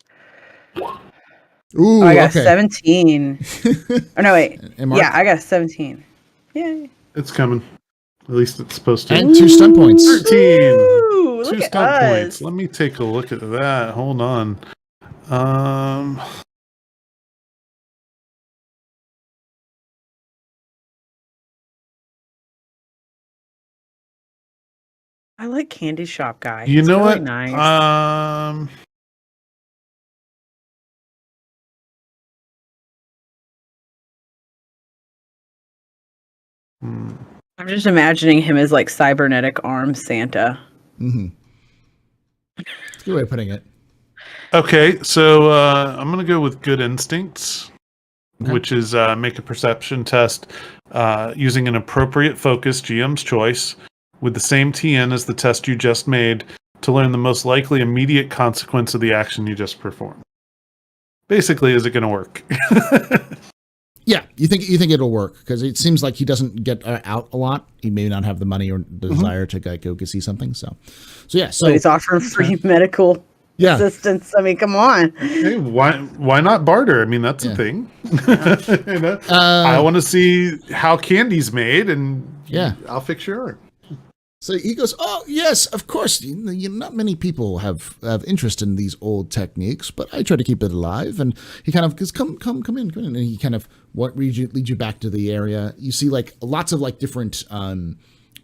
Ooh,
I got 17. Oh, no, wait. Yeah, I got 17. Yay.
It's coming. At least it's supposed to.
And 2 stun points.
13.
Ooh,
2 stun points. Let me take a look at that. Hold on.
I like Candy Shop Guy.
You know
really
what?
Nice. I'm just imagining him as cybernetic arm Santa.
Mm-hmm. That's a good way of putting it.
Okay, so I'm going to go with good instincts, which is make a perception test using an appropriate focus, GM's choice, with the same TN as the test you just made to learn the most likely immediate consequence of the action you just performed. Basically, is it going to work?
Yeah, you think it'll work because it seems like he doesn't get out a lot. He may not have the money or the desire to go see something. So yeah. So
he's offering free medical assistance. I mean, come on.
Hey, why not barter? I mean, that's a thing. I want to see how candy's made, and I'll fix your arm.
So he goes, oh, yes, of course. Not many people have interest in these old techniques, but I try to keep it alive. And he kind of goes, come in. And he kind of leads you back to the area. You see lots of different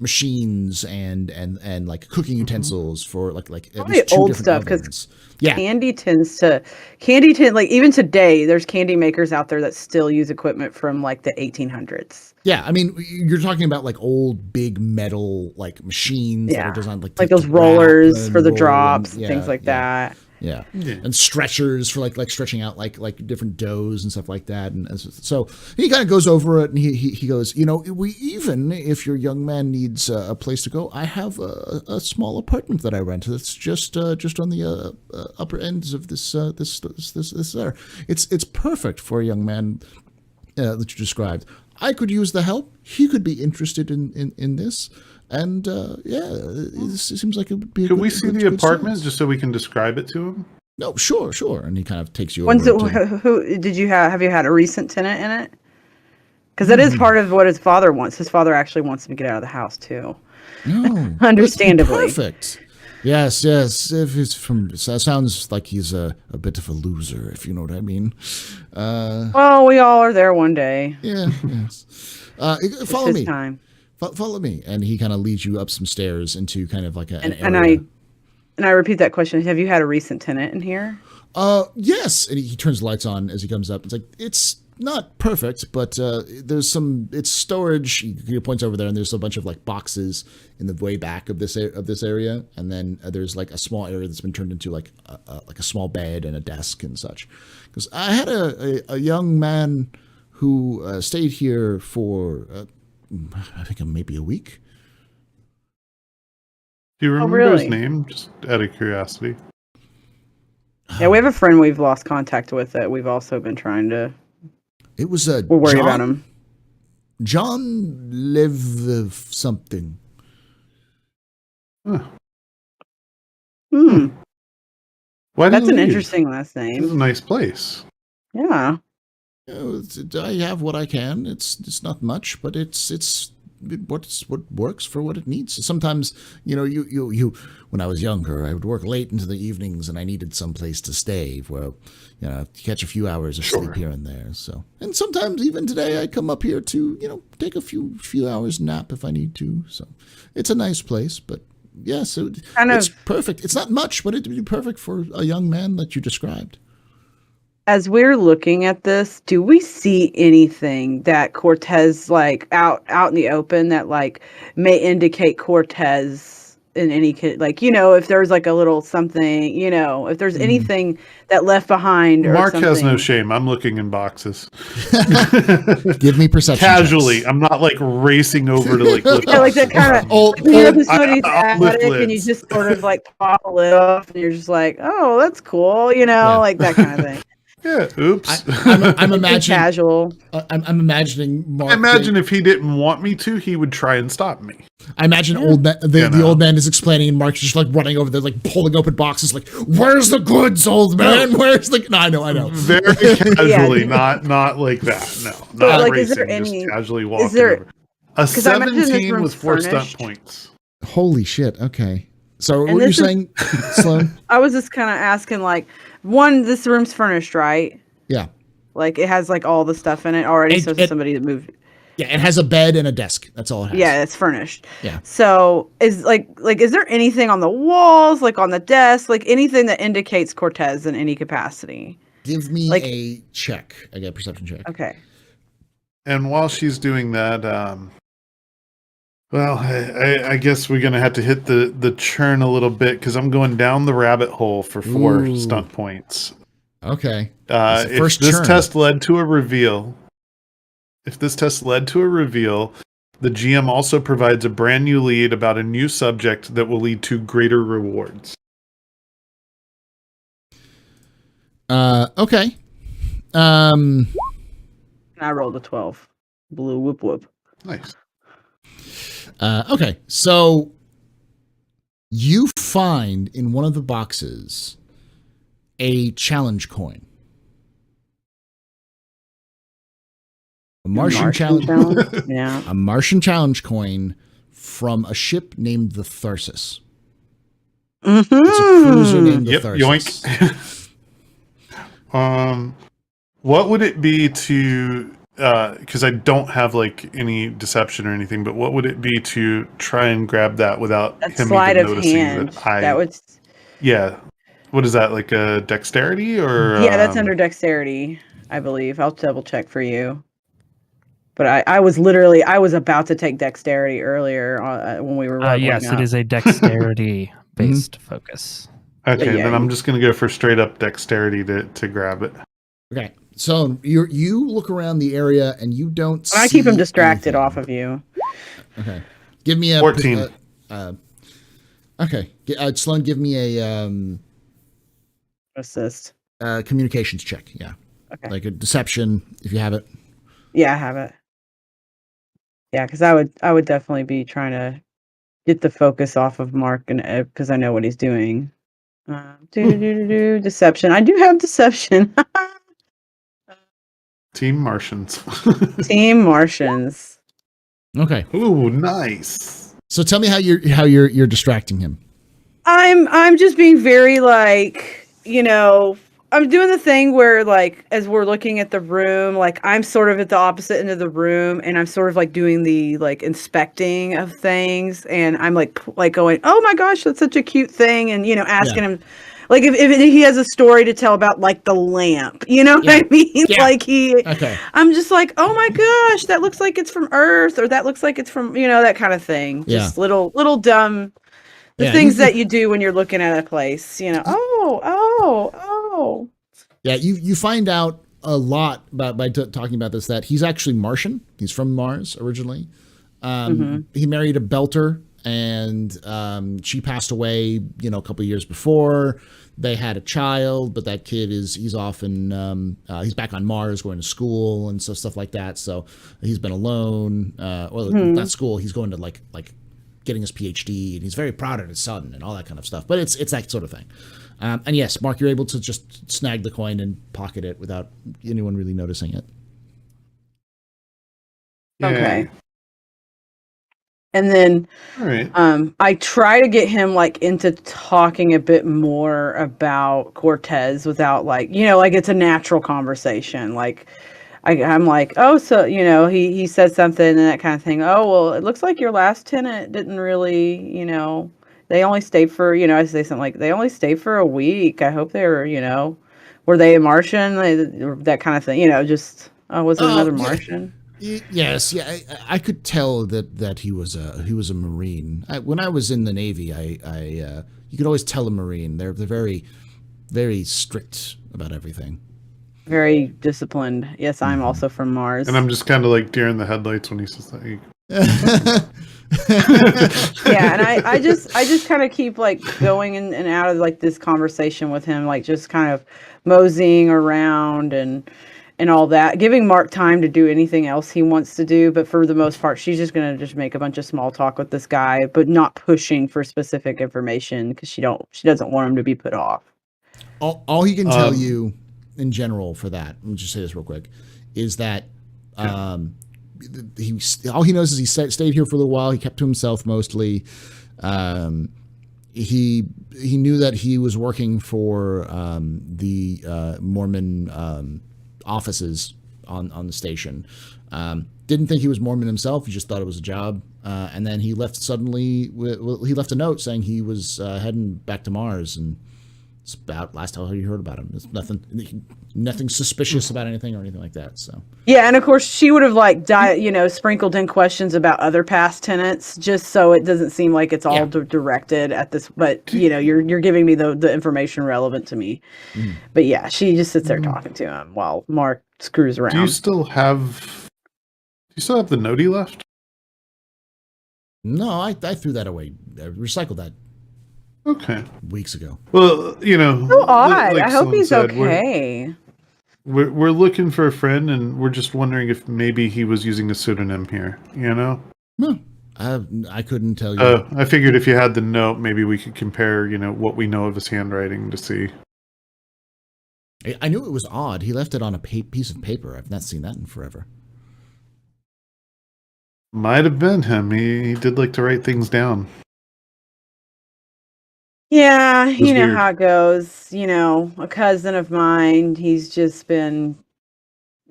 machines and like cooking utensils for like at
least two old stuff
because
candy tends like even today there's candy makers out there that still use equipment from like the 1800s.
Yeah, I mean, you're talking about like old big metal like machines that are designed like
those rollers for the drops, things like that.
Yeah, and stretchers for like stretching out like different doughs and stuff like that. And so he kind of goes over it, and he goes, we even if your young man needs a place to go, I have a small apartment that I rent that's just on the upper ends of this there. It's perfect for a young man that you described. I could use the help. He could be interested in this. And it seems like it would be.
Could we see the apartment just so we can describe it to him?
No, sure. And he kind of takes you
over. Who did you have? Have you had a recent tenant in it? Because that is part of what his father wants. His father actually wants him to get out of the house too.
No,
understandably.
Perfect. Yes. If he's that sounds like he's a bit of a loser, if you know what I mean.
Well, we all are there one day.
Yeah. Yes. Follow me.
Time.
Follow me, and he kind of leads you up some stairs into kind of like an
area. And I repeat that question: have you had a recent tenant in here?
Yes. And he turns the lights on as he comes up. It's like it's not perfect, but there's some. It's storage. He points over there, and there's a bunch of like boxes in the way back of this area, and then there's like a small area that's been turned into like a small bed and a desk and such. Because I had a young man who stayed here for. I think maybe a week.
Do you remember his name? Just out of curiosity.
Yeah, we have a friend we've lost contact with that we've also been trying to.
It was
we're worried about him.
John Live something.
Huh.
That's an interesting last name.
It's a nice place.
Yeah.
I have what I can. It's not much, but it's what works for what it needs. Sometimes, you when I was younger, I would work late into the evenings, and I needed some place to stay where, catch a few hours of sleep here and there. So, and sometimes even today, I come up here to take a few hours nap if I need to. So, it's a nice place, but yes, it's perfect. It's not much, but it'd be perfect for a young man that you described.
As we're looking at this, do we see anything that Cortez like out in the open that like may indicate Cortez in any if there's like a little something, if there's anything that left behind or
Mark
something.
has no shame. I'm looking in boxes.
Give me perception
casually.
checks.
I'm not like racing over to like lift
like that kind of somebody's attic and you just sort of like pop a lid off and you're just like, oh, that's cool, like that kind of thing.
Yeah. Oops.
I'm imagining
casual.
I'm imagining Mark.
I imagine if he didn't want me to, he would try and stop me.
I imagine the old man is explaining, and Mark's just like running over there, like pulling open boxes, like, "Where's the goods, old man? Where's the?" No, I know.
Very casually, not like that. No, not like, racing. Just casually walking over. A 17 with 4 stunt points.
Holy shit! Okay. So what you're saying, Sloan?
I was just kind of asking, like, this room's furnished, right?
Yeah.
Like, it has, like, all the stuff in it already, so somebody that moved.
Yeah, it has a bed and a desk. That's all it has.
Yeah, it's furnished.
Yeah.
So, is there anything on the walls, like, on the desk, like, anything that indicates Cortez in any capacity?
Give me a check. I get a perception check.
Okay.
And while she's doing that, well, I guess we're going to have to hit the churn a little bit because I'm going down the rabbit hole for 4 stunt points.
Okay.
If this test led to a reveal, the GM also provides a brand new lead about a new subject that will lead to greater rewards.
Okay.
I rolled a 12. Blue whoop whoop.
Nice.
Okay, so you find in one of the boxes a challenge coin. A Martian challenge.
Yeah.
A Martian challenge coin from a ship named the Tharsis.
Mm-hmm.
It's a cruiser named the Tharsis.
Yoink. What would it be to because I don't have like any deception or anything, but what would it be to try and grab that without
A
him
sleight
even
of
noticing
hand.
that I?
That would.
Yeah. What is that, like a dexterity or?
Yeah, that's under dexterity, I believe. I'll double check for you. But I was about to take dexterity earlier when we were leveling
yes,
up.
it is a dexterity based focus.
Okay,
Yeah,
then I'm just gonna go for straight up dexterity to grab it.
Okay, so you look around the area and you don't.
I keep him distracted
anything.
off of you.
Okay, give me a
14.
Okay, Sloan, give me a
Assist.
Communications check. Yeah,
Okay.
like a deception if you have it.
Yeah, I have it. Yeah, because I would definitely be trying to get the focus off of Mark and because I know what he's doing. Deception. I do have deception.
Team Martians.
Team Martians.
Okay.
Ooh, nice.
So tell me how you're distracting him.
I'm just being very like, I'm doing the thing where like as we're looking at the room, like I'm sort of at the opposite end of the room and I'm sort of like doing the like inspecting of things and I'm like going, "Oh my gosh, that's such a cute thing." And asking him like if he has a story to tell about like the lamp, you know what I mean?
Yeah.
Like I'm just like, "Oh my gosh, that looks like it's from Earth," or that looks like it's from, that kind of thing.
Yeah.
Just little dumb things that you do when you're looking at a place, oh.
Yeah, you find out a lot by talking about this, that he's actually Martian. He's from Mars originally. He married a Belter, and she passed away, a couple of years before. They had a child, but that kid he's off and he's back on Mars going to school and stuff like that. So he's been alone. Not school. He's going to like getting his PhD, and he's very proud of his son and all that kind of stuff. But it's that sort of thing. And yes, Mark, you're able to just snag the coin and pocket it without anyone really noticing it.
Yeah.
Okay. And then
All right.
I try to get him like into talking a bit more about Cortez without like, like it's a natural conversation. Like I'm like, "Oh, so, he said something and that kind of thing. Oh, well, it looks like your last tenant didn't really, they only stayed for, I say something like, they only stayed for a week. I hope they were, were they a Martian?" That kind of thing, just, oh, was it another Martian?
Yes, yeah, I could tell that he was a Marine. When I was in the Navy, I you could always tell a Marine. They're very, very strict about everything.
Very disciplined. Yes, I'm also from Mars.
And I'm just kind of like deer in the headlights when he says that.
Yeah, and I just kind of keep like going in and out of like this conversation with him, like just kind of moseying around and all that, giving Mark time to do anything else he wants to do. But for the most part, she's just gonna just make a bunch of small talk with this guy, but not pushing for specific information because she doesn't want him to be put off.
All he can tell you in general for that, let me just say this real quick, is that all he knows is he stayed here for a little while. He kept to himself mostly. He knew that he was working for the Mormon offices on the station. Didn't think he was Mormon himself. He just thought it was a job. And then he left suddenly. He left a note saying he was heading back to Mars, and it's about last time you heard about him. There's nothing suspicious about anything or anything like that. So
yeah, and of course she would have like sprinkled in questions about other past tenants, just so it doesn't seem like it's all directed at this. But you're giving me the information relevant to me. But yeah, she just sits there talking to him while Mark screws around.
Do you still have the note he left?
no, I threw that away. I recycled that.
Okay.
Weeks ago.
Well,
So odd.
like
I hope he's
said,
okay.
We're looking for a friend, and we're just wondering if maybe he was using a pseudonym here.
No, I couldn't tell you.
I figured if you had the note, maybe we could compare, what we know of his handwriting to see.
I knew it was odd. He left it on a piece of paper. I've not seen that in forever.
Might have been him. He did like to write things down.
Yeah, you know
weird.
how it goes. A cousin of mine, he's just been,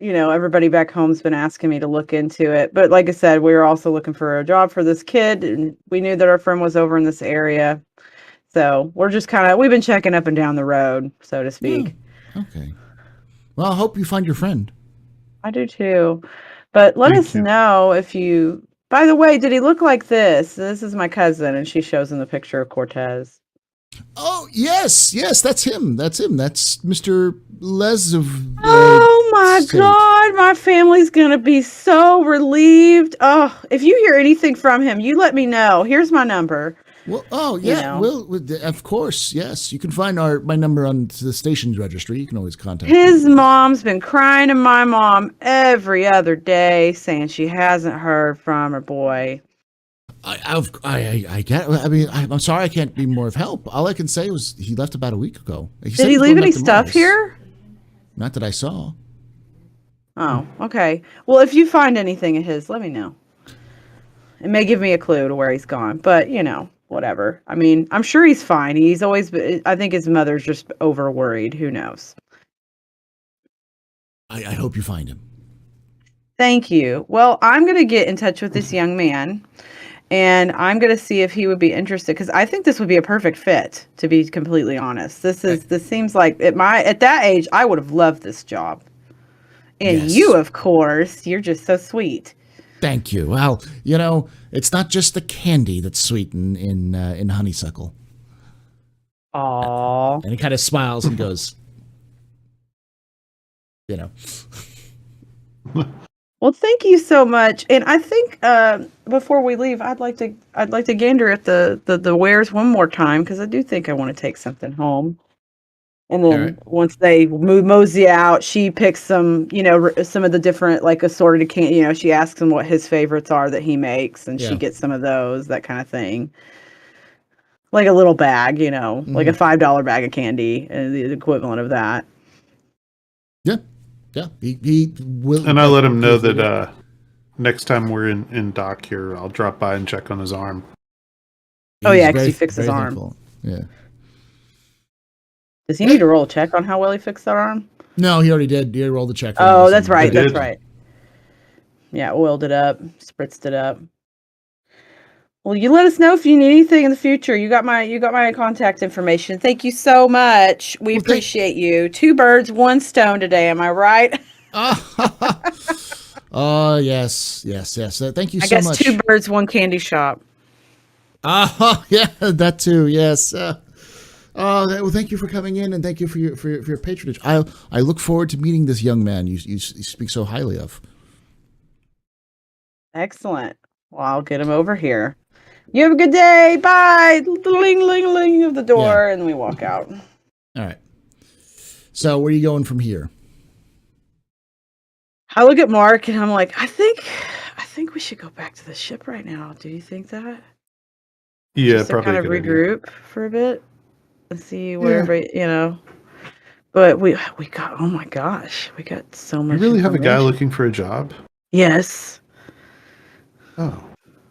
everybody back home's been asking me to look into it. But like I said, we were also looking for a job for this kid, and we knew that our friend was over in this area. So we're just we've been checking up and down the road, so to speak.
Yeah. Okay. Well, I hope you find your friend.
I do too. But let us know if you, by the way, did he look like this? This is my cousin, and she shows him the picture of Cortez.
Oh, yes, that's him. That's Mr. Les of...
oh, my God. My family's going to be so relieved. Oh, if you hear anything from him, you let me know. Here's my number.
Well, oh, yeah. Well, of course, yes. You can find my number on the station's registry. You can always contact me.
His mom's been crying to my mom every other day, saying she hasn't heard from her boy.
I get. I mean, I'm sorry I can't be more of help. All I can say was he left about a week ago.
Did he leave any stuff here?
Not that I saw.
Oh, okay. Well, if you find anything of his, let me know. It may give me a clue to where he's gone, but whatever. I mean, I'm sure he's fine. He's always been, I think his mother's just over worried. Who knows?
I hope you find him.
Thank you. Well, I'm going to get in touch with this young man, and I'm going to see if he would be interested, because I think this would be a perfect fit, to be completely honest. This seems like at that age, I would have loved this job. And
yes.
You, of course, you're just so sweet.
Thank you. Well, it's not just the candy that's sweet in honeysuckle.
Aww.
And he kind of smiles and goes,
Well, thank you so much. And I think before we leave, I'd like to gander at the wares one more time, because I do think I want to take something home. And then once they mosey out, she picks some, some of the different assorted candy. She asks him what his favorites are that he makes, and she gets some of those, that kind of thing. Like a little bag, like a $5 bag of candy, and the equivalent of that.
Yeah. Yeah, he will.
And I let him know that next time we're in dock here, I'll drop by and check on his arm.
Because he fixed his arm.
Thankful. Yeah.
Does he need to roll a check on how well he fixed that arm?
No, he already did. He rolled the check.
Oh, that's right. That's right. Yeah, oiled it up, spritzed it up. Well, you let us know if you need anything in the future. You got my contact information. Thank you so much. We appreciate you. 2 birds, 1 stone today. Am I right?
Oh, yes. Thank you so much.
I guess 2 birds, 1 candy shop.
Oh, yeah, that too. Yes. Well, thank you for coming in, and thank you for your patronage. I look forward to meeting this young man you speak so highly of.
Excellent. Well, I'll get him over here. You have a good day. Bye. Ling, ling, ling of the door, and we walk out.
All right. So where are you going from here?
I look at Mark, and I'm like, I think we should go back to the ship right now. Do you think that?
Yeah,
just
probably.
To kind of regroup for a bit and see where everybody, But we got, oh my gosh, we got so much.
You really have a guy looking for a job?
Yes.
Oh.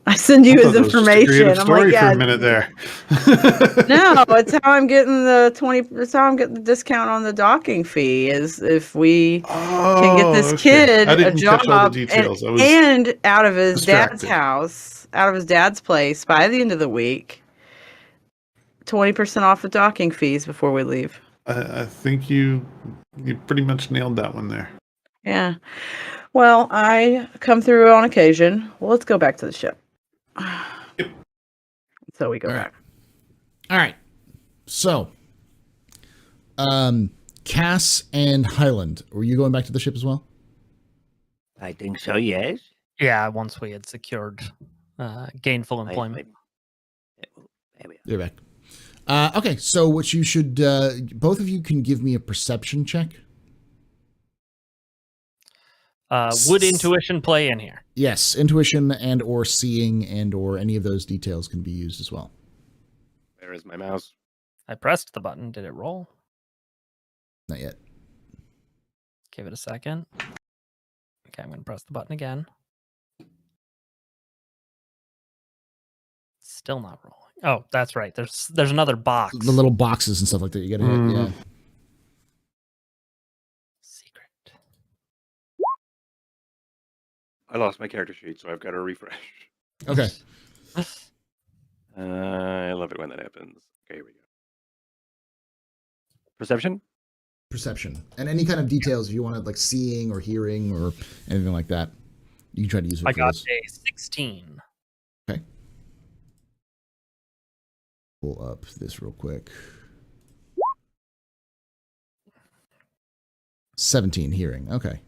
I send you his information.
I'm like, for a minute there.
No, it's how I'm getting the 20. It's how I'm getting the discount on the docking fee. Is if we can get this kid a job and out of his dad's house, out of his dad's place by the end of the week, 20% off the docking fees before we leave.
I think you pretty much nailed that one there.
Yeah. Well, I come through on occasion. Well, let's go back to the ship.
Yep.
So we go back.
All right. So, Cass and Highland, were you going back to the ship as well?
I think so, yes.
Yeah, once we had secured gainful employment.
You're back. Okay, so what you should, both of you can give me a perception check.
Would intuition play in here?
Yes, intuition and or seeing and or any of those details can be used as well.
Where is my mouse?
I pressed the button. Did it roll?
Not yet.
Give it a second. Okay, I'm going to press the button again. Still not rolling. Oh, that's right. There's another box.
The little boxes and stuff like that you got to hit. Yeah.
Secret.
I lost my character sheet, so I've got to refresh.
Okay.
I love it when that happens. Okay, here we go. Perception?
Perception. And any kind of details if you want to, like seeing or hearing or anything like that. You can try to use it
I
for
got
this.
a 16.
Okay. Pull up this real quick. 17 hearing. Okay.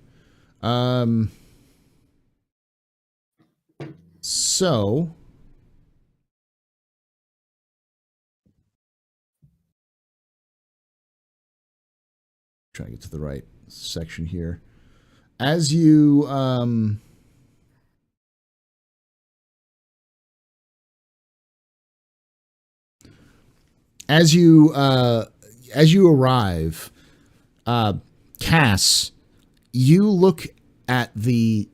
So try to get to the right section here. As you arrive, Cass, you look at the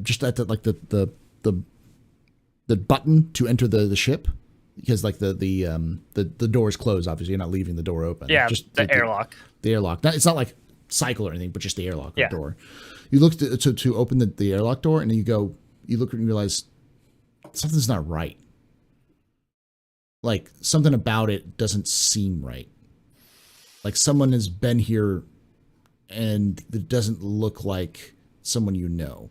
just at the like the button to enter the ship, because like the door is closed. Obviously, you're not leaving the door open.
Yeah,
just
the airlock.
The airlock. It's not like cycle or anything, but just the airlock
Yeah.
door. You look to open the airlock door, and then you look and realize something's not right. Like something about it doesn't seem right. Like someone has been here, and it doesn't look like someone you know.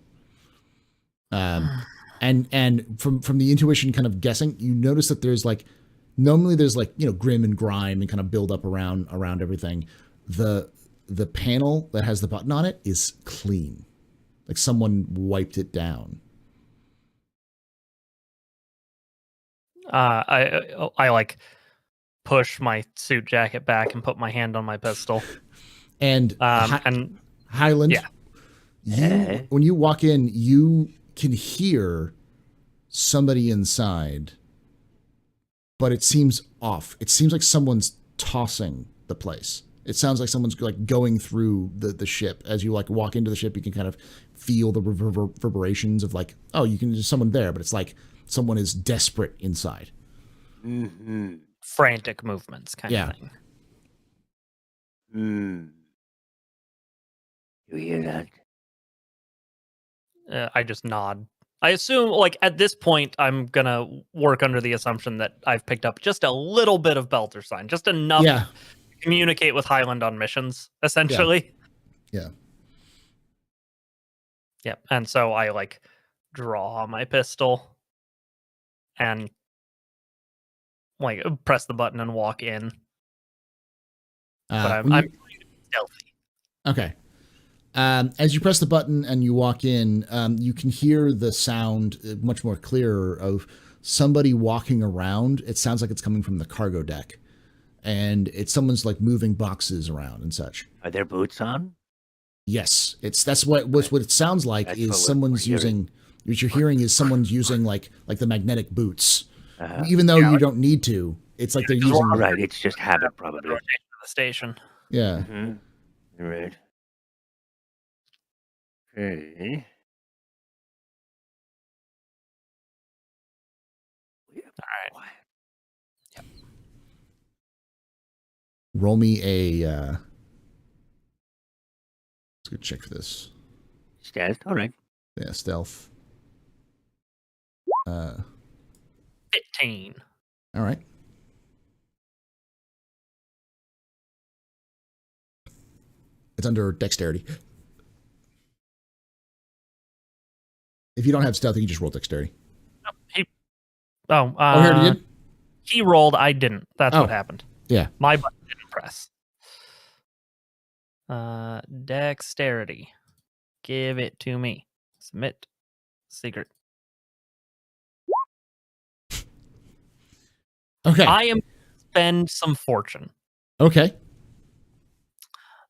And from the intuition kind of guessing, you notice that there's like, normally there's like, grim and grime and kind of build up around everything. The panel that has the button on it is clean. Like someone wiped it down.
I like push my suit jacket back and put my hand on my pistol.
And Highland,
yeah.
When you walk in, you can hear somebody inside, but it seems off. It seems like someone's tossing the place. It sounds like someone's like going through the ship. As you like walk into the ship, you can kind of feel the reverberations of like, oh, there's someone there, but it's like someone is desperate inside.
Mm-hmm.
Frantic movements kind of thing.
You hear that?
I just nod. I assume, like, at this point, I'm going to work under the assumption that I've picked up just a little bit of Belter sign, just enough to communicate with Highland on missions, essentially.
Yeah.
Yep. And so I, like, draw my pistol and, like, press the button and walk in. But I'm stealthy.
Okay. As you press the button and you walk in, you can hear the sound much more clearer of somebody walking around. It sounds like it's coming from the cargo deck, and it's someone's like moving boxes around and such.
Are there boots on?
Yes, that's what it sounds like. That's is someone's using. What you're hearing is someone's using like the magnetic boots, even though you don't need to. It's like they're using.
All right, it's just habit, probably.
The station.
Yeah.
Mm-hmm. Right. Okay.
All right.
Yep.
Roll me a. Let's go check for this.
Stealth. All right.
Yeah, stealth.
15.
All right. It's under dexterity. If you don't have stealth, you can just roll dexterity.
Here
he did?
He rolled, I didn't. That's what happened.
Yeah.
My button didn't press. Dexterity. Give it to me. Submit. Secret.
Okay.
I am spend some fortune.
Okay.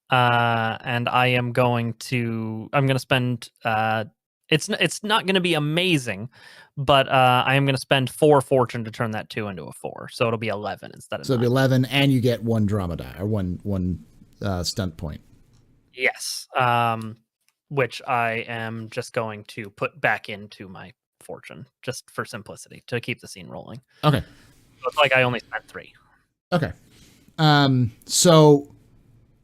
And I'm going to spend it's not going to be amazing, but I am going to spend 4 fortune to turn that 2 into a 4. So it'll be 11 instead of 9.
So it'll be 11, and you get 1 drama die, or one stunt point.
Yes. Which I am just going to put back into my fortune, just for simplicity, to keep the scene rolling.
Okay.
So it's like I only spent 3.
Okay. So,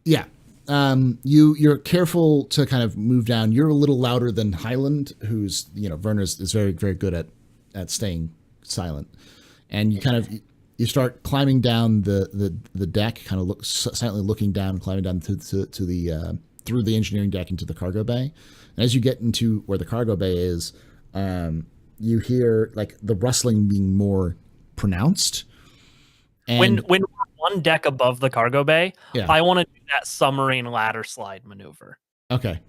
yeah. you're careful to kind of move down. You're a little louder than Highland, who's Werner's is very very good at staying silent, and you start climbing down the deck, kind of silently looking down, climbing down to the through the engineering deck into the cargo bay. And as you get into where the cargo bay is, you hear like the rustling being more pronounced. And
when we're one deck above the cargo bay,
yeah.
I want to do that submarine ladder slide maneuver.
Okay.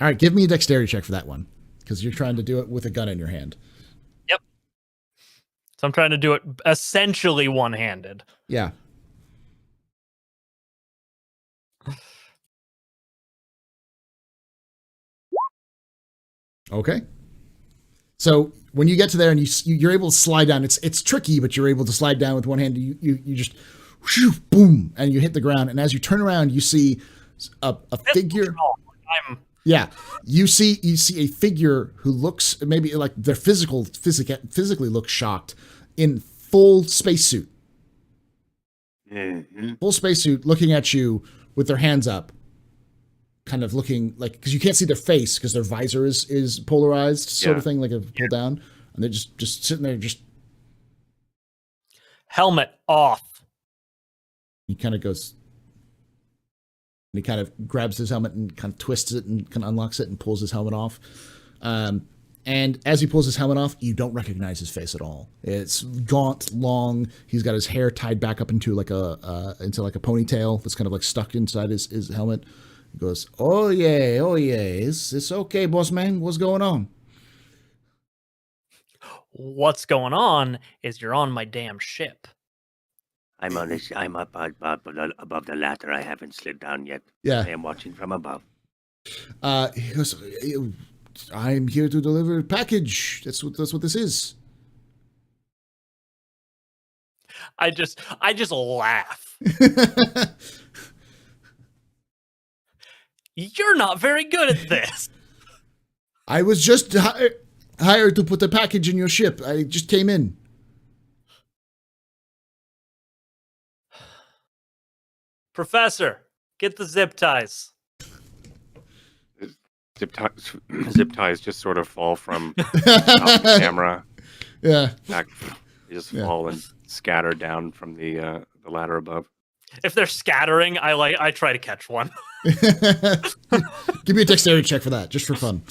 All right, give me a dexterity check for that one, because you're trying to do it with a gun in your hand.
Yep. So I'm trying to do it essentially one-handed.
Yeah. Okay. So when you get to there and you're able to slide down, it's tricky, but you're able to slide down with one hand. You just whoosh, boom, and you hit the ground. And as you turn around, you see a figure. Yeah, you see a figure who looks maybe like their physically looks shocked, in full spacesuit.
Mm-hmm.
Full spacesuit, looking at you with their hands up, kind of looking like, because you can't see their face because their visor is polarized, sort of thing, like a pull down, and they're just sitting there, just
helmet off.
He kind of goes, and he kind of grabs his helmet and kind of twists it and kind of unlocks it and pulls his helmet off. And as he pulls his helmet off, you don't recognize his face at all. It's gaunt, long. He's got his hair tied back up into like a ponytail that's kind of like stuck inside his helmet. He goes, oh yeah, it's okay, boss man. What's going on?
What's going on is you're on my damn ship.
I'm up above the ladder. I haven't slid down yet.
Yeah.
I am watching from above.
He goes, I'm here to deliver a package. That's what this is.
I just laugh. You're not very good at this.
I was just hired to put a package in your ship. I just came in.
Professor, get the zip ties.
Zip ties just sort of fall from off the camera.
Yeah.
Back, they just fall and scatter down from the ladder above.
If they're scattering, I try to catch one.
Give me a dexterity check for that, just for fun.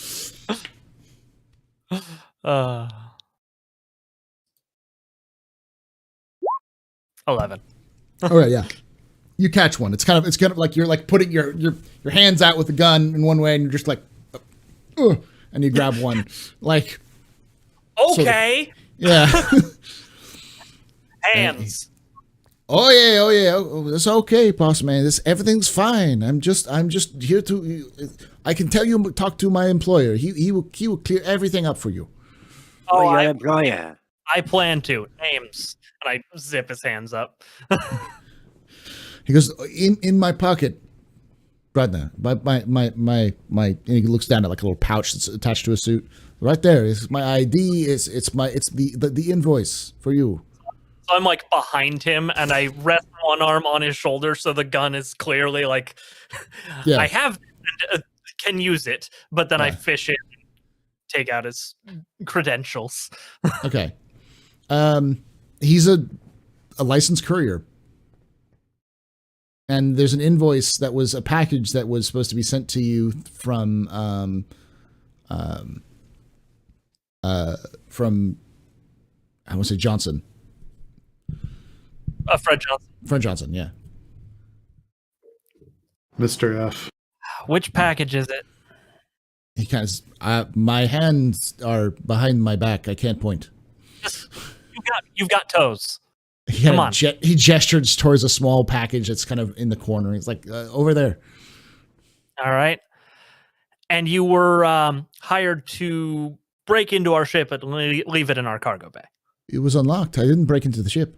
11.
All right, yeah. You catch one. It's kind of like you're like putting your hands out with the gun in one way, and you're just like, and you grab one, like.
Okay.
Sort of, yeah.
Hands.
Oh yeah. Oh, that's okay, boss man. Everything's fine. I'm just here to. I can tell you, talk to my employer. He will clear everything up for you.
Oh, your employer.
I plan to. Names. And I zip his hands up.
He goes, in my pocket, right now. My. And he looks down at like a little pouch that's attached to a suit. Right there is my ID. It's the invoice for you.
So I'm like behind him, and I rest one arm on his shoulder, so the gun is clearly like,
yeah.
I have can use it, but then I fish it, and take out his credentials.
Okay. He's a licensed courier. And there's an invoice that was a package that was supposed to be sent to you from I want to say Johnson.
Fred Johnson.
Fred Johnson, yeah.
Mr. F.
Which package is it?
He kind of, my hands are behind my back. I can't point.
You've got toes.
Come on. He gestures towards a small package that's kind of in the corner. He's like, over there.
All right. And you were hired to break into our ship and leave it in our cargo bay.
It was unlocked. I didn't break into the ship.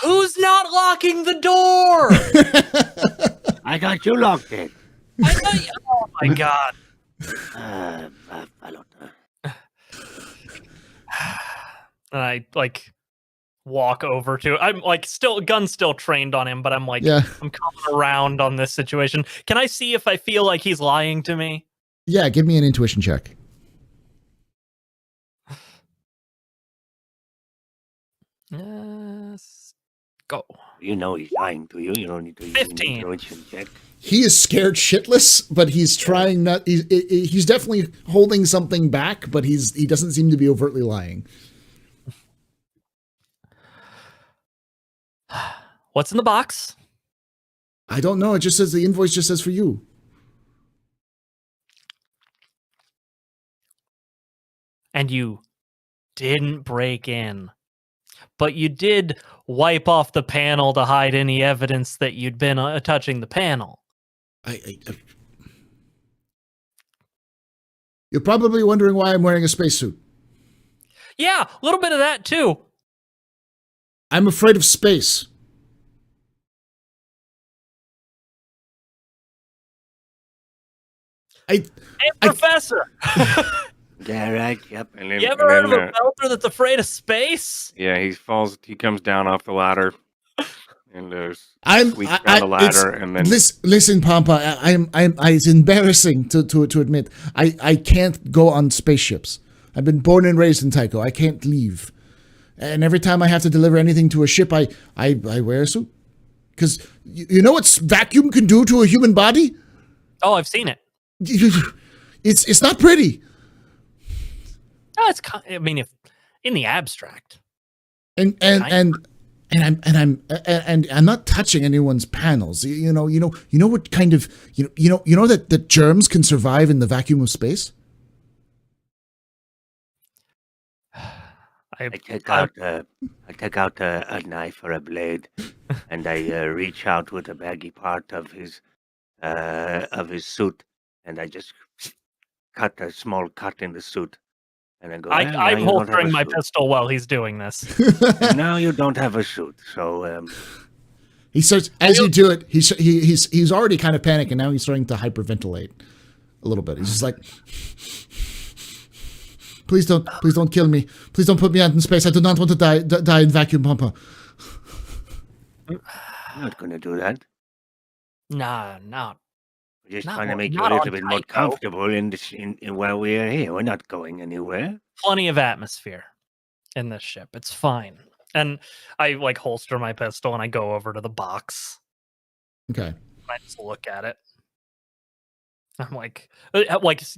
Who's not locking the door?
I thought you locked it.
Oh my god. And I walk over to. I'm like gun still trained on him, but I'm like,
Yeah.
I'm coming around on this situation. Can I see if I feel like he's lying to me?
Yeah, give me an intuition check.
Yes. Go.
You know he's lying to you. You don't need to use an
15.
intuition check.
He is scared shitless, but he's trying not. He's definitely holding something back, but he doesn't seem to be overtly lying.
What's in the box?
I don't know. It just says the invoice just says for you.
And you didn't break in, but you did wipe off the panel to hide any evidence that you'd been touching the panel.
You're probably wondering why I'm wearing a spacesuit.
Yeah, a little bit of that too.
I'm afraid of space.
Hey, Professor.
Yeah, right. Yep.
And then,
You ever heard of a belter that's afraid of space?
Yeah, he comes down off the ladder and squeaks
down
the ladder, and then
listen, Pampa. It's embarrassing to admit. I can't go on spaceships. I've been born and raised in Tycho. I can't leave, and every time I have to deliver anything to a ship, I wear a suit. Because you know what vacuum can do to a human body?
Oh, I've seen it.
It's not pretty.
No, I mean, if in the abstract,
and I'm not touching anyone's panels. You know what kind of you know that germs can survive in the vacuum of space.
I take out a knife or a blade, and I reach out with a baggy part of his suit, and I just cut a small cut in the suit. And I go,
I'm holstering my pistol while he's doing this.
And now you don't have a suit, so
he starts as you do it. He's already kind of panicking. Now he's starting to hyperventilate a little bit. He's just like, please don't kill me. Please don't put me out in space. I do not want to die in vacuum, Pampa.
I'm not going to do that.
Nah, no.
We're just trying to make you a little bit more comfortable in while we are here. We're not going anywhere.
Plenty of atmosphere in this ship. It's fine. And I like holster my pistol and I go over to the box.
Okay.
I just look at it. I'm like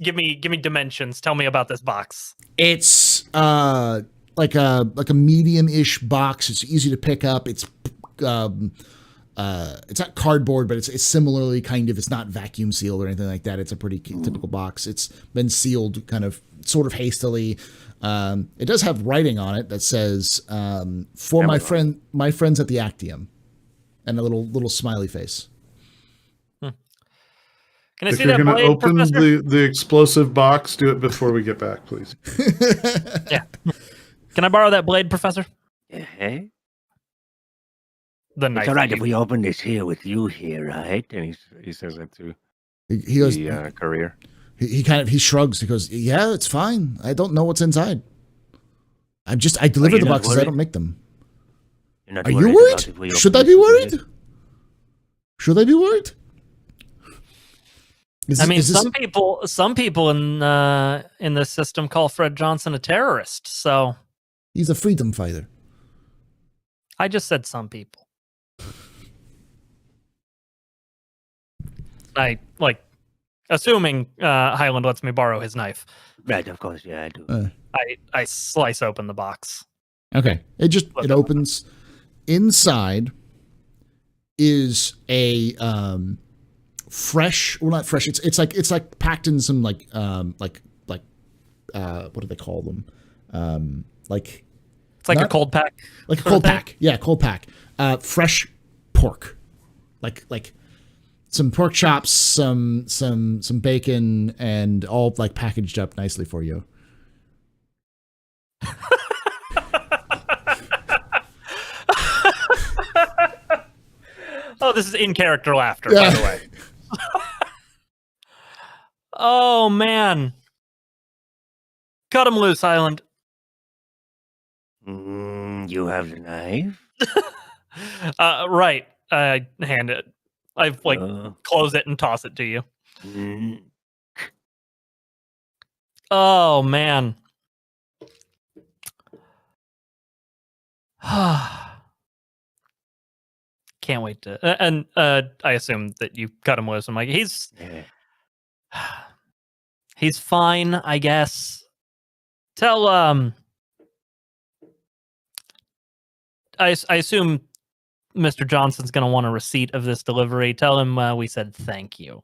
give me dimensions. Tell me about this box.
It's like a medium-ish box. It's easy to pick up. It's not cardboard, but it's similarly kind of, it's not vacuum sealed or anything like that. It's a pretty typical box. It's been sealed sort of hastily. It does have writing on it that says, for my friends at the Actium, and a little smiley face.
Can I see that blade, Professor? If you're going
to open the explosive box, do it before we get back, please.
Yeah. Can I borrow that blade, Professor?
Hey.
The knife.
It's all right if we open this here with you here, right?
And he says that too.
He goes,
the courier.
He shrugs. He goes, yeah, it's fine. I don't know what's inside. I deliver the boxes. I don't make them. Are you worried? Should I be worried? Should I be worried?
Some people in this system call Fred Johnson a terrorist. So
he's a freedom fighter.
I just said some people. I assuming Highland lets me borrow his knife.
Right, of course, yeah, I do.
I slice open the box.
Okay, it opens. Inside is a fresh, well, not fresh. It's like packed in some what do they call them?
It's like a cold pack.
Like a cold pack. Yeah, cold pack. Fresh pork. Like some pork chops, some bacon, and all like packaged up nicely for you.
Oh, this is in character laughter, by the way. Oh man. Cut him loose, Island.
And you have the knife?
Right. I hand it. I close it and toss it to you.
Mm.
Oh man. Can't wait to. And I assume that you cut him loose. I'm like, he's fine, I guess. Tell I assume Mr. Johnson's going to want a receipt of this delivery. Tell him we said thank you.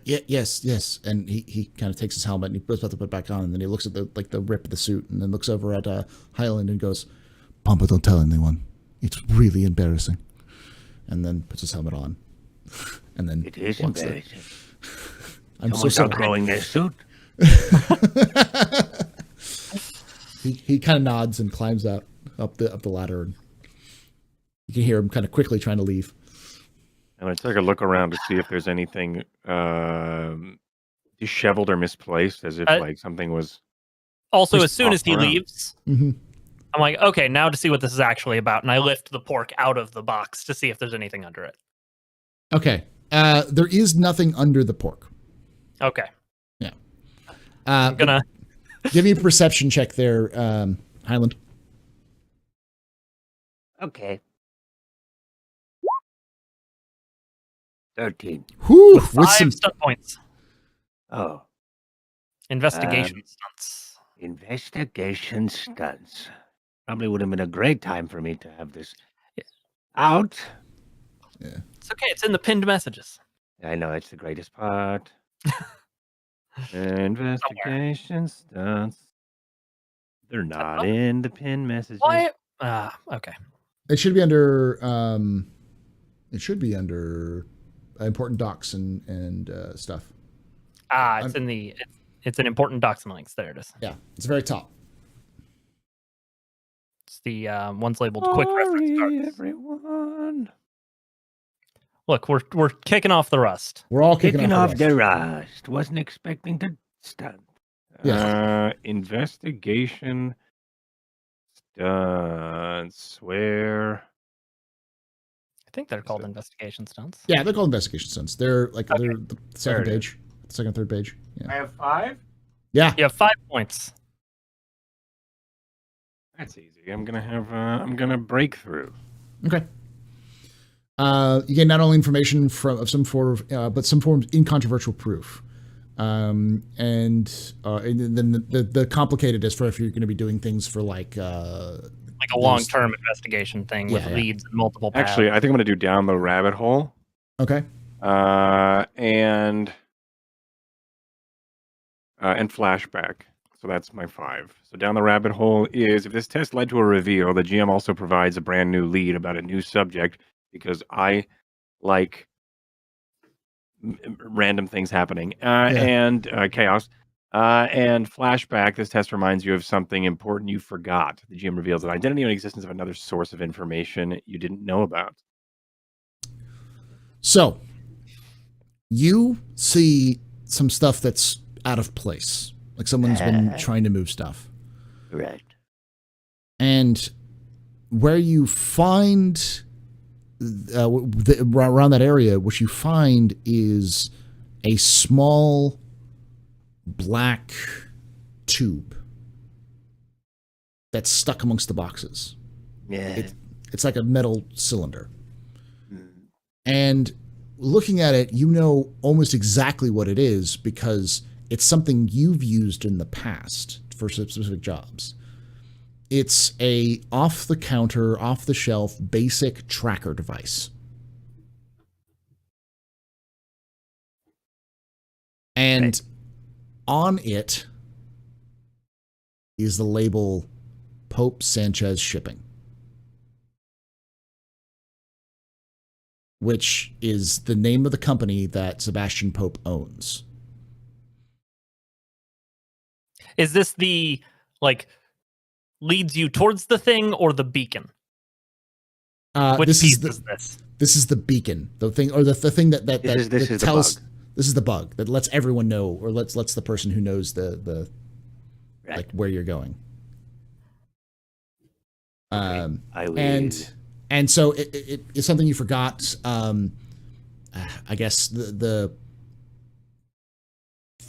Yes. And he kind of takes his helmet and he goes about to put it back on, and then he looks at the rip of the suit, and then looks over at Highland and goes, "Pampa, don't tell anyone. It's really embarrassing." And then puts his helmet on. And then
it is embarrassing.
I'm so sorry.
Outgrowing their suit.
He kind of nods and climbs out up the ladder, and you can hear him kind of quickly trying to leave.
I'm going to take a look around to see if there's anything disheveled or misplaced, as if like something was.
Also, as soon as he leaves,
mm-hmm.
I'm like, okay, now to see what this is actually about, and I lift the pork out of the box to see if there's anything under it.
Okay, there is nothing under the pork.
Okay.
Yeah.
I'm gonna
give me a perception check there, Highland.
Okay. 13.
Whew,
with 5 stunt points.
Oh.
Investigation stunts.
Investigation stunts. Probably would have been a great time for me to have this out.
Yeah.
It's okay. It's in the pinned messages.
I know. It's the greatest part.
Investigation stunts. They're not in the pinned messages.
Why? Okay.
It should be under. Important docs and stuff.
It's in the. It's an important docs and links. There it is.
Yeah, it's very top.
It's the one's labeled quick reference cards.
Everyone.
Look, we're kicking off the rust.
We're all kicking
off the rust. Wasn't expecting to stunt.
Yeah.
Investigation stunts. Where?
I think they're called investigation stunts.
Yeah, they're called investigation stunts. They're like they're the second page, second, third page. Yeah.
I have 5.
Yeah.
You have 5 points.
That's easy. I'm gonna break through.
Okay. You get not only information of some form of, but some form of incontrovertible proof. And then the complicated is for if you're going to be doing things for like a
long-term investigation thing with leads and multiple paths.
Actually, I think I'm going to do down the rabbit hole.
Okay.
And flashback. So that's my 5. So down the rabbit hole is, if this test led to a reveal, the GM also provides a brand new lead about a new subject, because I like random things happening and chaos. And flashback, this test reminds you of something important you forgot. The GM reveals an identity and existence of another source of information you didn't know about.
So, you see some stuff that's out of place. Like someone's been trying to move stuff.
Right.
And where you find... around that area, what you find is a small black tube that's stuck amongst the boxes.
Yeah.
It's like a metal cylinder. And looking at it, you know almost exactly what it is, because it's something you've used in the past for specific jobs. It's a off-the-counter, off-the-shelf, basic tracker device. And on it is the label Pope Sanchez Shipping, which is the name of the company that Sebastian Pope owns.
Is this the, leads you towards the thing, or the beacon? Which piece is this?
This is the beacon, the thing, or the thing that tells. This is the bug that lets everyone know, or lets the person who knows the where you're going.
I will.
And so it's something you forgot. I guess the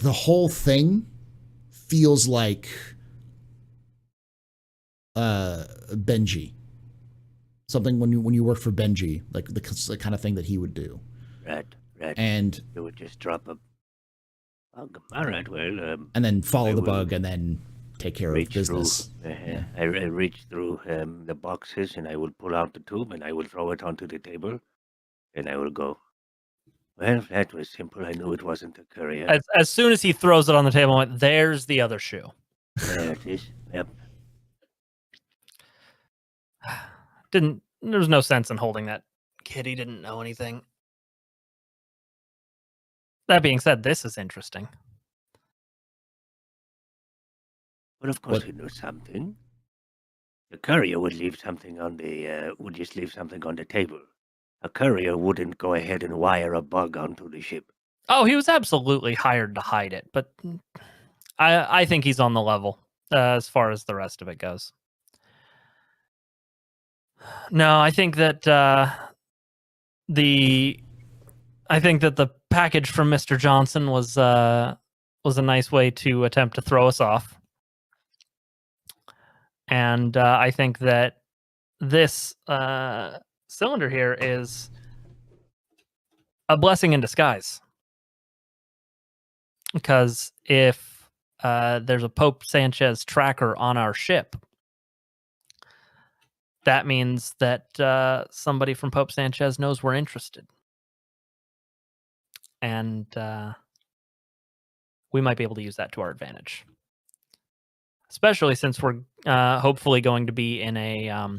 whole thing feels like Benji. Something when you work for Benji, like the kind of thing that he would do.
Right.
And
you would just drop a bug. All right, well.
And then follow the bug and then take care of business.
I reach through the boxes and I will pull out the tube and I will throw it onto the table and I will go. Well, that was simple. I knew it wasn't a courier.
As soon as he throws it on the table, I went, there's the other shoe.
There it is. Yep.
There was no sense in holding that kid. He didn't know anything. That being said, this is interesting.
But of course, he knew something. The courier would leave something on the would just leave something on the table. A courier wouldn't go ahead and wire a bug onto the ship.
Oh, he was absolutely hired to hide it, but I think he's on the level as far as the rest of it goes. No, I think that the package from Mr. Johnson was a nice way to attempt to throw us off, and I think that this cylinder here is a blessing in disguise, because if there's a Pope Sanchez tracker on our ship, that means that somebody from Pope Sanchez knows we're interested. And we might be able to use that to our advantage. Especially since we're hopefully going to be in a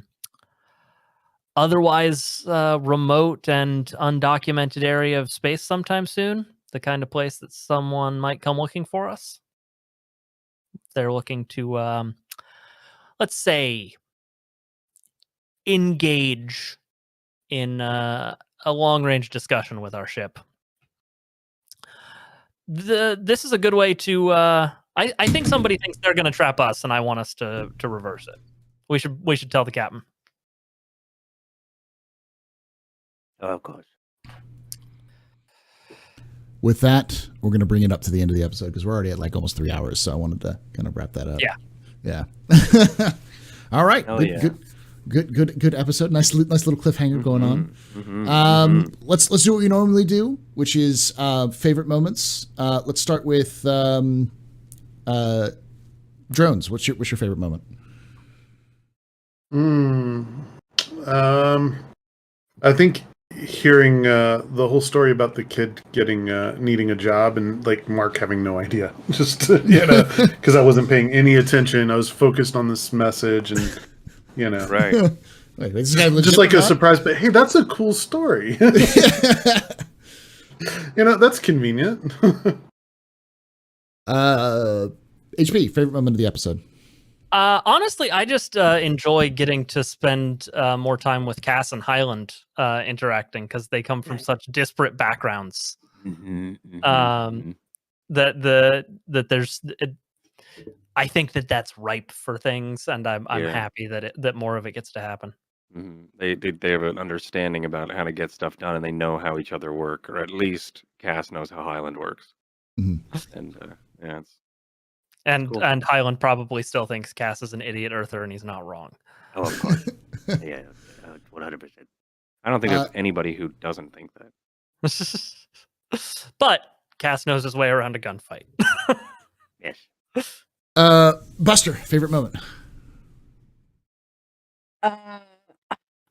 otherwise remote and undocumented area of space sometime soon. The kind of place that someone might come looking for us. They're looking to, let's say, engage in a long-range discussion with our ship. This is a good way to. I think somebody thinks they're going to trap us, and I want us to reverse it. We should tell the captain.
Oh, of course.
With that, we're going to bring it up to the end of the episode because we're already at like almost 3 hours. So I wanted to kind of wrap that up. Yeah. All right. Good episode. Nice little cliffhanger going on. Let's do what we normally do, which is favorite moments. Let's start with drones. What's your favorite moment?
I think hearing the whole story about the kid getting needing a job and like Mark having no idea, just because I wasn't paying any attention. I was focused on this message and.
Right.
Wait, this guy
just like a surprise, but hey, that's a cool story. That's convenient.
HP, favorite moment of the episode?
Honestly, I just enjoy getting to spend more time with Cass and Highland interacting because they come from such disparate backgrounds. That there's. I think that's ripe for things, and I'm happy that more of it gets to happen.
They have an understanding about how to get stuff done, and they know how each other work, or at least Cass knows how Highland works. And it's cool.
And Highland probably still thinks Cass is an idiot Earther, and he's not wrong.
Oh, of course. 100%.
I don't think there's anybody who doesn't think
that. But Cass knows his way around a gunfight.
Yes.
Buster, favorite moment?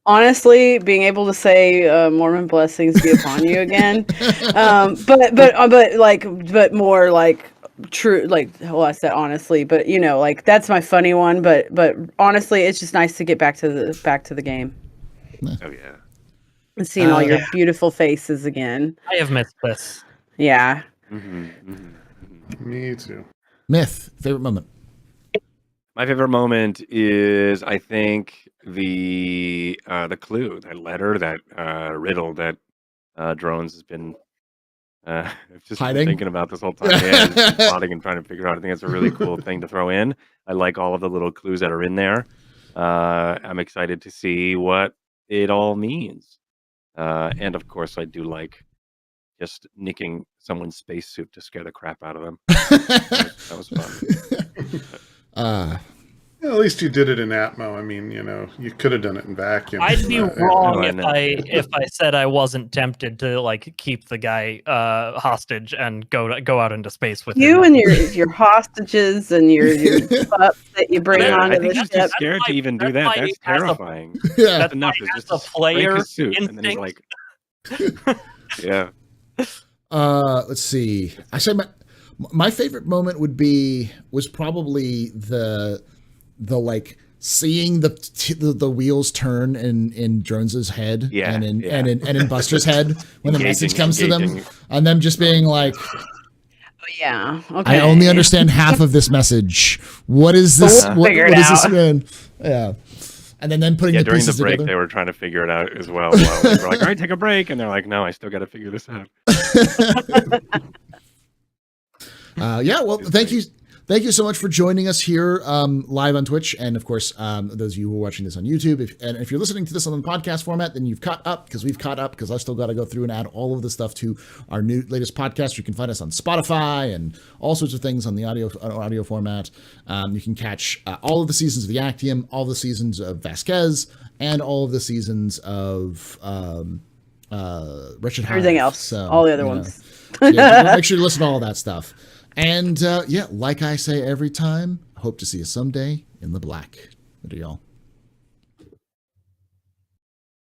Honestly, being able to say Mormon blessings be upon you again. But more like true, like, well, I said honestly, but like that's my funny one. But honestly, it's just nice to get back to the game.
Oh yeah.
And seeing all your beautiful faces again.
I have missed this.
Yeah.
Me too.
Myth, favorite moment?
My favorite moment is, I think, the clue, that letter, that riddle that Drones has been just been thinking about this whole time. Yeah, just plotting and trying to figure out. I think it's a really cool thing to throw in. I like all of the little clues that are in there. I'm excited to see what it all means. And of course, I do like just nicking someone's spacesuit to scare the crap out of them. That was fun.
At least you did it in Atmo. I mean, you could have done it in vacuum.
I'd be wrong if I said I wasn't tempted to like keep the guy hostage and go out into space with
you
him.
and your hostages and your pups that you bring onto the ship.
I'm scared to even do that. That's terrifying.
That's
enough. It's just
a player
suit, and then he's like, yeah.
Let's see. I say my favorite moment was probably the seeing the wheels turn in Jones's head and in Buster's head when the message comes to them, and them just being like,
yeah, okay.
I only understand half of this message. What is this? What does this mean? Yeah. And then putting the
during
pieces
the break,
together.
They were trying to figure it out as well. We're like, all right, take a break. And they're like, no, I still got to figure this out.
Well, thank you. Thank you so much for joining us here live on Twitch. And of course, those of you who are watching this on YouTube. If you're listening to this on the podcast format, then you've caught up because we've caught up because I've still got to go through and add all of the stuff to our latest podcast. You can find us on Spotify and all sorts of things on the audio format. You can catch all of the seasons of the Actium, all the seasons of Vasquez, and all of the seasons of Wretched Hive.
Everything else. So, all the other ones.
Make sure you listen to all that stuff. And like I say every time, hope to see you someday in the black. What do y'all?